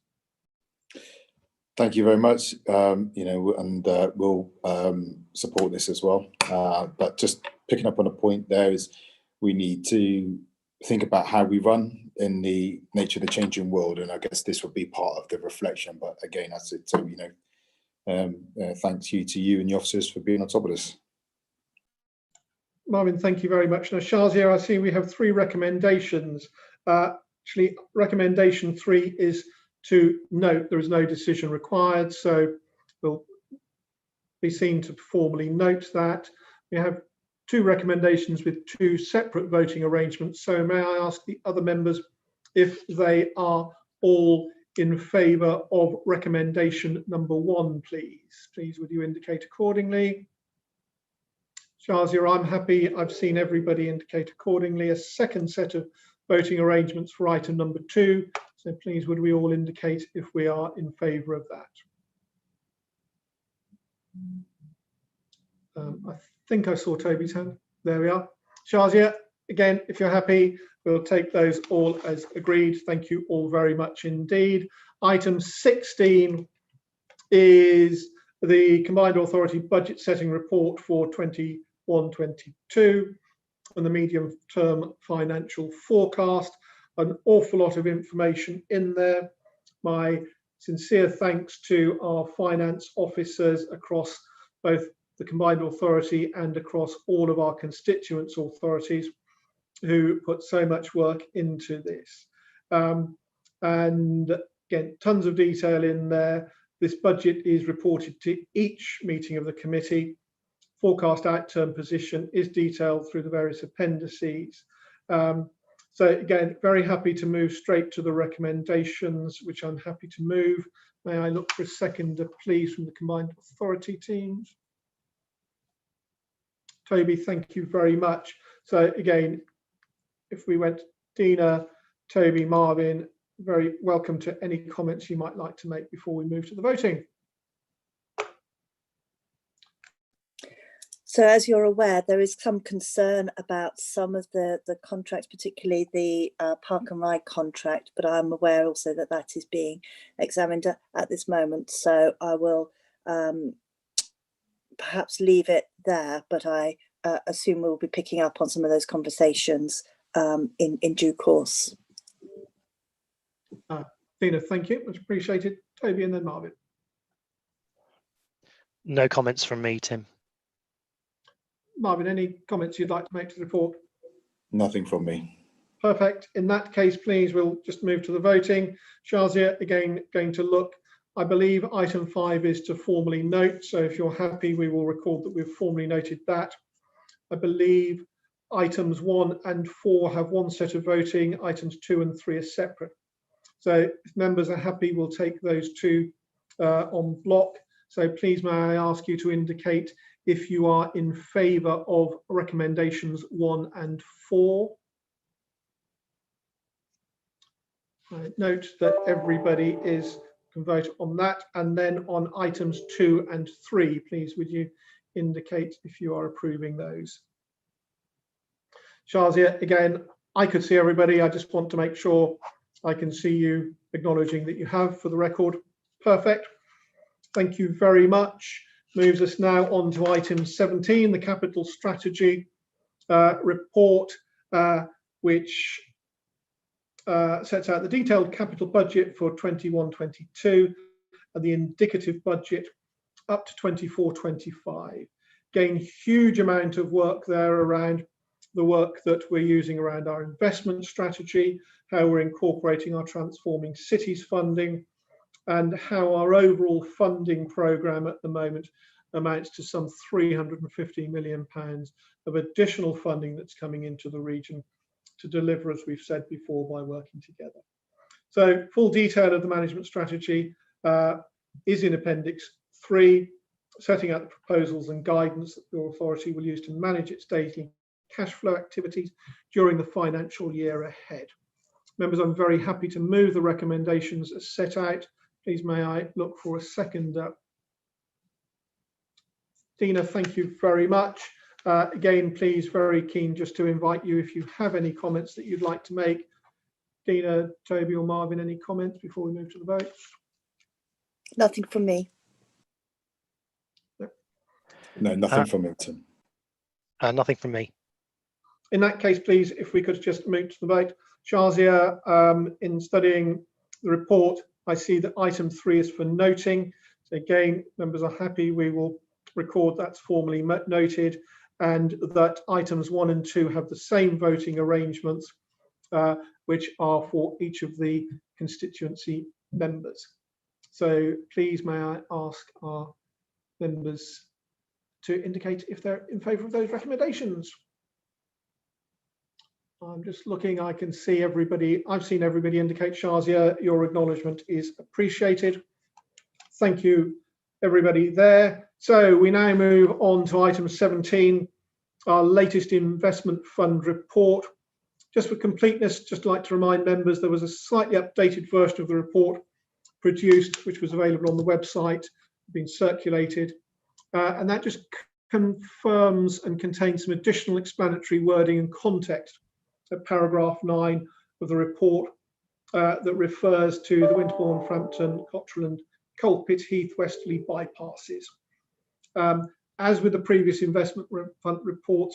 Thank you very much. You know, and we'll support this as well. But just picking up on a point there is we need to think about how we run in the nature of the changing world, and I guess this will be part of the reflection. But again, as it, you know, thanks to you and the officers for being on top of this. Marvin, thank you very much. Now, Shazia, I see we have 3 recommendations. Actually, recommendation 3 is to note there is no decision required, so we'll be seen to formally note that. We have 2 recommendations with 2 separate voting arrangements, so may I ask the other members if they are all in favour of recommendation number 1, please. Please, would you indicate accordingly? Shazia, I'm happy. I've seen everybody indicate accordingly. A second set of voting arrangements for item number 2. So please, would we all indicate if we are in favour of that? I think I saw Toby's hand. There we are. Shazia, again, if you're happy, we'll take those all as agreed. Thank you all very much indeed. Item 16 is the Combined Authority Budget Setting Report for 21-22 and the medium-term financial forecast. An awful lot of information in there. My sincere thanks to our finance officers across both the Combined Authority and across all of our constituents authorities who put so much work into this. And again, tons of detail in there. This budget is reported to each meeting of the committee. Forecast outturn position is detailed through the various appendices. So again, very happy to move straight to the recommendations, which I'm happy to move. May I look for a seconder, please, from the Combined Authority teams? Toby, thank you very much. So again, if we went Dina, Toby, Marvin, very welcome to any comments you might like to make before we move to the voting. So as you're aware, there is some concern about some of the contracts, particularly the Park and Ride contract, but I'm aware also that that is being examined at this moment. So I will perhaps leave it there, but I assume we'll be picking up on some of those conversations in due course. Dina, thank you, much appreciated. Toby and then Marvin. No comments from me, Tim. Marvin, any comments you'd like to make to the report? Nothing from me. Perfect. In that case, please, we'll just move to the voting. Shazia, again, going to look. I believe item 5 is to formally note. So if you're happy, we will record that we've formally noted that. I believe items 1 and 4 have one set of voting. Items 2 and 3 are separate. So if members are happy, we'll take those two on block. So please, may I ask you to indicate if you are in favour of recommendations 1 and 4. I note that everybody can vote on that. And then on items 2 and 3, please, would you indicate if you are approving those? Shazia, again, I could see everybody. I just want to make sure I can see you acknowledging that you have for the record. Perfect. Thank you very much. Moves us now on to item 17, the capital strategy report, which sets out the detailed capital budget for 21-22 and the indicative budget up to 24-25. Again, huge amount of work there around the work that we're using around our investment strategy, how we're incorporating our Transforming Cities funding, and how our overall funding programme at the moment amounts to some £350 million of additional funding that's coming into the region to deliver, as we've said before, by working together. So full detail of the management strategy is in Appendix 3, setting out the proposals and guidance that the authority will use to manage its daily cash flow activities during the financial year ahead. Members, I'm very happy to move the recommendations as set out. Please may I look for a second. Dina, thank you very much. Again, please, very keen just to invite you if you have any comments that you'd like to make. Dina, Toby or Marvin, any comments before we move to the vote? Nothing from me. No, nothing from me, Tim. Nothing from me. In that case, please, if we could just move to the vote. Shazia, in studying the report, I see that item 3 is for noting. So again, members are happy, we will record that's formally noted, and that items 1 and 2 have the same voting arrangements, which are for each of the constituency members. So please may I ask our members to indicate if they're in favour of those recommendations. I'm just looking, I can see everybody, I've seen everybody indicate. Shazia, your acknowledgement is appreciated. Thank you, everybody there. So we now move on to item 17, our latest investment fund report. Just for completeness, just like to remind members, there was a slightly updated version of the report produced, which was available on the website, been circulated, and that just confirms and contains some additional explanatory wording and context at paragraph 9 of the report that refers to the Winterbourne, Frampton, Cotterell and Coalpit Heath Westerly bypasses. As with the previous investment fund report,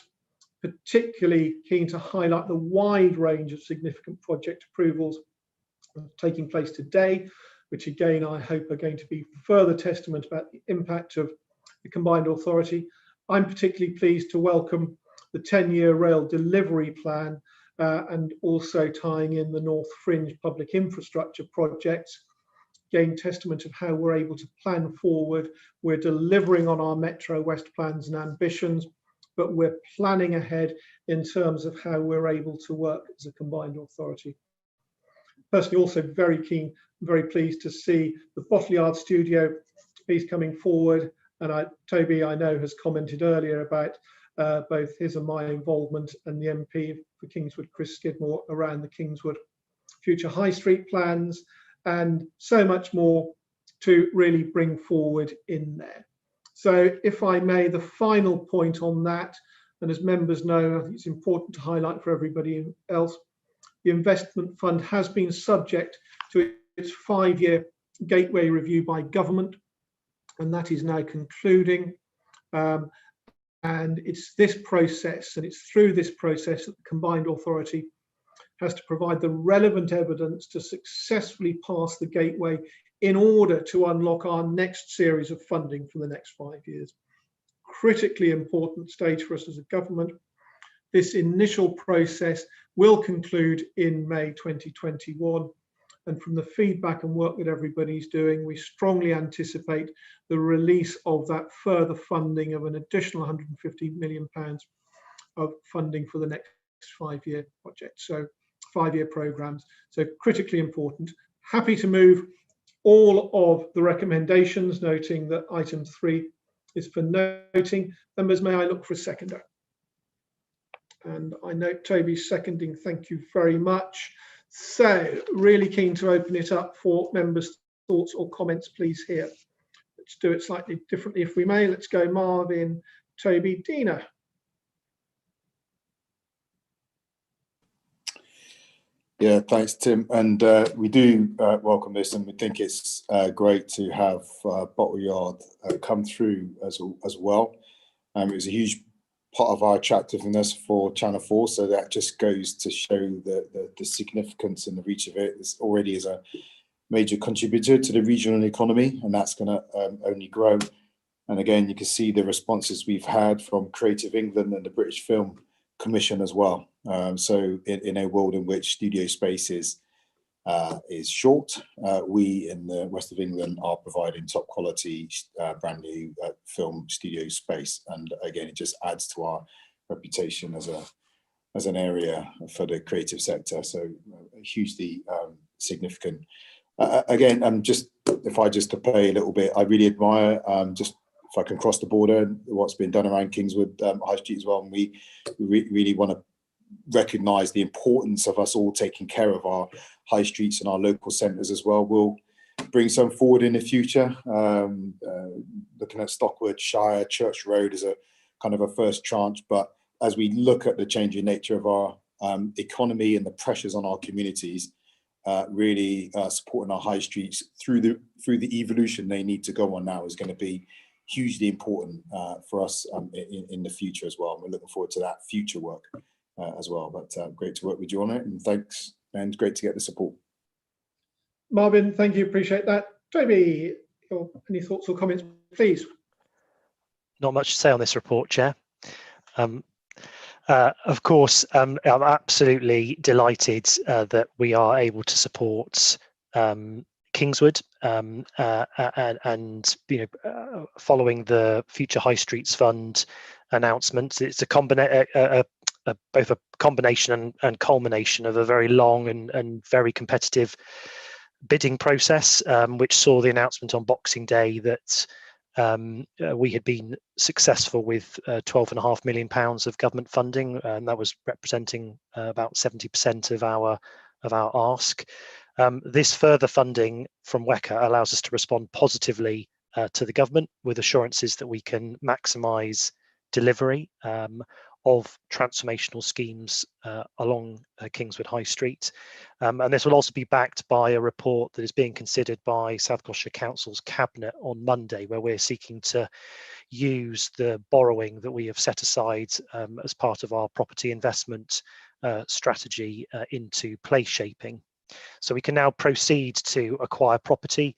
particularly keen to highlight the wide range of significant project approvals taking place today, which again I hope are going to be further testament about the impact of the combined authority. I'm particularly pleased to welcome the 10-year rail delivery plan and also tying in the North Fringe public infrastructure projects. Again, testament of how we're able to plan forward. We're delivering on our Metro West plans and ambitions, but we're planning ahead in terms of how we're able to work as a combined authority. Personally, also very keen, very pleased to see the Bottle Yard Studio piece coming forward. And Toby, I know, has commented earlier about both his and my involvement and the MP for Kingswood, Chris Skidmore, around the Kingswood future High Street plans, and so much more to really bring forward in there. So if I may, the final point on that, and as members know, I think it's important to highlight for everybody else, the investment fund has been subject to its 5-year gateway review by government, and that is now concluding. And it's this process, and it's through this process that the combined authority has to provide the relevant evidence to successfully pass the gateway in order to unlock our next series of funding for the next 5 years. Critically important stage for us as a government. This initial process will conclude in May 2021. And from the feedback and work that everybody's doing, we strongly anticipate the release of that further funding of an additional £150 million of funding for the next 5-year project. So 5-year programs. So critically important. Happy to move all of the recommendations, noting that item 3 is for noting. Members, may I look for a seconder? And I note Toby's seconding. Thank you very much. So really keen to open it up for members' thoughts or comments, please, here. Let's do it slightly differently if we may. Let's go Marvin, Toby, Dina. Yeah, thanks, Tim. And we do welcome this, and we think it's great to have Bottle Yard come through as well. It was a huge part of our attractiveness for Channel 4, so that just goes to show the significance and the reach of it. This already is a major contributor to the regional economy, and that's going to only grow. And again, you can see the responses we've had from Creative England and the British Film Commission as well. So in a world in which studio space is short, we in the west of England are providing top quality brand new film studio space, and again it just adds to our reputation as an area for the creative sector, so hugely significant. Again, just if I just to play a little bit, I really admire just if I can cross the border, what's been done around Kingswood High Street as well, and we really want to recognise the importance of us all taking care of our high streets and our local centres as well. We'll bring some forward in the future, looking at Stockwood, Shire, Church Road as a kind of a first tranche. But as we look at the changing nature of our economy and the pressures on our communities, really supporting our high streets through the evolution they need to go on now is going to be hugely important for us in the future as well. And we're looking forward to that future work as well. But great to work with you on it, and thanks, and great to get the support. Marvin, thank you, appreciate that. Toby, any thoughts or comments, please? Not much to say on this report, Chair. Of course, I'm absolutely delighted that we are able to support Kingswood, and following the Future High Streets Fund announcement. It's both a combination and culmination of a very long and very competitive bidding process, which saw the announcement on Boxing Day that we had been successful with £12.5 million of government funding, and that was representing about 70% of our ask. This further funding from WECA allows us to respond positively to the government with assurances that we can maximise delivery of transformational schemes along Kingswood High Street. And this will also be backed by a report that is being considered by South Gloucestershire Council's Cabinet on Monday, where we're seeking to use the borrowing that we have set aside as part of our property investment strategy into place shaping. So we can now proceed to acquire property,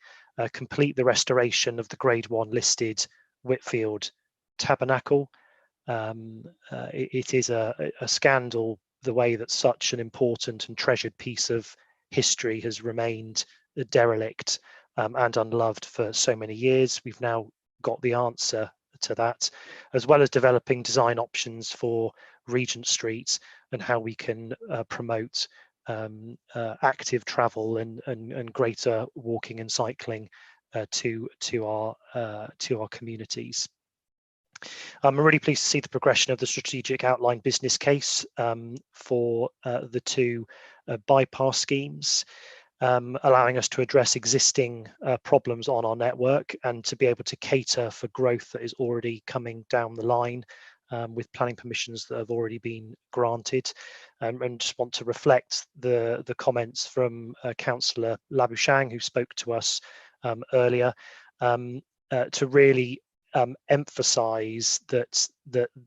complete the restoration of the Grade 1 listed Whitfield Tabernacle. It is a scandal the way that such an important and treasured piece of history has remained derelict and unloved for so many years. We've now got the answer to that, as well as developing design options for Regent Street and how we can promote active travel and greater walking and cycling to our communities. I'm really pleased to see the progression of the strategic outline business case for the two bypass schemes. allowing us to address existing problems on our network and to be able to cater for growth that is already coming down the line with planning permissions that have already been granted. And just want to reflect the comments from Councillor Labuschagne, who spoke to us earlier, to really emphasise that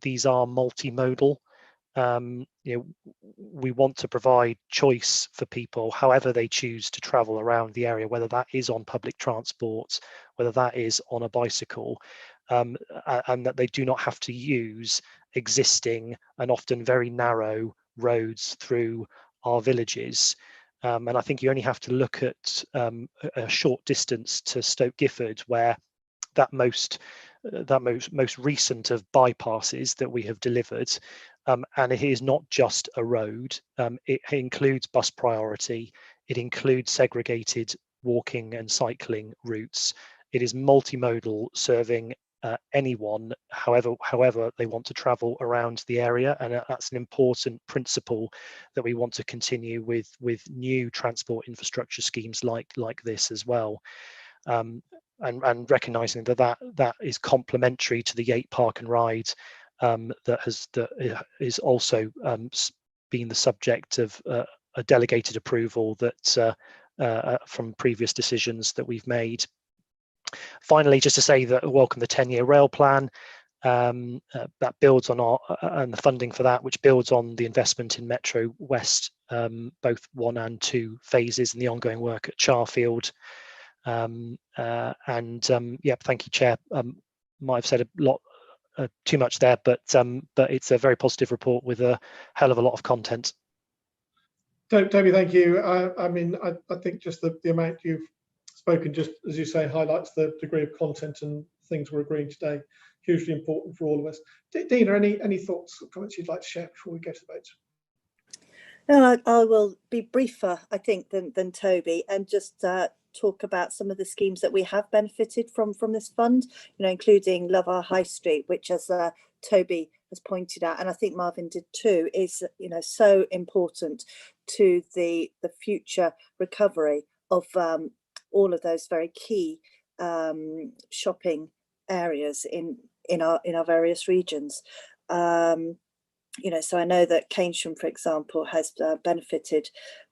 these are multimodal. We want to provide choice for people however they choose to travel around the area, whether that is on public transport, whether that is on a bicycle, and that they do not have to use existing and often very narrow roads through our villages. And I think you only have to look at a short distance to Stoke Gifford, where that most recent of bypasses that we have delivered, and it is not just a road. It includes bus priority. It includes segregated walking and cycling routes. It is multimodal, serving anyone, however they want to travel around the area, and that's an important principle that we want to continue with new transport infrastructure schemes like this as well. And recognising that is complementary to the Yate Park and Ride that is also been the subject of a delegated approval that from previous decisions that we've made. Finally, just to say that I welcome the 10-year rail plan that builds on and the funding for that, which builds on the investment in Metro West, both 1 and 2 phases, and the ongoing work at Charfield. Yeah, thank you, Chair. Might have said a lot too much there, but it's a very positive report with a hell of a lot of content. Toby, thank you. I mean, I think just the amount you've spoken, just as you say, highlights the degree of content and things we're agreeing today. Hugely important for all of us. Dina, any thoughts or comments you'd like to share before we go to the vote? No, I will be briefer, I think, than Toby, and just talk about some of the schemes that we have benefited from this fund, including Love Our High Street, which, as Toby has pointed out, and I think Marvin did too, is so important to the future recovery of all of those very key shopping areas in our various regions. So I know that Keynsham, for example, has benefited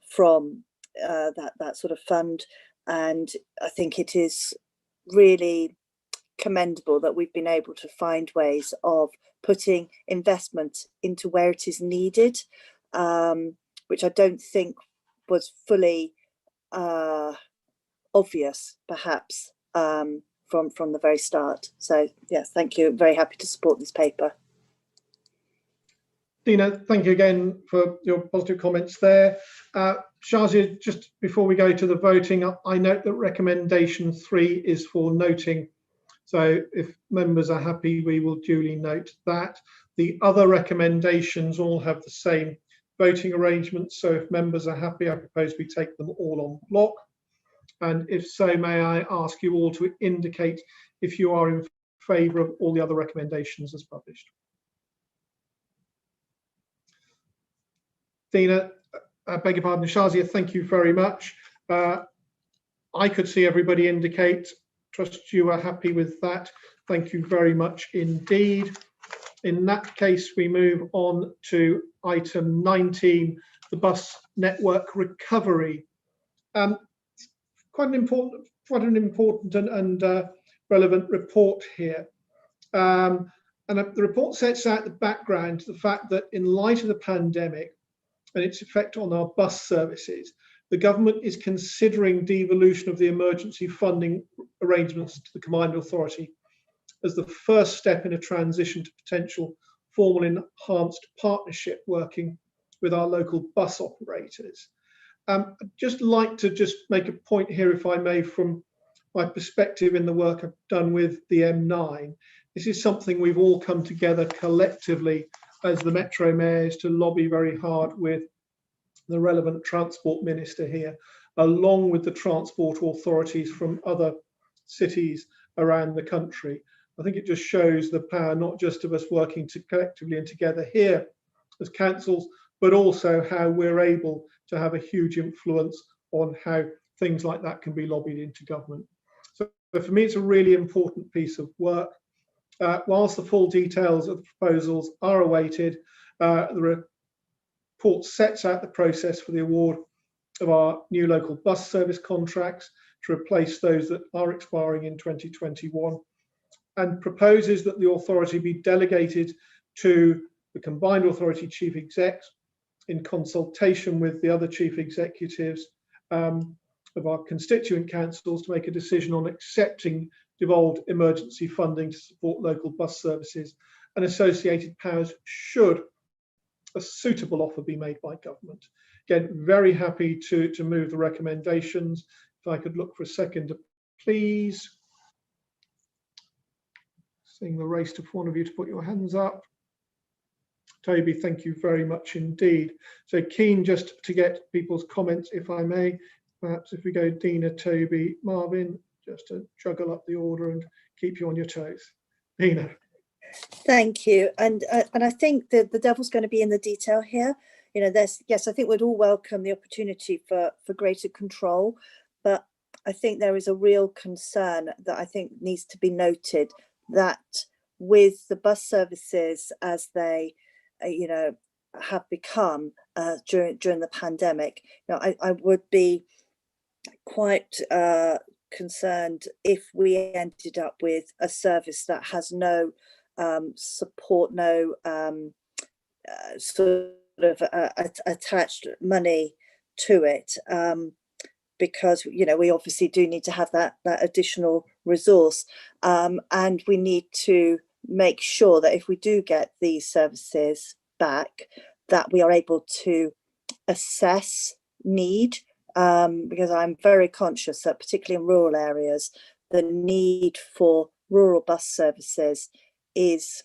from that sort of fund, and I think it is really commendable that we've been able to find ways of putting investment into where it is needed, which I don't think was fully obvious, perhaps, from the very start. So yes, thank you. Very happy to support this paper. Dina, thank you again for your positive comments there. Shazia, just before we go to the voting, I note that recommendation 3 is for noting. So if members are happy, we will duly note that. The other recommendations all have the same voting arrangements. So if members are happy, I propose we take them all on block. And if so, may I ask you all to indicate if you are in favour of all the other recommendations as published. Dina, I beg your pardon, Shazia, thank you very much. I could see everybody indicate. Trust you are happy with that. Thank you very much indeed. In that case, we move on to item 19, the bus network recovery. Quite an important and relevant report here. And the report sets out the background to the fact that in light of the pandemic and its effect on our bus services, the government is considering devolution of the emergency funding arrangements to the Combined Authority as the first step in a transition to potential formal enhanced partnership working with our local bus operators. I'd just like to make a point here, if I may, from my perspective in the work I've done with the M9. This is something we've all come together collectively as the Metro Mayors to lobby very hard with the relevant Transport Minister here, along with the transport authorities from other cities around the country. I think it just shows the power not just of us working collectively and together here as councils, but also how we're able to have a huge influence on how things like that can be lobbied into government. So for me, it's a really important piece of work. Whilst the full details of the proposals are awaited, the report sets out the process for the award of our new local bus service contracts to replace those that are expiring in 2021, and proposes that the authority be delegated to the combined authority chief execs in consultation with the other chief executives of our constituent councils to make a decision on accepting devolved emergency funding to support local bus services and associated powers should a suitable offer be made by government. Again, very happy to move the recommendations. If I could look for a second, please. Seeing the race to one of you to put your hands up. Toby, thank you very much indeed. So keen just to get people's comments, if I may. Perhaps if we go Dina, Toby, Marvin, just to juggle up the order and keep you on your toes. Dina. Thank you. And I think that the devil's going to be in the detail here. You know, yes, I think we'd all welcome the opportunity for greater control, but I think there is a real concern that I think needs to be noted, that with the bus services as they, you know, have become during the pandemic, you know, I would be quite concerned if we ended up with a service that has no support, no sort of attached money to it, because, you know, we obviously do need to have that additional resource, and we need to make sure that if we do get these services back, that we are able to assess need, because I'm very conscious that particularly in rural areas, the need for rural bus services is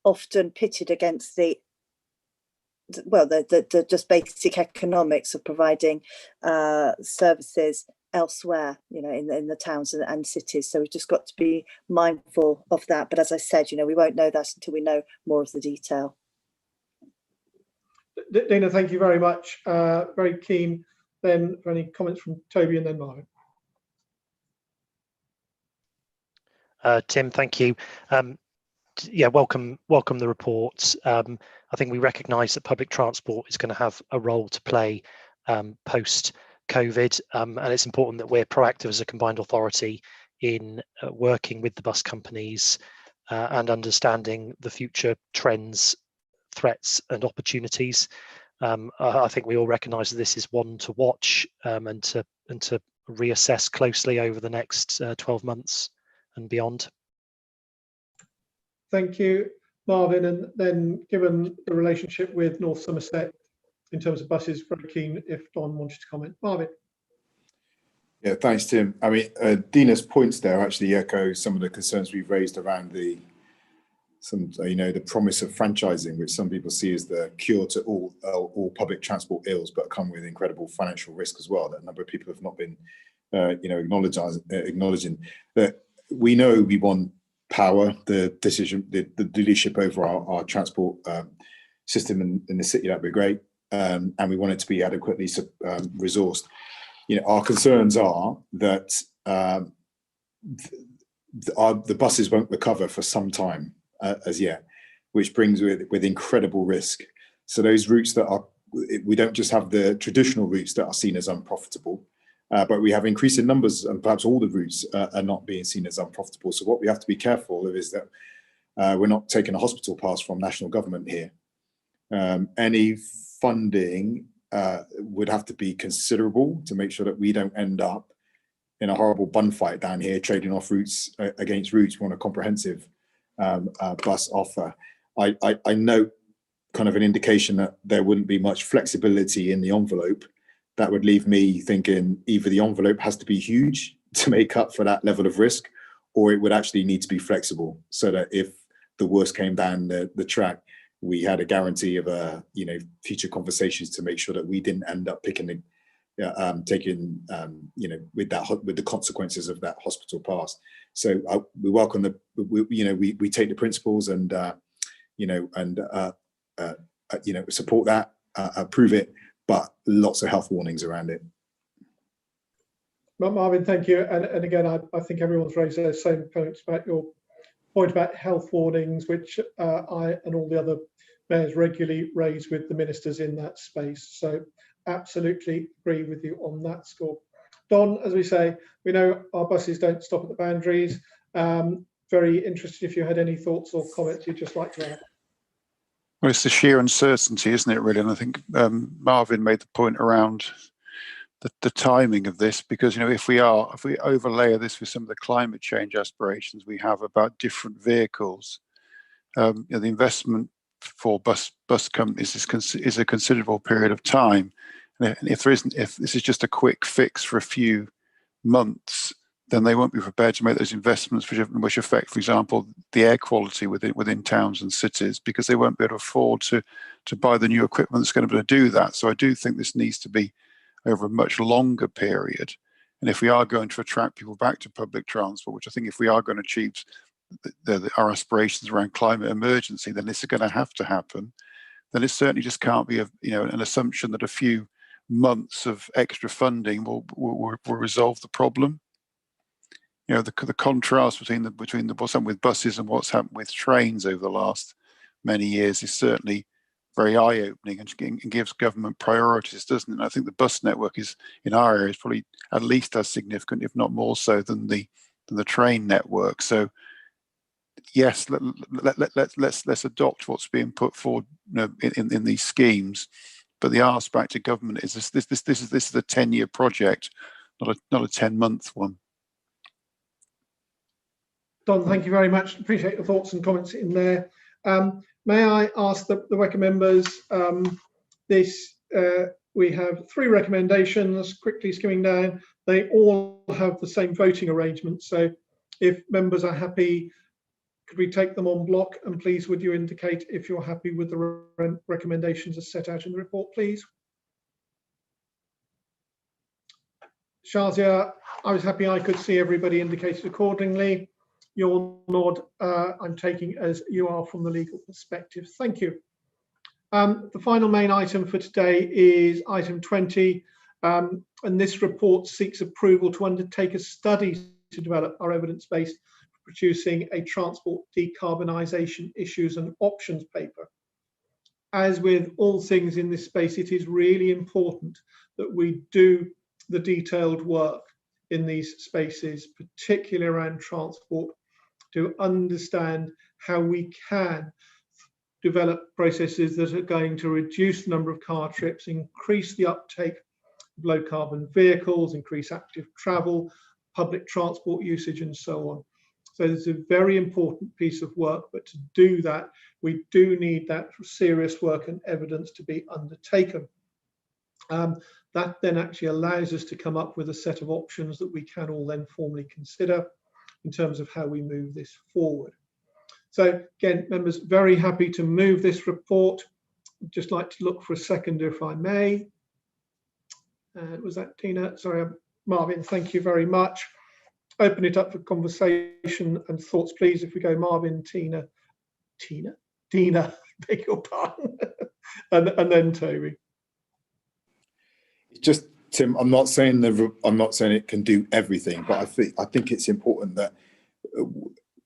often pitted against the just basic economics of providing services elsewhere, you know, in the towns and cities. So we've just got to be mindful of that. But as I said, you know, we won't know that until we know more of the detail. Dana, thank you very much. Very keen then for any comments from Toby and then Marvin. Tim, thank you. Yeah, welcome the reports. I think we recognise that public transport is going to have a role to play post-COVID, and it's important that we're proactive as a combined authority in working with the bus companies and understanding the future trends, threats and opportunities. I think we all recognise that this is one to watch and to reassess closely over the next 12 months and beyond. Thank you, Marvin. And then given the relationship with North Somerset in terms of buses, very keen if Don wanted to comment. Marvin. Yeah, thanks, Tim. I mean, Dina's points there actually echo some of the concerns we've raised around the promise of franchising, which some people see as the cure to all public transport ills, but come with incredible financial risk as well. That a number of people have not been, acknowledging that we know we want power, the leadership over our transport system in the city. That'd be great, and we want it to be adequately resourced. You know, our concerns are that the buses won't recover for some time as yet, which brings with incredible risk. So those routes we don't just have the traditional routes that are seen as unprofitable, but we have increasing numbers, and perhaps all the routes are not being seen as unprofitable. So what we have to be careful of is that we're not taking a hospital pass from national government here. Any funding would have to be considerable to make sure that we don't end up in a horrible bun fight down here, trading off routes against routes. We want a comprehensive bus offer. I note kind of an indication that there wouldn't be much flexibility in the envelope. That would leave me thinking either the envelope has to be huge to make up for that level of risk, or it would actually need to be flexible so that if the worst came down the track, we had a guarantee of future conversations to make sure that we didn't end up taking with the consequences of that hospital pass. So we welcome we take the principles and support that, approve it, but lots of health warnings around it. Marvin, thank you. And again, I think everyone's raised those same points about your point about health warnings, which I and all the other mayors regularly raise with the ministers in that space. So absolutely agree with you on that score. Don, as we say, we know our buses don't stop at the boundaries. Very interested if you had any thoughts or comments you'd just like to add. Well, it's the sheer uncertainty, isn't it, really? And I think Marvin made the point around the timing of this, because, you know, if we overlay this with some of the climate change aspirations we have about different vehicles, you know, the investment for bus companies is a considerable period of time. And if this is just a quick fix for a few months, then they won't be prepared to make those investments which affect, for example, the air quality within towns and cities, because they won't be able to afford to buy the new equipment that's going to be able to do that. So I do think this needs to be over a much longer period. And if we are going to attract people back to public transport, which I think if we are going to achieve our aspirations around climate emergency, then this is going to have to happen. Then it certainly just can't be an assumption that a few months of extra funding will resolve the problem. You know, the contrast between what's happened with buses and what's happened with trains over the last many years is certainly very eye-opening and gives government priorities, doesn't it? And I think the bus network is, in our area, is probably at least as significant, if not more so, than the train network. So yes, let's adopt what's being put forward, you know, in these schemes. But the ask back to government is this is a 10-year project, not a 10-month one. Don, thank you very much. Appreciate your thoughts and comments in there. May I ask the WECA members, we have 3 recommendations, quickly skimming down. They all have the same voting arrangement. So if members are happy, could we take them on block? And please, would you indicate if you're happy with the recommendations as set out in the report, please? Shazia, I was happy I could see everybody indicated accordingly. Your nod, I'm taking as you are from the legal perspective. Thank you. The final main item for today is item 20, and this report seeks approval to undertake a study to develop our evidence base for producing a transport decarbonisation issues and options paper. As with all things in this space, it is really important that we do the detailed work in these spaces, particularly around transport, to understand how we can develop processes that are going to reduce the number of car trips, increase the uptake of low carbon vehicles, increase active travel, public transport usage, and so on. So it's a very important piece of work, but to do that, we do need that serious work and evidence to be undertaken. That then actually allows us to come up with a set of options that we can all then formally consider in terms of how we move this forward. So again, members, very happy to move this report. I'd just like to look for a second, if I may. Was that Tina? Sorry, Marvin, thank you very much. Open it up for conversation and thoughts, please. If we go Marvin, Tina, beg your pardon, and then Toby. Just Tim, I'm not saying it can do everything, but I think it's important that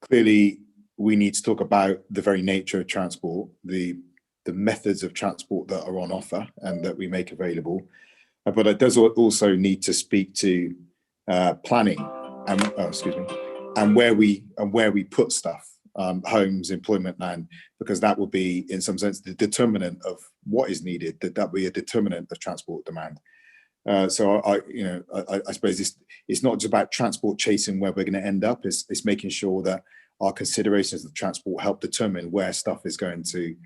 clearly we need to talk about the very nature of transport, the methods of transport that are on offer and that we make available. But it does also need to speak to planning and where we put stuff, homes, employment, land, because that will be in some sense the determinant of what is needed. That will be a determinant of transport demand. So I suppose it's not just about transport chasing where we're going to end up. It's making sure that our considerations of transport help determine where stuff is going to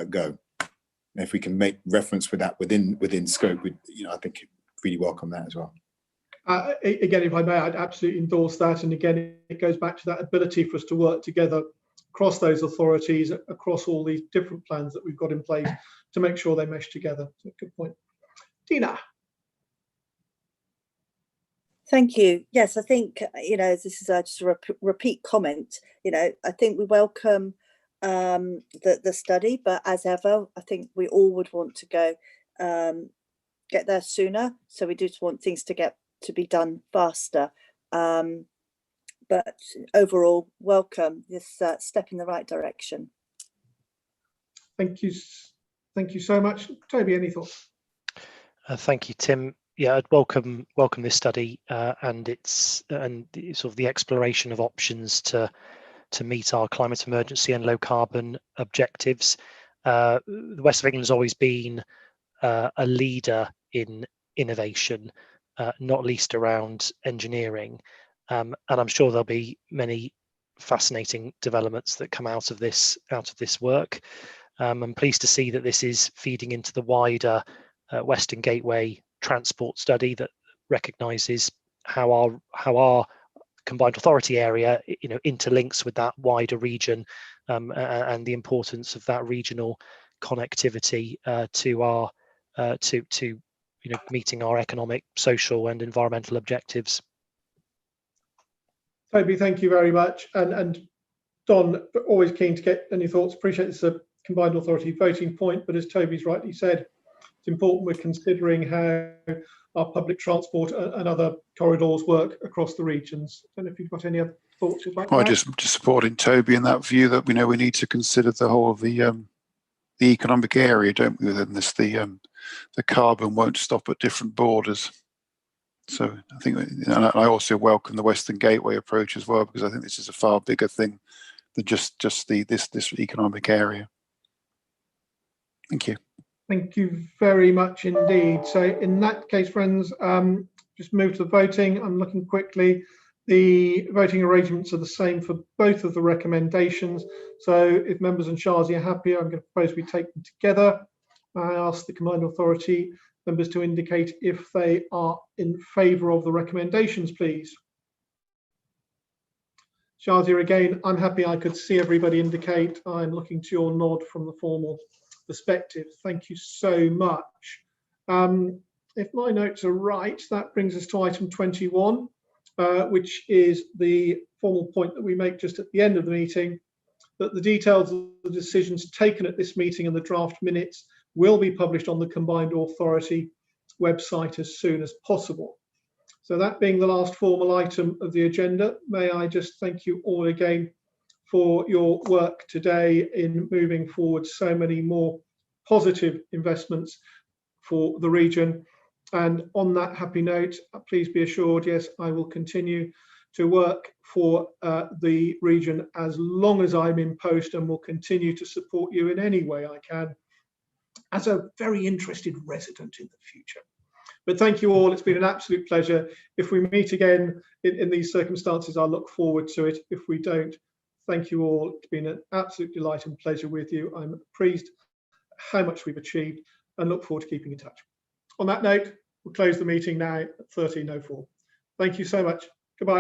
go. And if we can make reference with that within scope, I think really welcome that as well. Again, if I may, I'd absolutely endorse that. And again, it goes back to that ability for us to work together across those authorities, across all these different plans that we've got in place to make sure they mesh together. So good point. Tina. Thank you. Yes, I think, this is just a repeat comment. I think we welcome the study, but as ever, I think we all would want to go get there sooner. So we do want things to get to be done faster. But overall, welcome this step in the right direction. Thank you so much. Toby, any thoughts? Thank you, Tim. Yeah, I'd welcome this study and sort of the exploration of options to meet our climate emergency and low carbon objectives. The West of England has always been a leader in innovation, not least around engineering, and I'm sure there'll be many fascinating developments that come out of this work. I'm pleased to see that this is feeding into the wider Western Gateway transport study that recognises how our combined authority area, interlinks with that wider region, and the importance of that regional connectivity to meeting our economic, social, and environmental objectives. Toby, thank you very much. And Don, always keen to get any thoughts. Appreciate this a combined authority voting point, but as Toby's rightly said, it's important we're considering how our public transport and other corridors work across the regions. I don't know if you've got any other thoughts you'd like to add? Just supporting Toby in that view that we need to consider the whole of the economic area, don't we? Within this, the carbon won't stop at different borders. So I think, and I also welcome the Western Gateway approach as well, because I think this is a far bigger thing than just this economic area. Thank you. Thank you very much indeed. So in that case, friends, just move to the voting. I'm looking quickly. The voting arrangements are the same for both of the recommendations. So if members and Shazi are happy, I'm going to propose we take them together. I ask the combined authority members to indicate if they are in favour of the recommendations, please. Shazi, again, I'm happy I could see everybody indicate. I'm looking to your nod from the formal perspective. Thank you so much. If my notes are right, that brings us to item 21, which is the formal point that we make just at the end of the meeting, that the details of the decisions taken at this meeting and the draft minutes will be published on the combined authority website as soon as possible. So that being the last formal item of the agenda, may I just thank you all again for your work today in moving forward so many more positive investments for the region. And on that happy note, please be assured, yes, I will continue to work for the region as long as I'm in post, and will continue to support you in any way I can as a very interested resident in the future. But thank you all. It's been an absolute pleasure. If we meet again in these circumstances, I'll look forward to it. If we don't, thank you all. It's been an absolute delight and pleasure with you. I'm pleased how much we've achieved and look forward to keeping in touch. On that note, we'll close the meeting now at 13:04. Thank you so much.